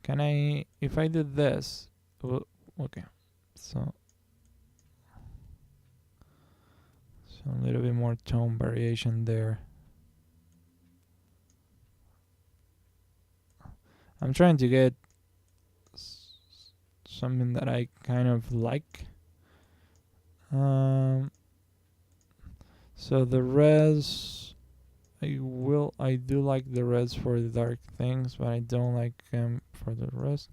A: Can I? If I do this, okay. So a little bit more tone variation there. I'm trying to get something that I kind of like. So the res, I do like the res for the dark things, but I don't like them for the rest.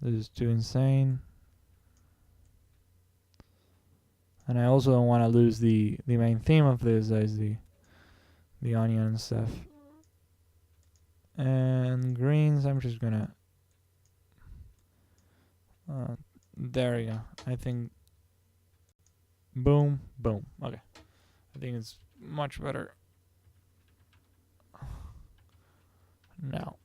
A: This is too insane. And I also don't want to lose the main theme of this, that is the onion and stuff. And greens, I'm just gonna there we go. I think boom. Okay. I think it's much better now.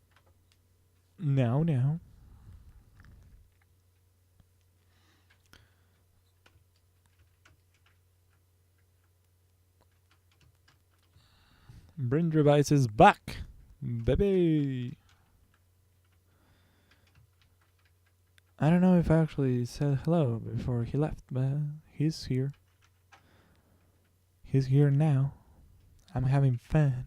A: Brain Device is back, baby. I don't know if I actually said hello before he left, but he's here. He's here now. I'm having fun.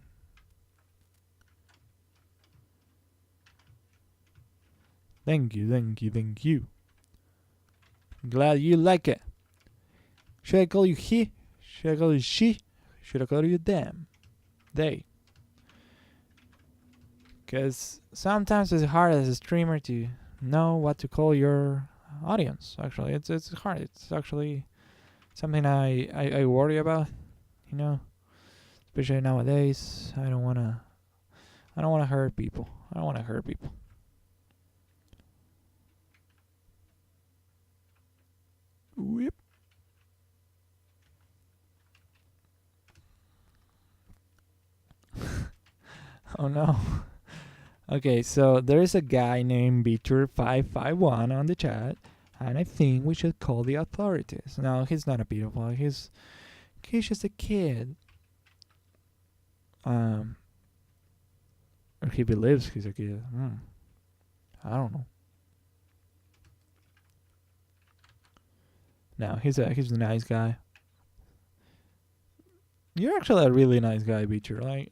A: Thank you, thank you, thank you. Glad you like it. Should I call you he? Should I call you she? Should I call you them? They? Because sometimes it's hard as a streamer to know what to call your audience. Actually, it's hard. It's actually something I worry about. You know, especially nowadays. I don't wanna hurt people. I don't wanna hurt people. Whip. Oh no. Okay, so there is a guy named Beater551 on the chat, and I think we should call the authorities. No, he's not a pedophile. He's just a kid. Or he believes he's a kid. I don't know. No, he's a nice guy. You're actually a really nice guy, Beater.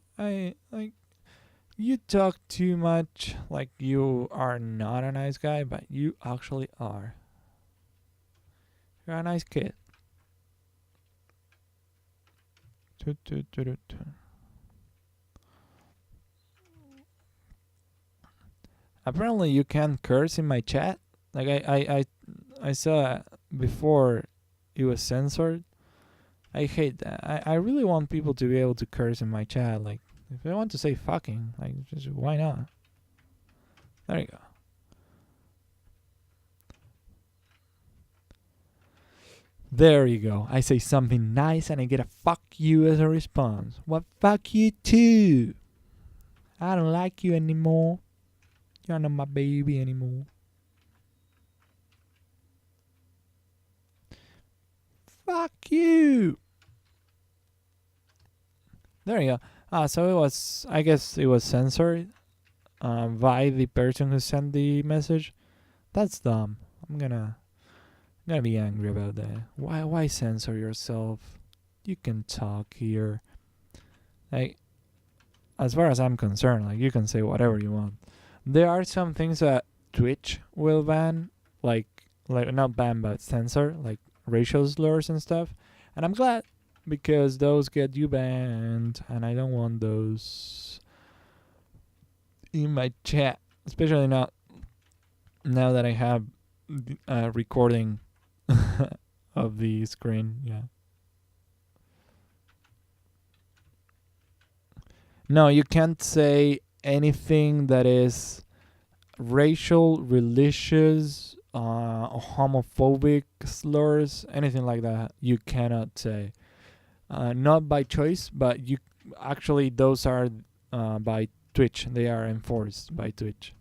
A: You talk too much like you are not a nice guy, but you actually are. You're a nice kid. Apparently you can't curse in my chat. Like I saw before it was censored. I hate that. I really want people to be able to curse in my chat. Like, if I want to say fucking, like, just why not? There you go. There you go. I say something nice and I get a fuck you as a response. Well, fuck you too. I don't like you anymore. You're not my baby anymore. Fuck you. There you go. So it was, I guess it was censored by the person who sent the message. That's dumb. I'm gonna be angry about that. Why censor yourself? You can talk here. Like, as far as I'm concerned, like, you can say whatever you want. There are some things that Twitch will ban, like not ban but censor, like racial slurs and stuff. And I'm glad, because those get you banned, and I don't want those in my chat, especially now that I have recording of the screen. Yeah. No, you can't say anything that is racial, religious, homophobic slurs, anything like that. You cannot say. Not by choice, but you actually, those are by Twitch. They are enforced by Twitch.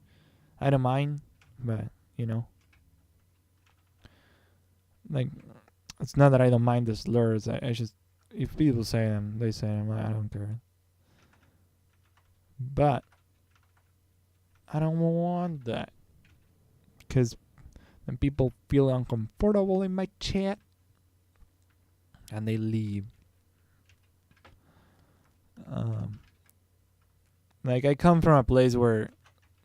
A: I don't mind, but you know, like, it's not that I don't mind the slurs. I just, if people say them, they say them. I don't care. But I don't want that, because when people feel uncomfortable in my chat and they leave. Like, I come from a place where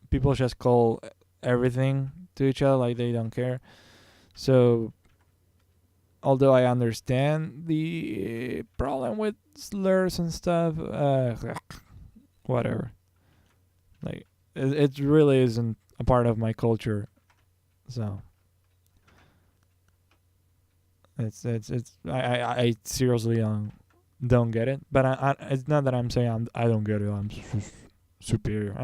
A: people just call everything to each other, like they don't care. So, although I understand the problem with slurs and stuff, whatever. Like, it really isn't a part of my culture. So, I seriously don't get it. But I it's not that I'm saying I don't get it. I'm superior.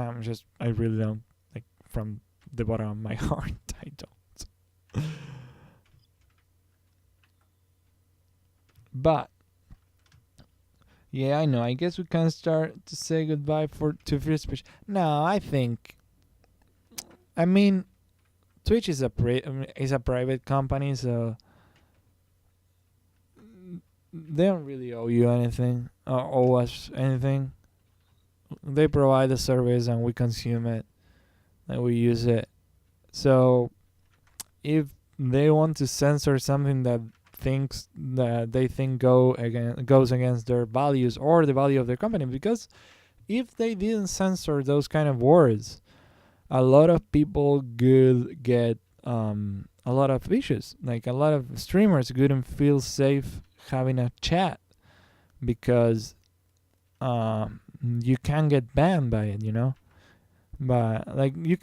A: I really don't. Like, from the bottom of my heart, I don't. But yeah, I know. I guess we can start to say goodbye to free speech. No, I think. I mean, Twitch is a private company, so they don't really owe you anything, or owe us anything. they provide the service and we consume it and we use it. So if they want to censor something that thinks that they think goes against their values or the value of their company, because if they didn't censor those kind of words, a lot of people could get a lot of issues. Like a lot of streamers couldn't feel safe having a chat because you can get banned by it, you know. But like you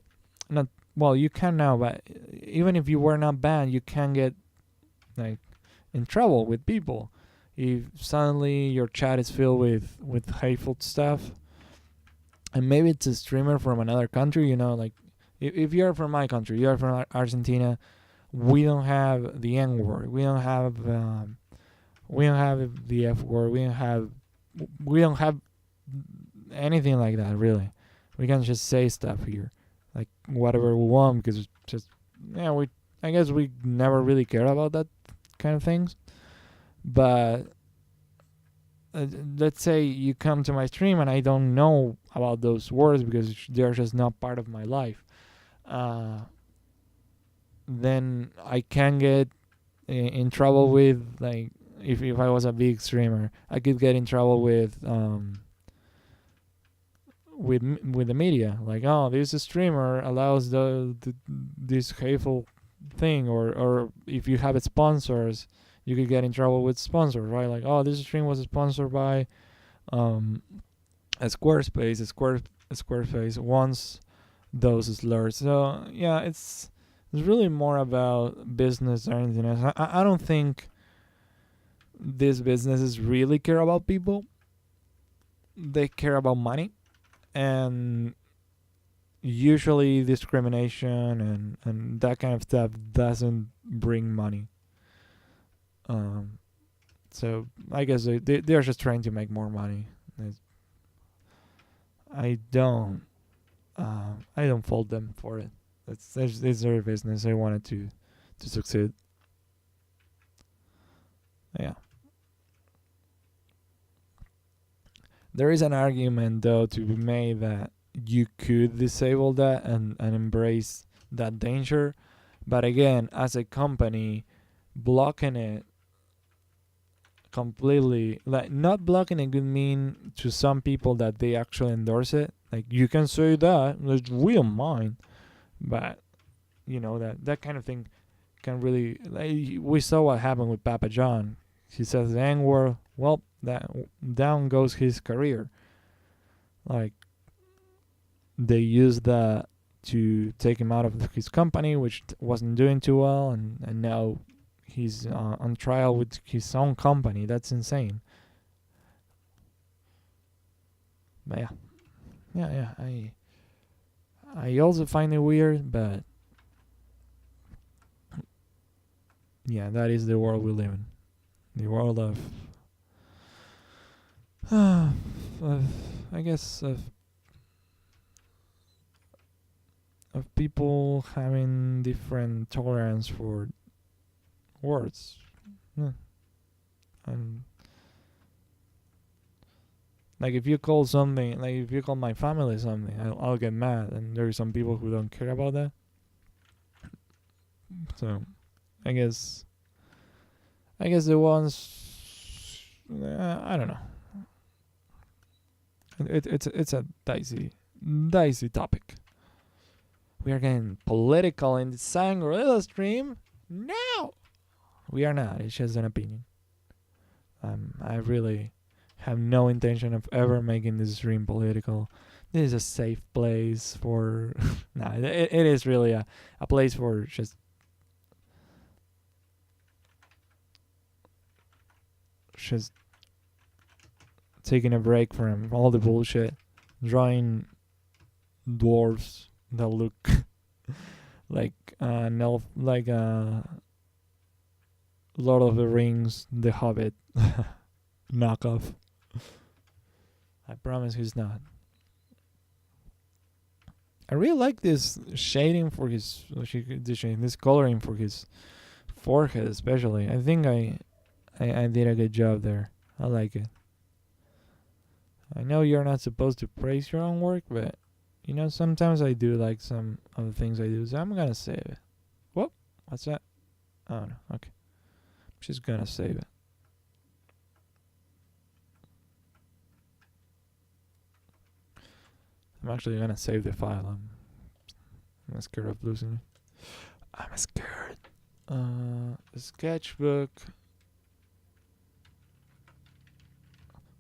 A: not well, you can now, but even if you were not banned, you can get like in trouble with people if suddenly your chat is filled with hateful stuff. And maybe it's a streamer from another country, you know, like if you're from my country, you're from Argentina, we don't have the N word, we don't have the F word, we don't have anything like that really. We can just say stuff here, like whatever we want, because it's just we I guess we never really care about that kind of things. But let's say you come to my stream and I don't know about those words because they're just not part of my life. Then I can get in trouble with, like, if I was a big streamer, I could get in trouble with the media, like, oh, this streamer allows this hateful thing, or if you have sponsors, you could get in trouble with sponsors, right? Like, oh, this stream was sponsored by a Squarespace. Squarespace wants those slurs. So yeah, it's really more about business than anything else. I don't think these businesses really care about people. They care about money, and usually discrimination and that kind of stuff doesn't bring money. So I guess they're just trying to make more money. I don't fault them for it. It's their business. They wanted to succeed. Yeah. There is an argument though to be made that you could disable that and embrace that danger, but again, as a company, blocking it completely, like not blocking it could mean to some people that they actually endorse it. Like, you can say that, we don't mind, but you know that kind of thing can really, like, we saw what happened with Papa John. He says the N word, well, that down goes his career. Like, they used that to take him out of his company, which wasn't doing too well, and now he's on trial with his own company. That's insane. But yeah. I also find it weird, but yeah, that is the world we live in. The world of I guess of people having different tolerance for words. Yeah. And like, if you call something, like if you call my family something, I'll get mad, and there are some people who don't care about that. So I guess the ones, I don't know. It's a dicey topic. We are getting political in the Sangorilla stream. No, we are not. It's just an opinion. I really have no intention of ever making this stream political. This is a safe place for. It is really a place for just taking a break from all the bullshit, drawing dwarves that look like Lord of the Rings, The Hobbit knockoff. I promise he's not. I really like this shading for his, this coloring for his forehead, especially. I think I did a good job there. I like it. I know you're not supposed to praise your own work, but you know, sometimes I do like some of the things I do, so I'm gonna save it. Whoop, what's that? Oh no, okay. I'm just gonna save it. I'm actually gonna save the file. I'm scared of losing it. I'm scared. Sketchbook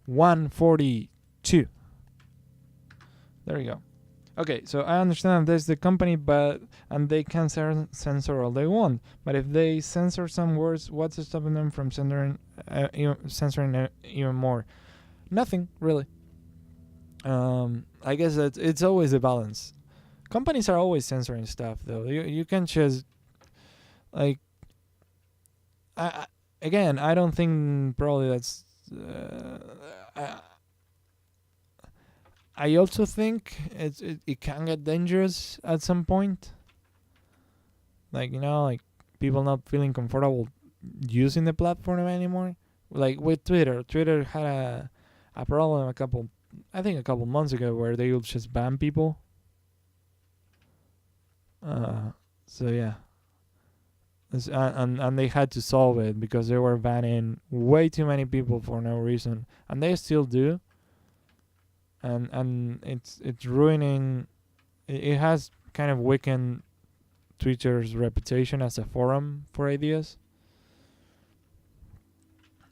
A: 142. There you go. Okay, so I understand there's the company, and they can censor all they want. But if they censor some words, what's stopping them from censoring even more? Nothing really. I guess that it's always a balance. Companies are always censoring stuff, though. You can just like. Again, I don't think probably that's. I also think it can get dangerous at some point. Like, you know, like people not feeling comfortable using the platform anymore. Like with Twitter. Twitter had a problem a couple months ago where they would just ban people. So yeah. And they had to solve it because they were banning way too many people for no reason. And they still do. And it's ruining. It has kind of weakened Twitter's reputation as a forum for ideas,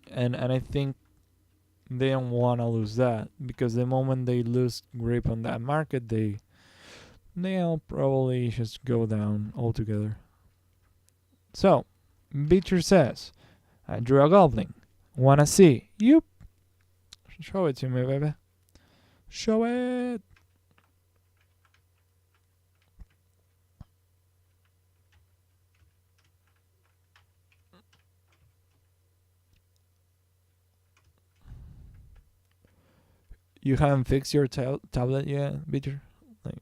A: and I think they don't want to lose that, because the moment they lose grip on that market, they'll probably just go down altogether. So, Beecher says, I drew a goblin. Wanna see? Yup. Show it to me, baby. Show it. You haven't fixed your tablet yet, Beecher? Like,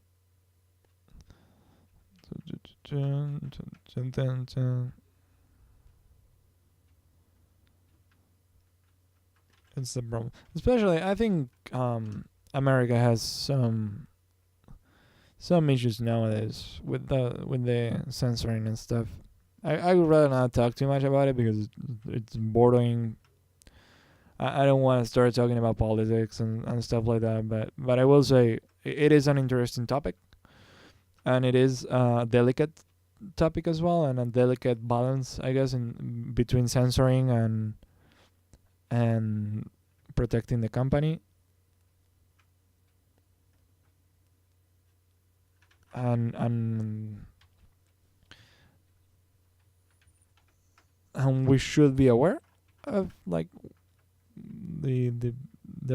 A: it's the problem. Especially, I think America has some issues nowadays with the censoring and stuff. I would rather not talk too much about it because it's bordering. I don't want to start talking about politics and stuff like that, but I will say it is an interesting topic, and it is a delicate topic as well, and a delicate balance, I guess, in between censoring and protecting the company. And we should be aware of like the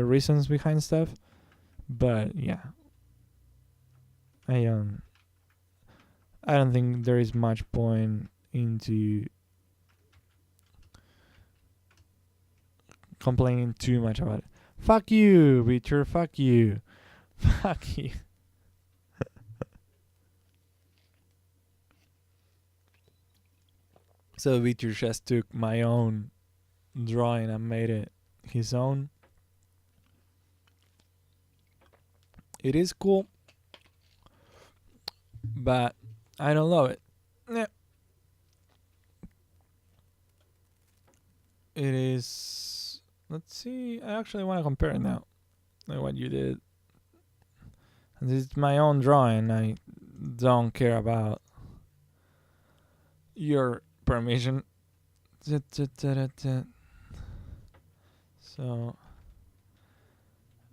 A: reasons behind stuff, but yeah, I don't think there is much point into complaining too much about it. Fuck you, Witcher. Fuck you. Fuck you. So Witcher just took my own drawing and made it his own. It is cool, but I don't love it. Yeah. It is. Let's see. I actually want to compare it now. Like what you did. And this is my own drawing. I don't care about your permission. So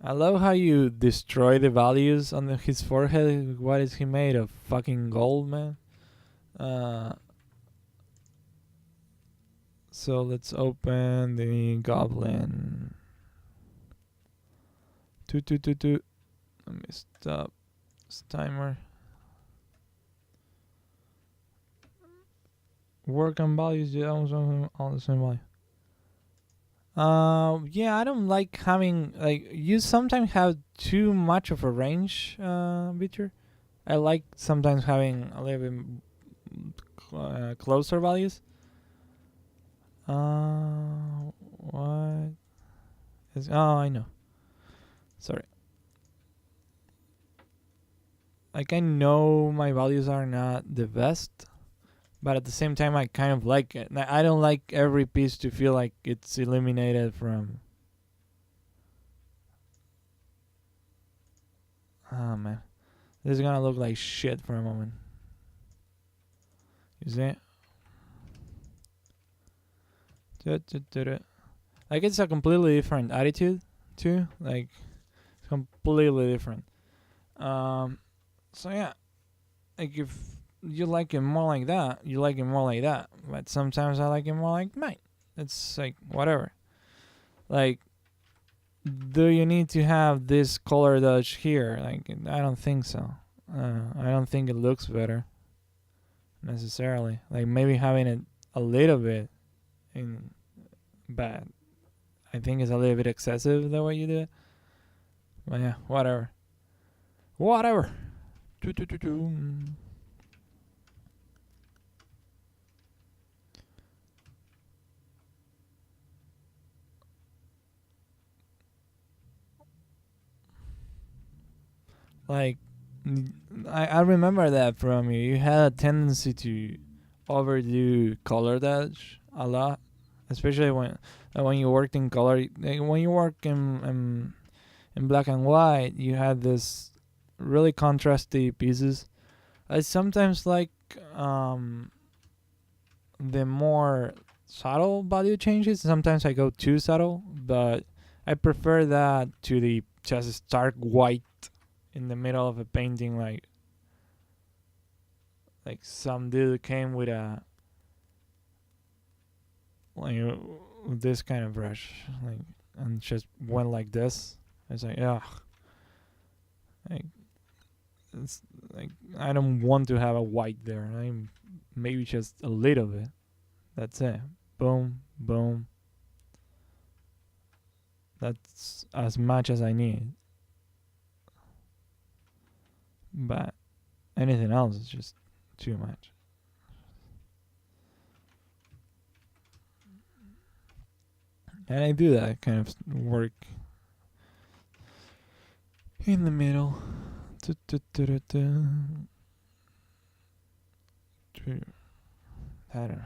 A: I love how you destroy the values on his forehead. What is he made of? Fucking gold, man. So let's open the goblin. Two. Let me stop this timer. Work on values, yeah, all the same value. Yeah, I don't like having like you sometimes have too much of a range, Beecher. I like sometimes having a little bit closer values. What? Oh, I know. Sorry. Like I know my values are not the best, but at the same time I kind of like it. I don't like every piece to feel like it's eliminated from. Oh man, this is gonna look like shit for a moment. You see? Like it's a completely different attitude too. Like completely different. So yeah, like if you like it more like that, you like it more like that. But sometimes I like it more like mine. It's like whatever. Like, do you need to have this color dodge here? Like, I don't think so. I don't think it looks better necessarily. Like maybe having it a little bit in bad. I think it's a little bit excessive the way you do it. But yeah, whatever. Whatever. Like, I remember that from you. You had a tendency to overdo color dodge a lot, especially when you worked in color. Like, when you work in black and white, you had this really contrasty pieces. I sometimes like the more subtle value changes. Sometimes I go too subtle, but I prefer that to the just stark white in the middle of a painting, like some dude came with a like this kind of brush, like, and just went like this. It's like, yeah, like it's like I don't want to have a white there. I'm maybe just a little bit. That's it. Boom, boom. That's as much as I need. But anything else is just too much. And I do that kind of work in the middle. I don't know.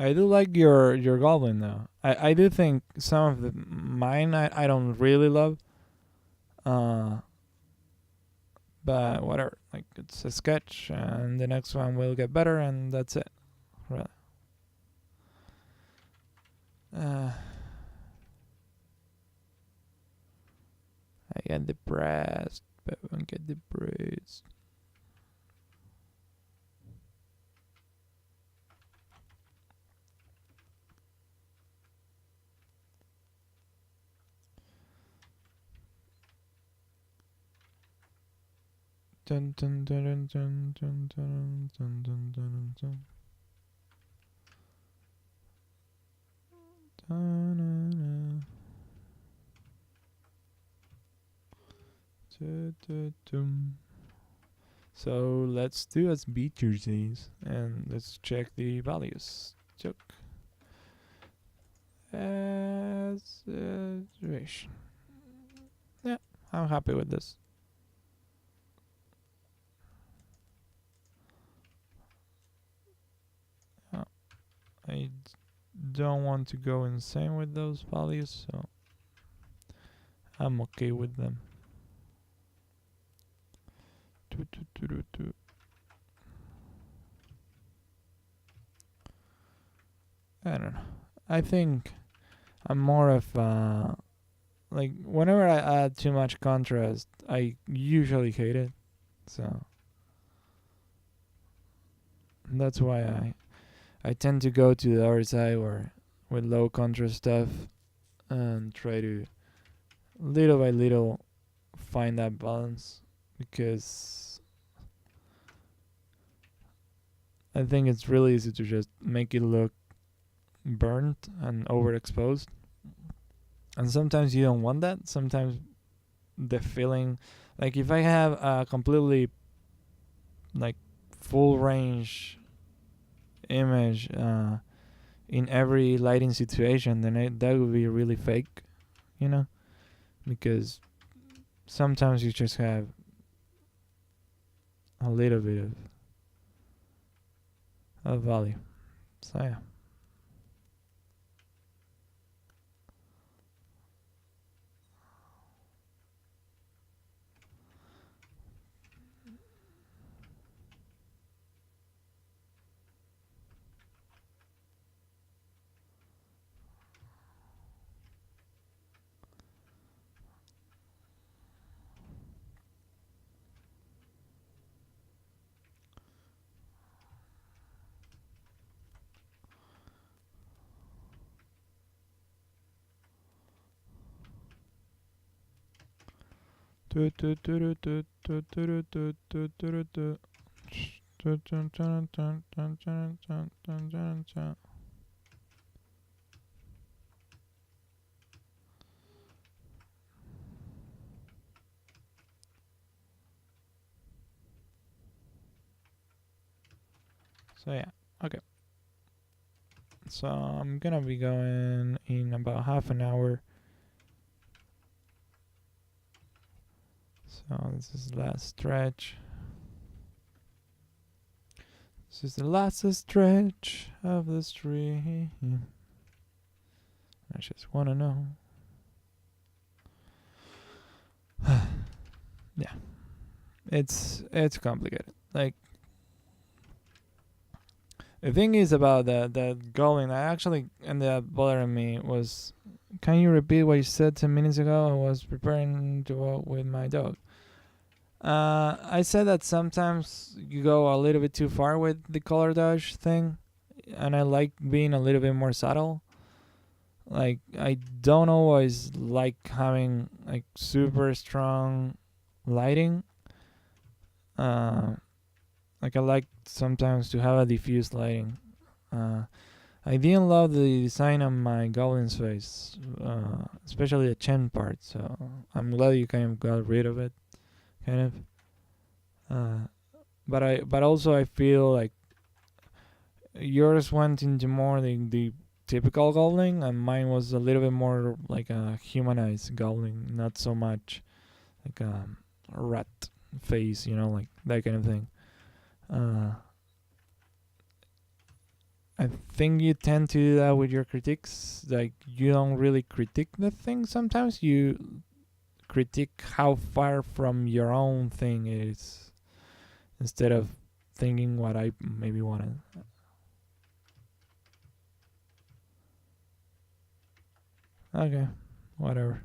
A: I do like your goblin though. I do think some of the mine I don't really love. Uh, but whatever. Like it's a sketch, and the next one will get better, and that's it. Really. I get depressed, but I won't get depressed. Dun dun dun dun dun dun dun dun dun dun. So let's do as beat jerseys and let's check the values. Check as duration. Yeah, I'm happy with this. I don't want to go insane with those values, so I'm okay with them. I don't know. I think I'm more of like whenever I add too much contrast, I usually hate it. So that's why I tend to go to the other side where with low contrast stuff and try to little by little find that balance, because I think it's really easy to just make it look burnt and overexposed. And sometimes you don't want that. Sometimes the feeling, like if I have a completely like full range image in every lighting situation, then that would be really fake, you know, because sometimes you just have a little bit of value. So yeah. So yeah, okay. So I'm gonna be going in about half an hour. So this is the last stretch. This is the last stretch of the stream. I just wanna know. Yeah, it's complicated. Like the thing is about that going, I actually ended up bothering me was, can you repeat what you said 10 minutes ago? I was preparing to walk with my dog. I said that sometimes you go a little bit too far with the color dodge thing, and I like being a little bit more subtle. Like I don't always like having like super strong lighting. Uh, like I like sometimes to have a diffuse lighting. Uh, I didn't love the design on my goblin's face, especially the chin part. So I'm glad you kind of got rid of it, kind of. But also I feel like yours went into more the typical goblin, and mine was a little bit more like a humanized goblin, not so much like a rat face, like that kind of thing. Uh, I think you tend to do that with your critiques. Like you don't really critique the thing. Sometimes you critique how far from your own thing it is, instead of thinking what I maybe wanted. Okay, whatever.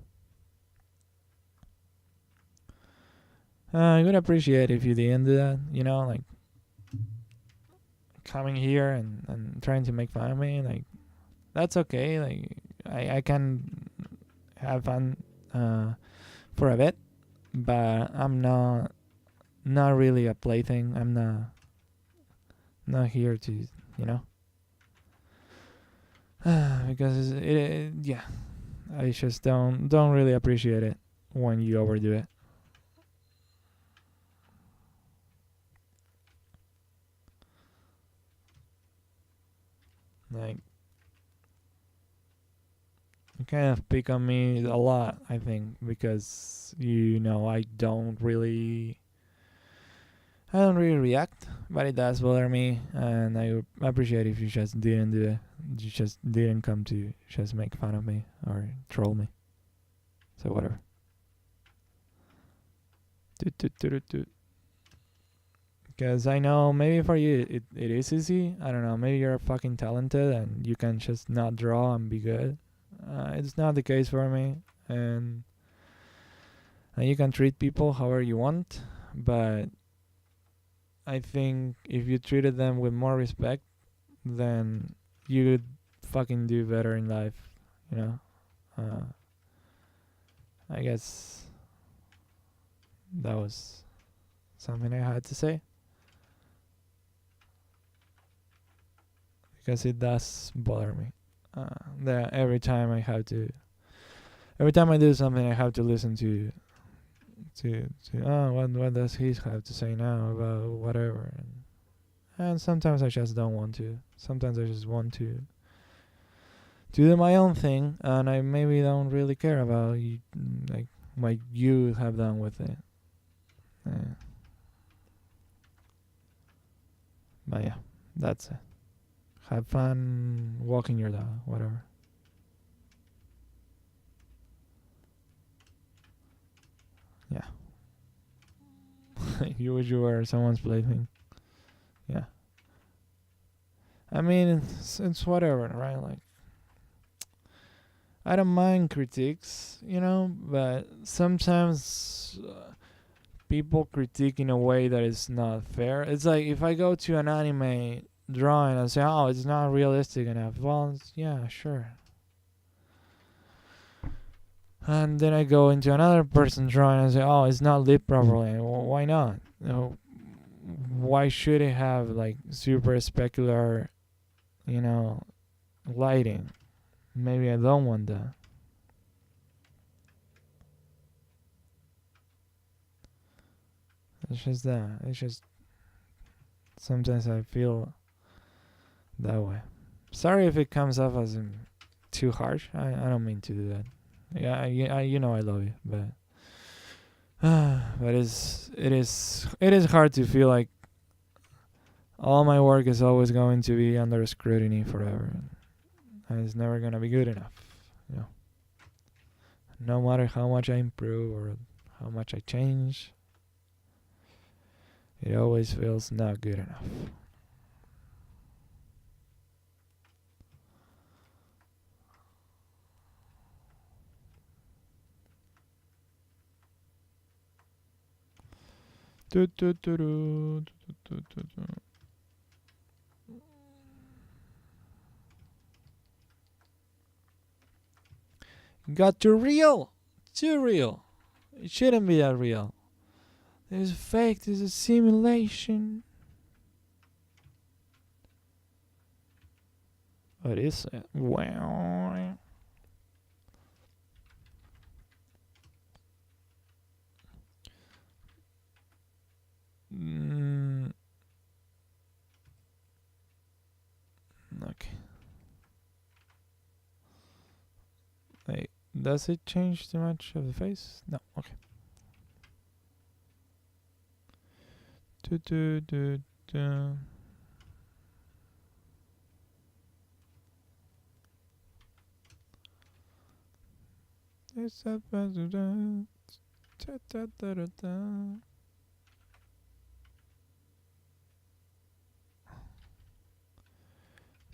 A: I would appreciate if you didn't do that. Like coming here and trying to make fun of me. Like that's okay. Like I can have fun for a bit, but I'm not really a plaything. I'm not here to you know because yeah, I just don't really appreciate it when you overdo it. Like you kind of pick on me a lot, I think, because I don't really react, but it does bother me, and I would appreciate if you just didn't do it. You just didn't come to just make fun of me or troll me. So whatever. Because I know maybe for you it is easy. I don't know. Maybe you're fucking talented and you can just not draw and be good. It's not the case for me, and you can treat people however you want, but I think if you treated them with more respect, then you would fucking do better in life. You know. I guess that was something I had to say because it does bother me. that every time I do something, I have to listen to what does he have to say now about whatever, and sometimes I just don't want to. Sometimes I just want to do my own thing, and I maybe don't really care about like what you have done with it. But yeah, that's it. Have fun walking your dog, whatever. Yeah. You wish you were someone's plaything. Yeah. I mean, it's whatever, right? Like, I don't mind critiques, but sometimes people critique in a way that is not fair. It's like if I go to an anime drawing and say, "Oh, it's not realistic enough." Well, yeah, sure. And then I go into another person drawing and say, "Oh, it's not lit properly." Well, why not? Why should it have like super specular, lighting? Maybe I don't want that. It's just that. It's just sometimes I feel that way. Sorry if it comes off as too harsh. I don't mean to do that. Yeah, I love you, but but it is hard to feel like all my work is always going to be under scrutiny forever, and it's never gonna be good enough. You know, no matter how much I improve or how much I change, it always feels not good enough. Do, do, do, do, do, do, do, do. Got too real. Too real. It shouldn't be that real. This is fake. This is a simulation. What is it? Wow. Okay. Wait, does it change too much of the face? No. Okay. Do, do, do, do. It's a da, da, da, da, da, da.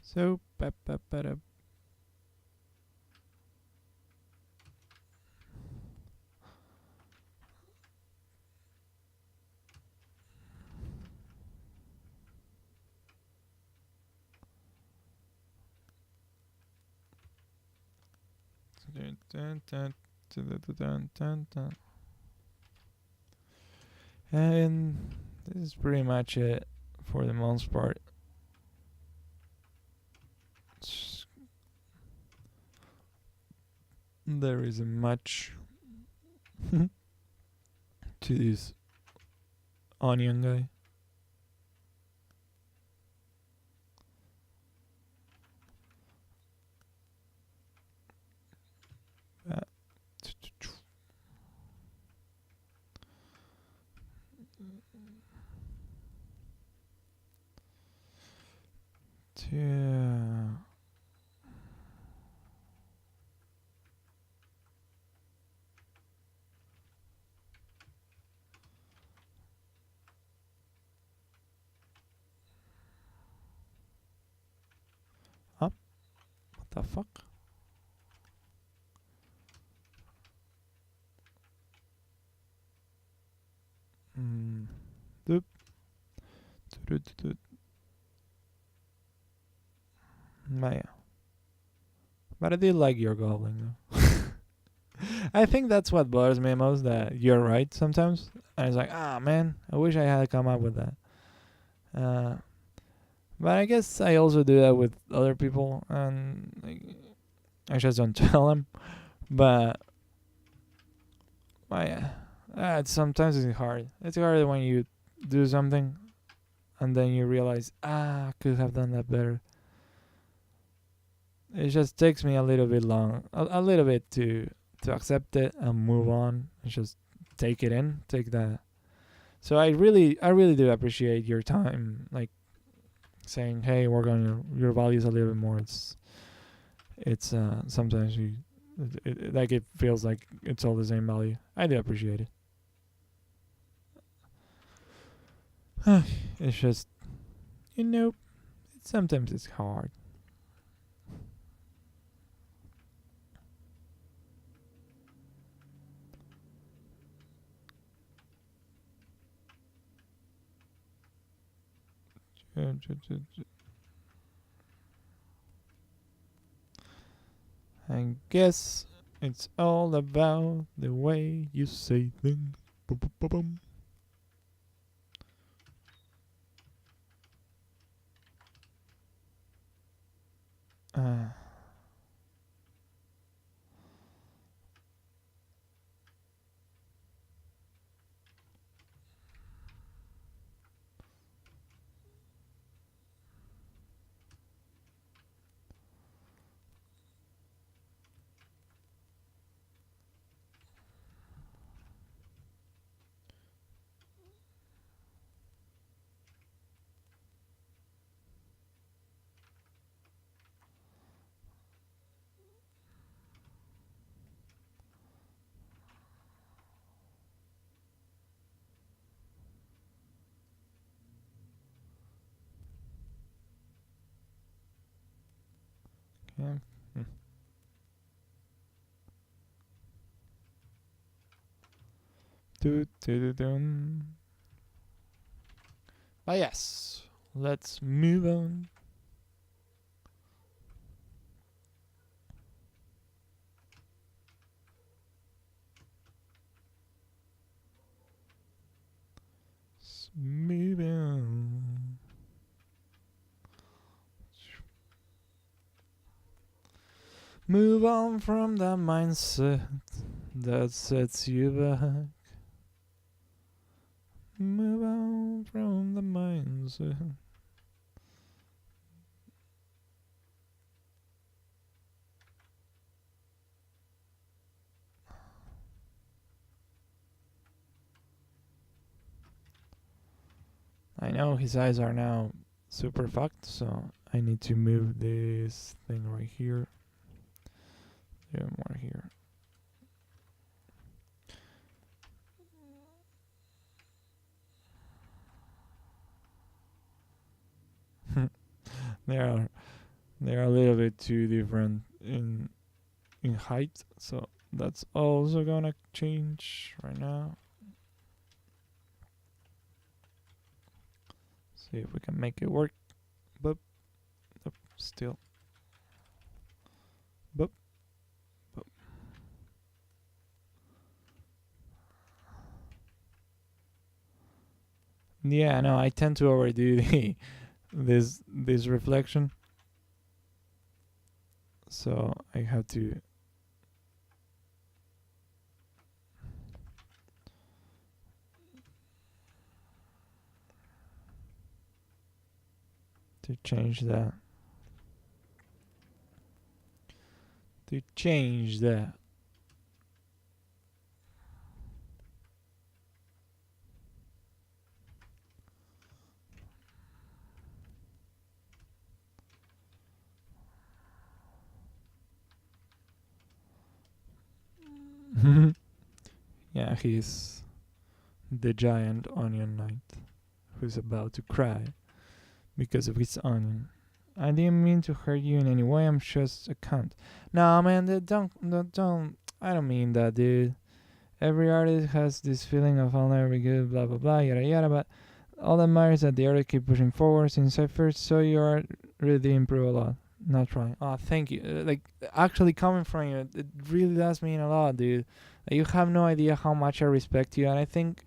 A: So, ba, ba, ba, da. Dun, dun, dun, dun, dun, dun, dun. And this is pretty much it for the most part. There isn't much to this onion guy. Yeah. Up? What the fuck? Doop. Doot, doot, doot. Yeah. But I did like your goblin though. I think that's what bothers me most, that you're right sometimes. And it's like, man, I wish I had come up with that. But I guess I also do that with other people, and like, I just don't tell them. But yeah, sometimes it's hard. It's hard when you do something and then you realize, I could have done that better. It just takes me a little bit long, a little bit to accept it and move on and just take it in, take that. So I really do appreciate your time, like saying, hey, work on your values a little bit more. It's sometimes like it feels like it's all the same value. I do appreciate it. It's just, you know, sometimes it's hard. I guess it's all about the way you say things. Boom, boom, boom, boom. Uh, yeah. Hmm. Dun. But yes, let's move on. Move on. Move on from that mindset that sets you back. Move on from the mindset. I know his eyes are now super fucked, so I need to move this thing right here. Yeah, more here. they are they are a little bit too different in height, so that's also gonna change right now. See if we can make it work. But still. But yeah, no, I tend to overdo the this reflection, so I have to change that. To change that. Yeah, he's the giant onion knight who's about to cry because of his onion. I didn't mean to hurt you in any way. I'm just a cunt. Nah, man, don't. I don't mean that, dude. Every artist has this feeling of I'll never be good, blah blah blah, yada yada. But all that matters is that the artist keep pushing forward. Since I first saw you, art really improve a lot. Not trying. Oh, thank you. Like actually coming from you, it really does mean a lot, dude. You have no idea how much I respect you, and I think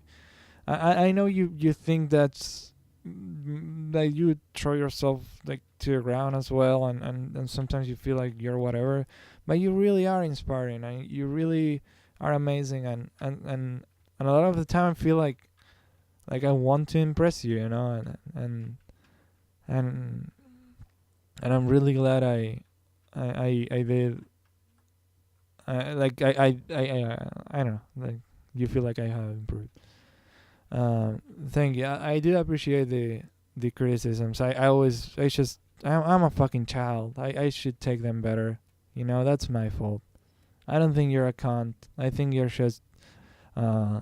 A: I know you think that's that you throw yourself like to the ground as well, and sometimes you feel like you're whatever, but you really are inspiring and you really are amazing, and a lot of the time I feel like I want to impress you, you know, and and I'm really glad I did. Like I don't know, like you feel like I have improved. Thank you. I do appreciate the criticisms. I always I just I'm a fucking child. I should take them better. You know, that's my fault. I don't think you're a cunt. I think you're just uh,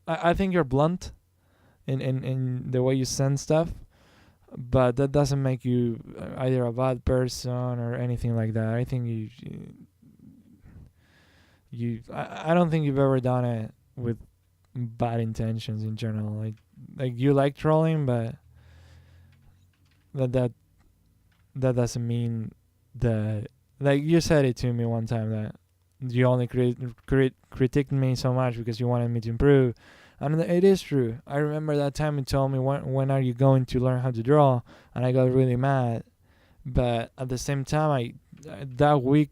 A: I think you're blunt in the way you send stuff, but that doesn't make you either a bad person or anything like that. I think I don't think you've ever done it with bad intentions in general. Like you like trolling, but that that that doesn't mean that, like you said it to me one time, that you only critiqued me so much because you wanted me to improve. And it is true. I remember that time you told me, when are you going to learn how to draw, and I got really mad. But at the same time, that week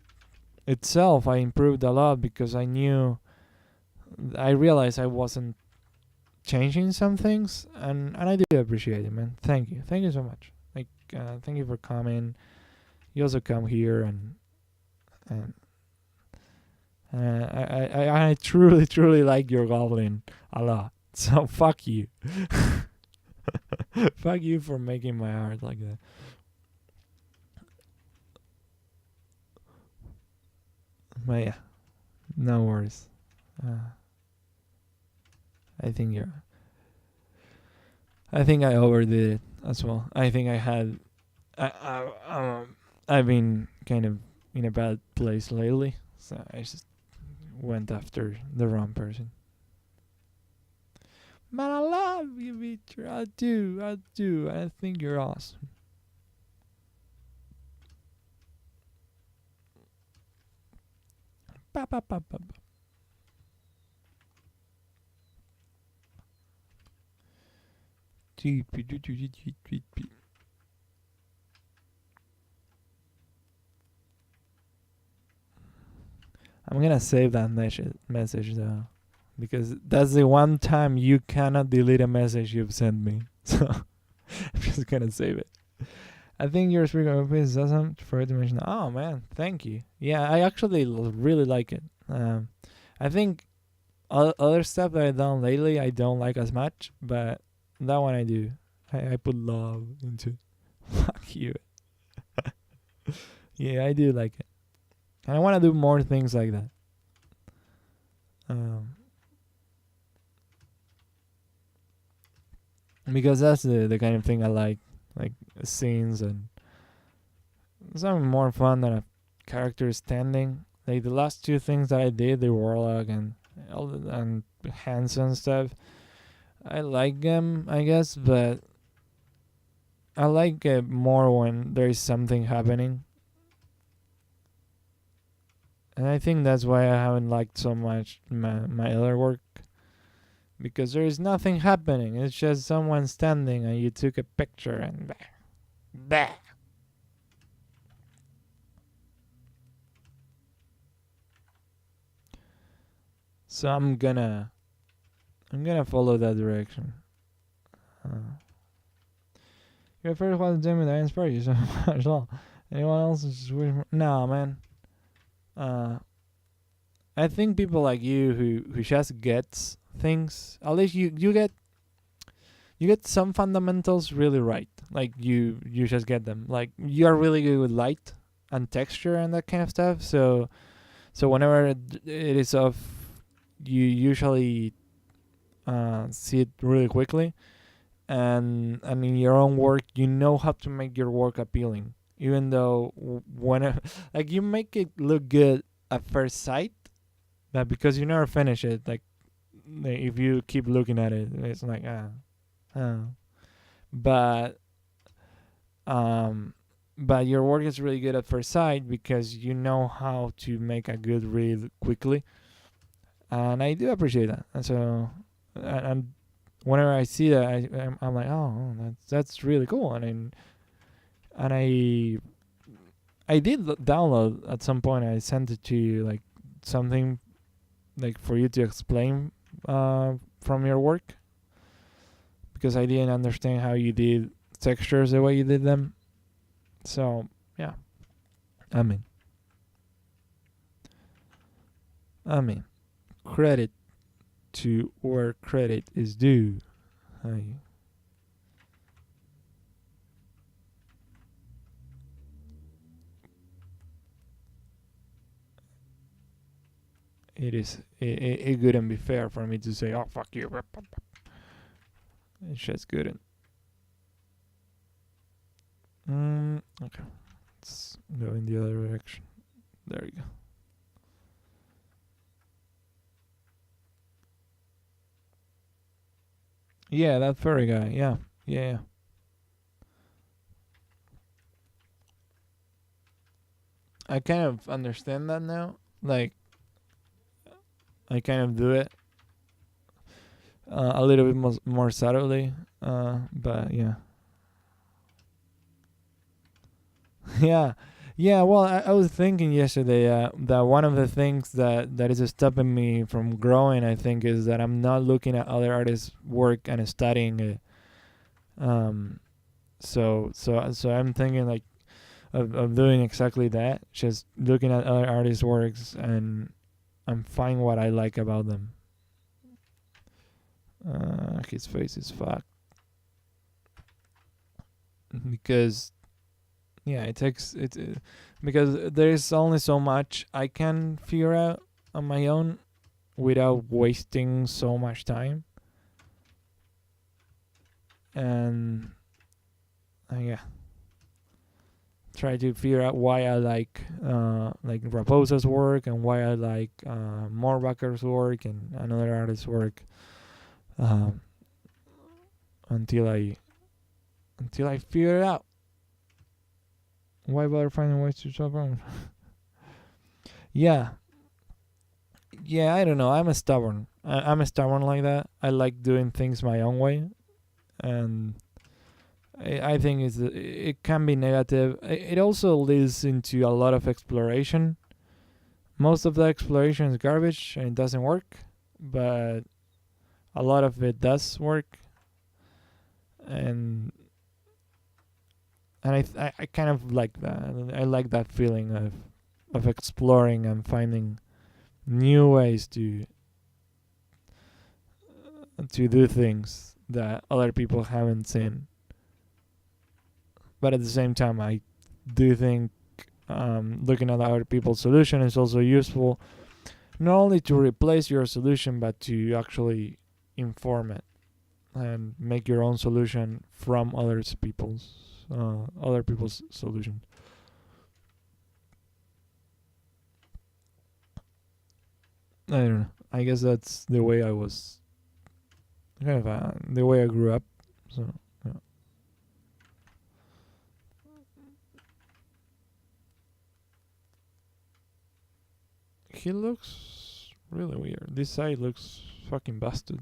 A: itself I improved a lot because I realized I wasn't changing some things, and I do appreciate it, man. Thank you so much. Like, thank you for coming. You also come here, and I truly like your goblin a lot. So fuck you, fuck you for making my art like that. But yeah, no worries. Uh, I think you're. I think I overdid it as well. I think I had. I've been kind of in a bad place lately, so I just went after the wrong person. Man, I love you, Victor. I do. I do. I think you're awesome. Ba, ba, ba, ba, ba. I'm gonna save that message though, because that's the one time you cannot delete a message you've sent me. So I'm just gonna save it. I think your speaker opens is awesome. Forgot to mention. Oh man, thank you. Yeah, I actually really like it. I think other stuff that I've done lately I don't like as much, but that one I do. I put love into. Fuck you. Yeah, I do like it, and I want to do more things like that. Um, because that's the kind of thing I like scenes and something more fun than a character standing. Like the last two things that I did, the Warlock and Hanson stuff, I like them, I guess, but I like it more when there is something happening. And I think that's why I haven't liked so much my other work, because there is nothing happening. It's just someone standing and you took a picture and bah, bah. So I'm gonna follow that direction. Uh, your first one Jamie that inspired you so much. Well, anyone else is just no man. Uh, I think people like you who just gets things. At least you get some fundamentals really right. Like you just get them. Like you are really good with light and texture and that kind of stuff. So whenever it is off, you usually see it really quickly, and in your own work, you know how to make your work appealing. Even though when like you make it look good at first sight, but because you never finish it, like if you keep looking at it, it's like but um but your work is really good at first sight because you know how to make a good read quickly, and I do appreciate that. And so, and whenever I see that, I'm like, oh, that's really cool. And I did download at some point. I sent it to you, like something like for you to explain from your work, because I didn't understand how you did textures the way you did them. So yeah, I mean, I mean, credit to where credit is due. I, it couldn't be fair for me to say, oh fuck you. It just couldn't. Okay, let's go in the other direction. There you go. Yeah, that furry guy. Yeah, yeah. I kind of understand that now. Like, I kind of do it a little bit more subtly. But yeah, yeah, yeah. Well, I was thinking yesterday that one of the things that is stopping me from growing, I think, is that I'm not looking at other artists' work and studying it. Um, so I'm thinking like of doing exactly that, just looking at other artists' works and find what I like about them. His face is fucked because yeah, it takes it because there is only so much I can figure out on my own without wasting so much time. And yeah, try to figure out why I like Raposa's work and why I like Morbacker's work and another artist's work, um, until I figure it out. Why bother finding ways to solve problems? Yeah, yeah. I don't know. I'm a stubborn. I'm a stubborn like that. I like doing things my own way, and I think it can be negative. It also leads into a lot of exploration. Most of the exploration is garbage and it doesn't work, but a lot of it does work, and I kind of like that. I like that feeling of exploring and finding new ways to do things that other people haven't seen. But at the same time, I do think looking at other people's solution is also useful, not only to replace your solution but to actually inform it and make your own solution from other people's solution. I don't know. I guess that's the way I was kind of the way I grew up. So yeah. He looks really weird. This side looks fucking busted.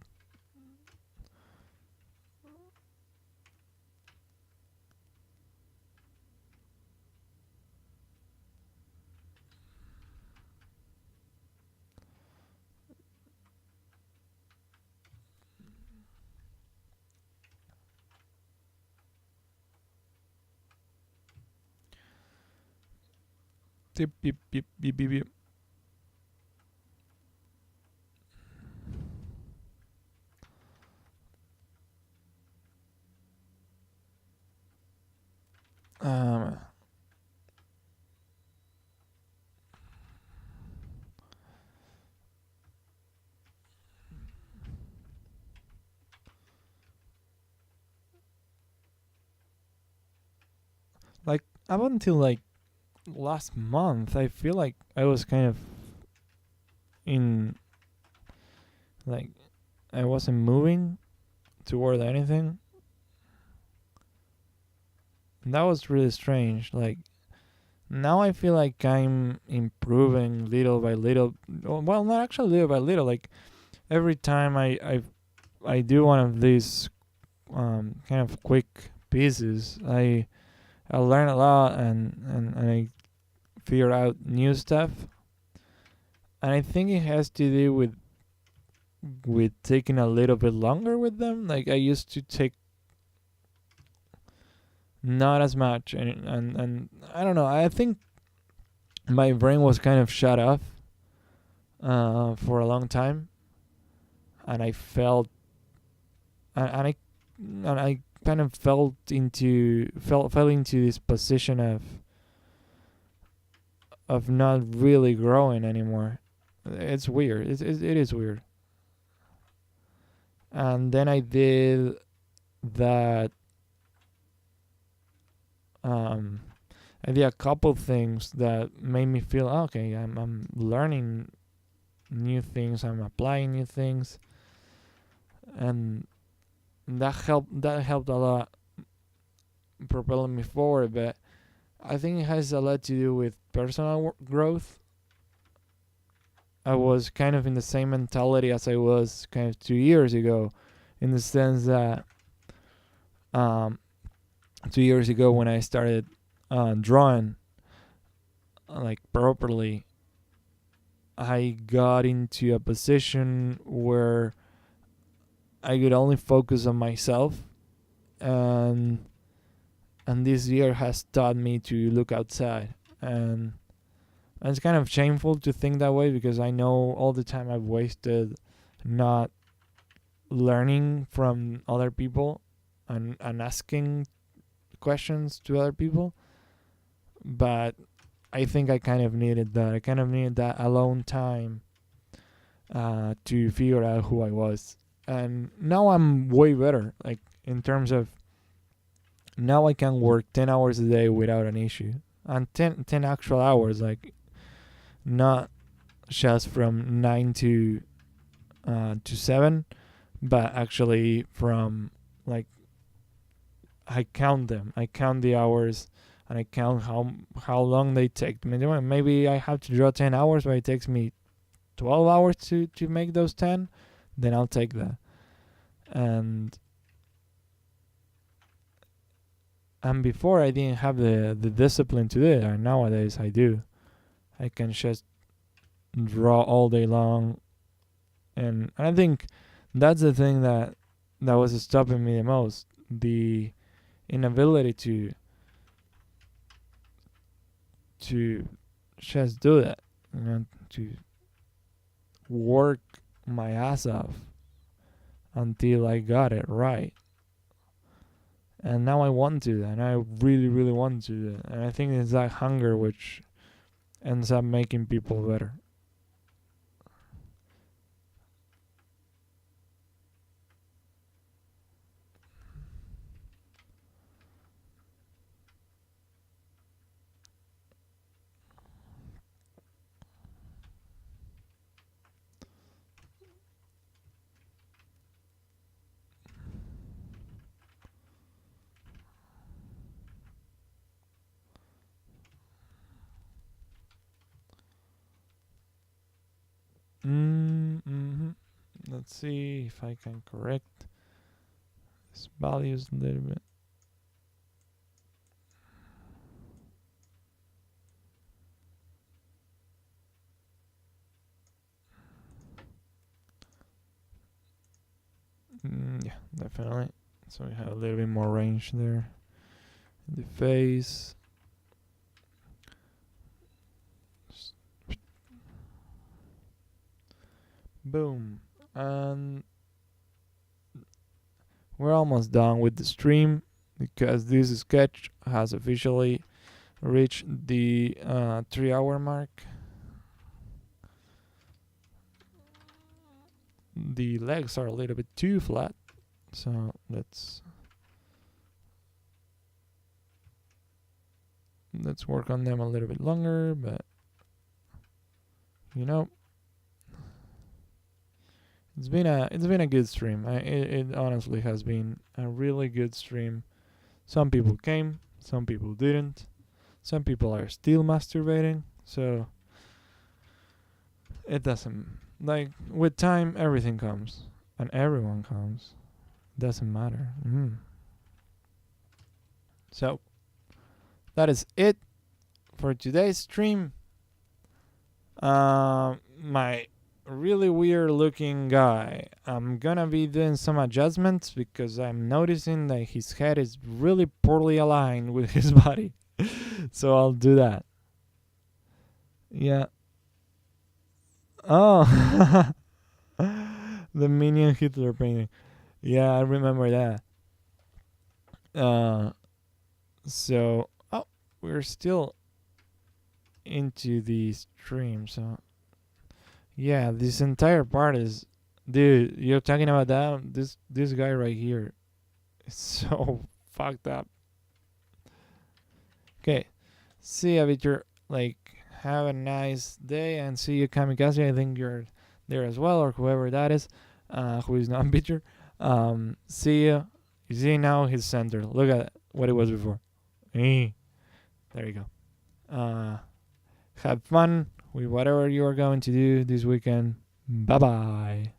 A: Beep beep beep beep beep beep. Um, like up until like last month, I feel like I was kind of in like I wasn't moving toward anything. And that was really strange. Like now I feel like I'm improving little by little. Well, not actually little by little. Like every time I do one of these kind of quick pieces, I learn a lot, and I figure out new stuff. And I think it has to do with taking a little bit longer with them. Like, I used to take not as much, and I don't know. I think my brain was kind of shut off for a long time, and I felt and I kind of fell into this position of not really growing anymore. It's weird. It is weird. And then I did that. Um, I did a couple things that made me feel okay. I'm learning new things. I'm applying new things, and that helped a lot propelling me forward. But I think it has a lot to do with personal growth. I was kind of in the same mentality as I was kind of 2 years ago, in the sense that um, 2 years ago when I started drawing like properly, I got into a position where I could only focus on myself, and this year has taught me to look outside, and it's kind of shameful to think that way, because I know all the time I've wasted not learning from other people, and asking questions to other people. But I think I kind of needed that. I kind of needed that alone time to figure out who I was. And now I'm way better. Like, in terms of, now I can work 10 hours a day without an issue. And 10 actual hours, like, not just from 9 to 7, but actually from, like, I count them. I count the hours, and I count how long they take me. Maybe I have to draw 10 hours, but it takes me 12 hours to make those 10. Then I'll take that. And before I didn't have the discipline to do it, and nowadays I do. I can just draw all day long, and I think that's the thing that was stopping me the most. The inability to just do that, to work my ass off until I got it right. And now I want to, and I really, really want to do that. And I think it's that hunger which ends up making people better. Mm-hmm. Let's see if I can correct these values a little bit. Yeah, definitely. So we have a little bit more range there in the face. Boom. And we're almost done with the stream, because this sketch has officially reached the 3-hour mark. The legs are a little bit too flat, so let's work on them a little bit longer. But it's been a good stream. It honestly has been a really good stream. Some people came, some people didn't. Some people are still masturbating, so it doesn't, like, with time everything comes. and everyone comes. Doesn't matter. So that is it for today's stream. My really weird looking guy. I'm gonna be doing some adjustments because I'm noticing that his head is really poorly aligned with his body. So I'll do that. Yeah. Oh, the Minion Hitler painting. Yeah, I remember that. Uh, so we're still into the stream. So yeah, this entire part is, dude. You're talking about that? This guy right here is so fucked up. Okay, see ya, Victor. Like, have a nice day and see you, Kamikaze. I think you're there as well, or whoever that is, who is not Victor. See ya. You see now his center. Look at what it was before. There you go. Have fun with whatever you are going to do this weekend. Bye bye.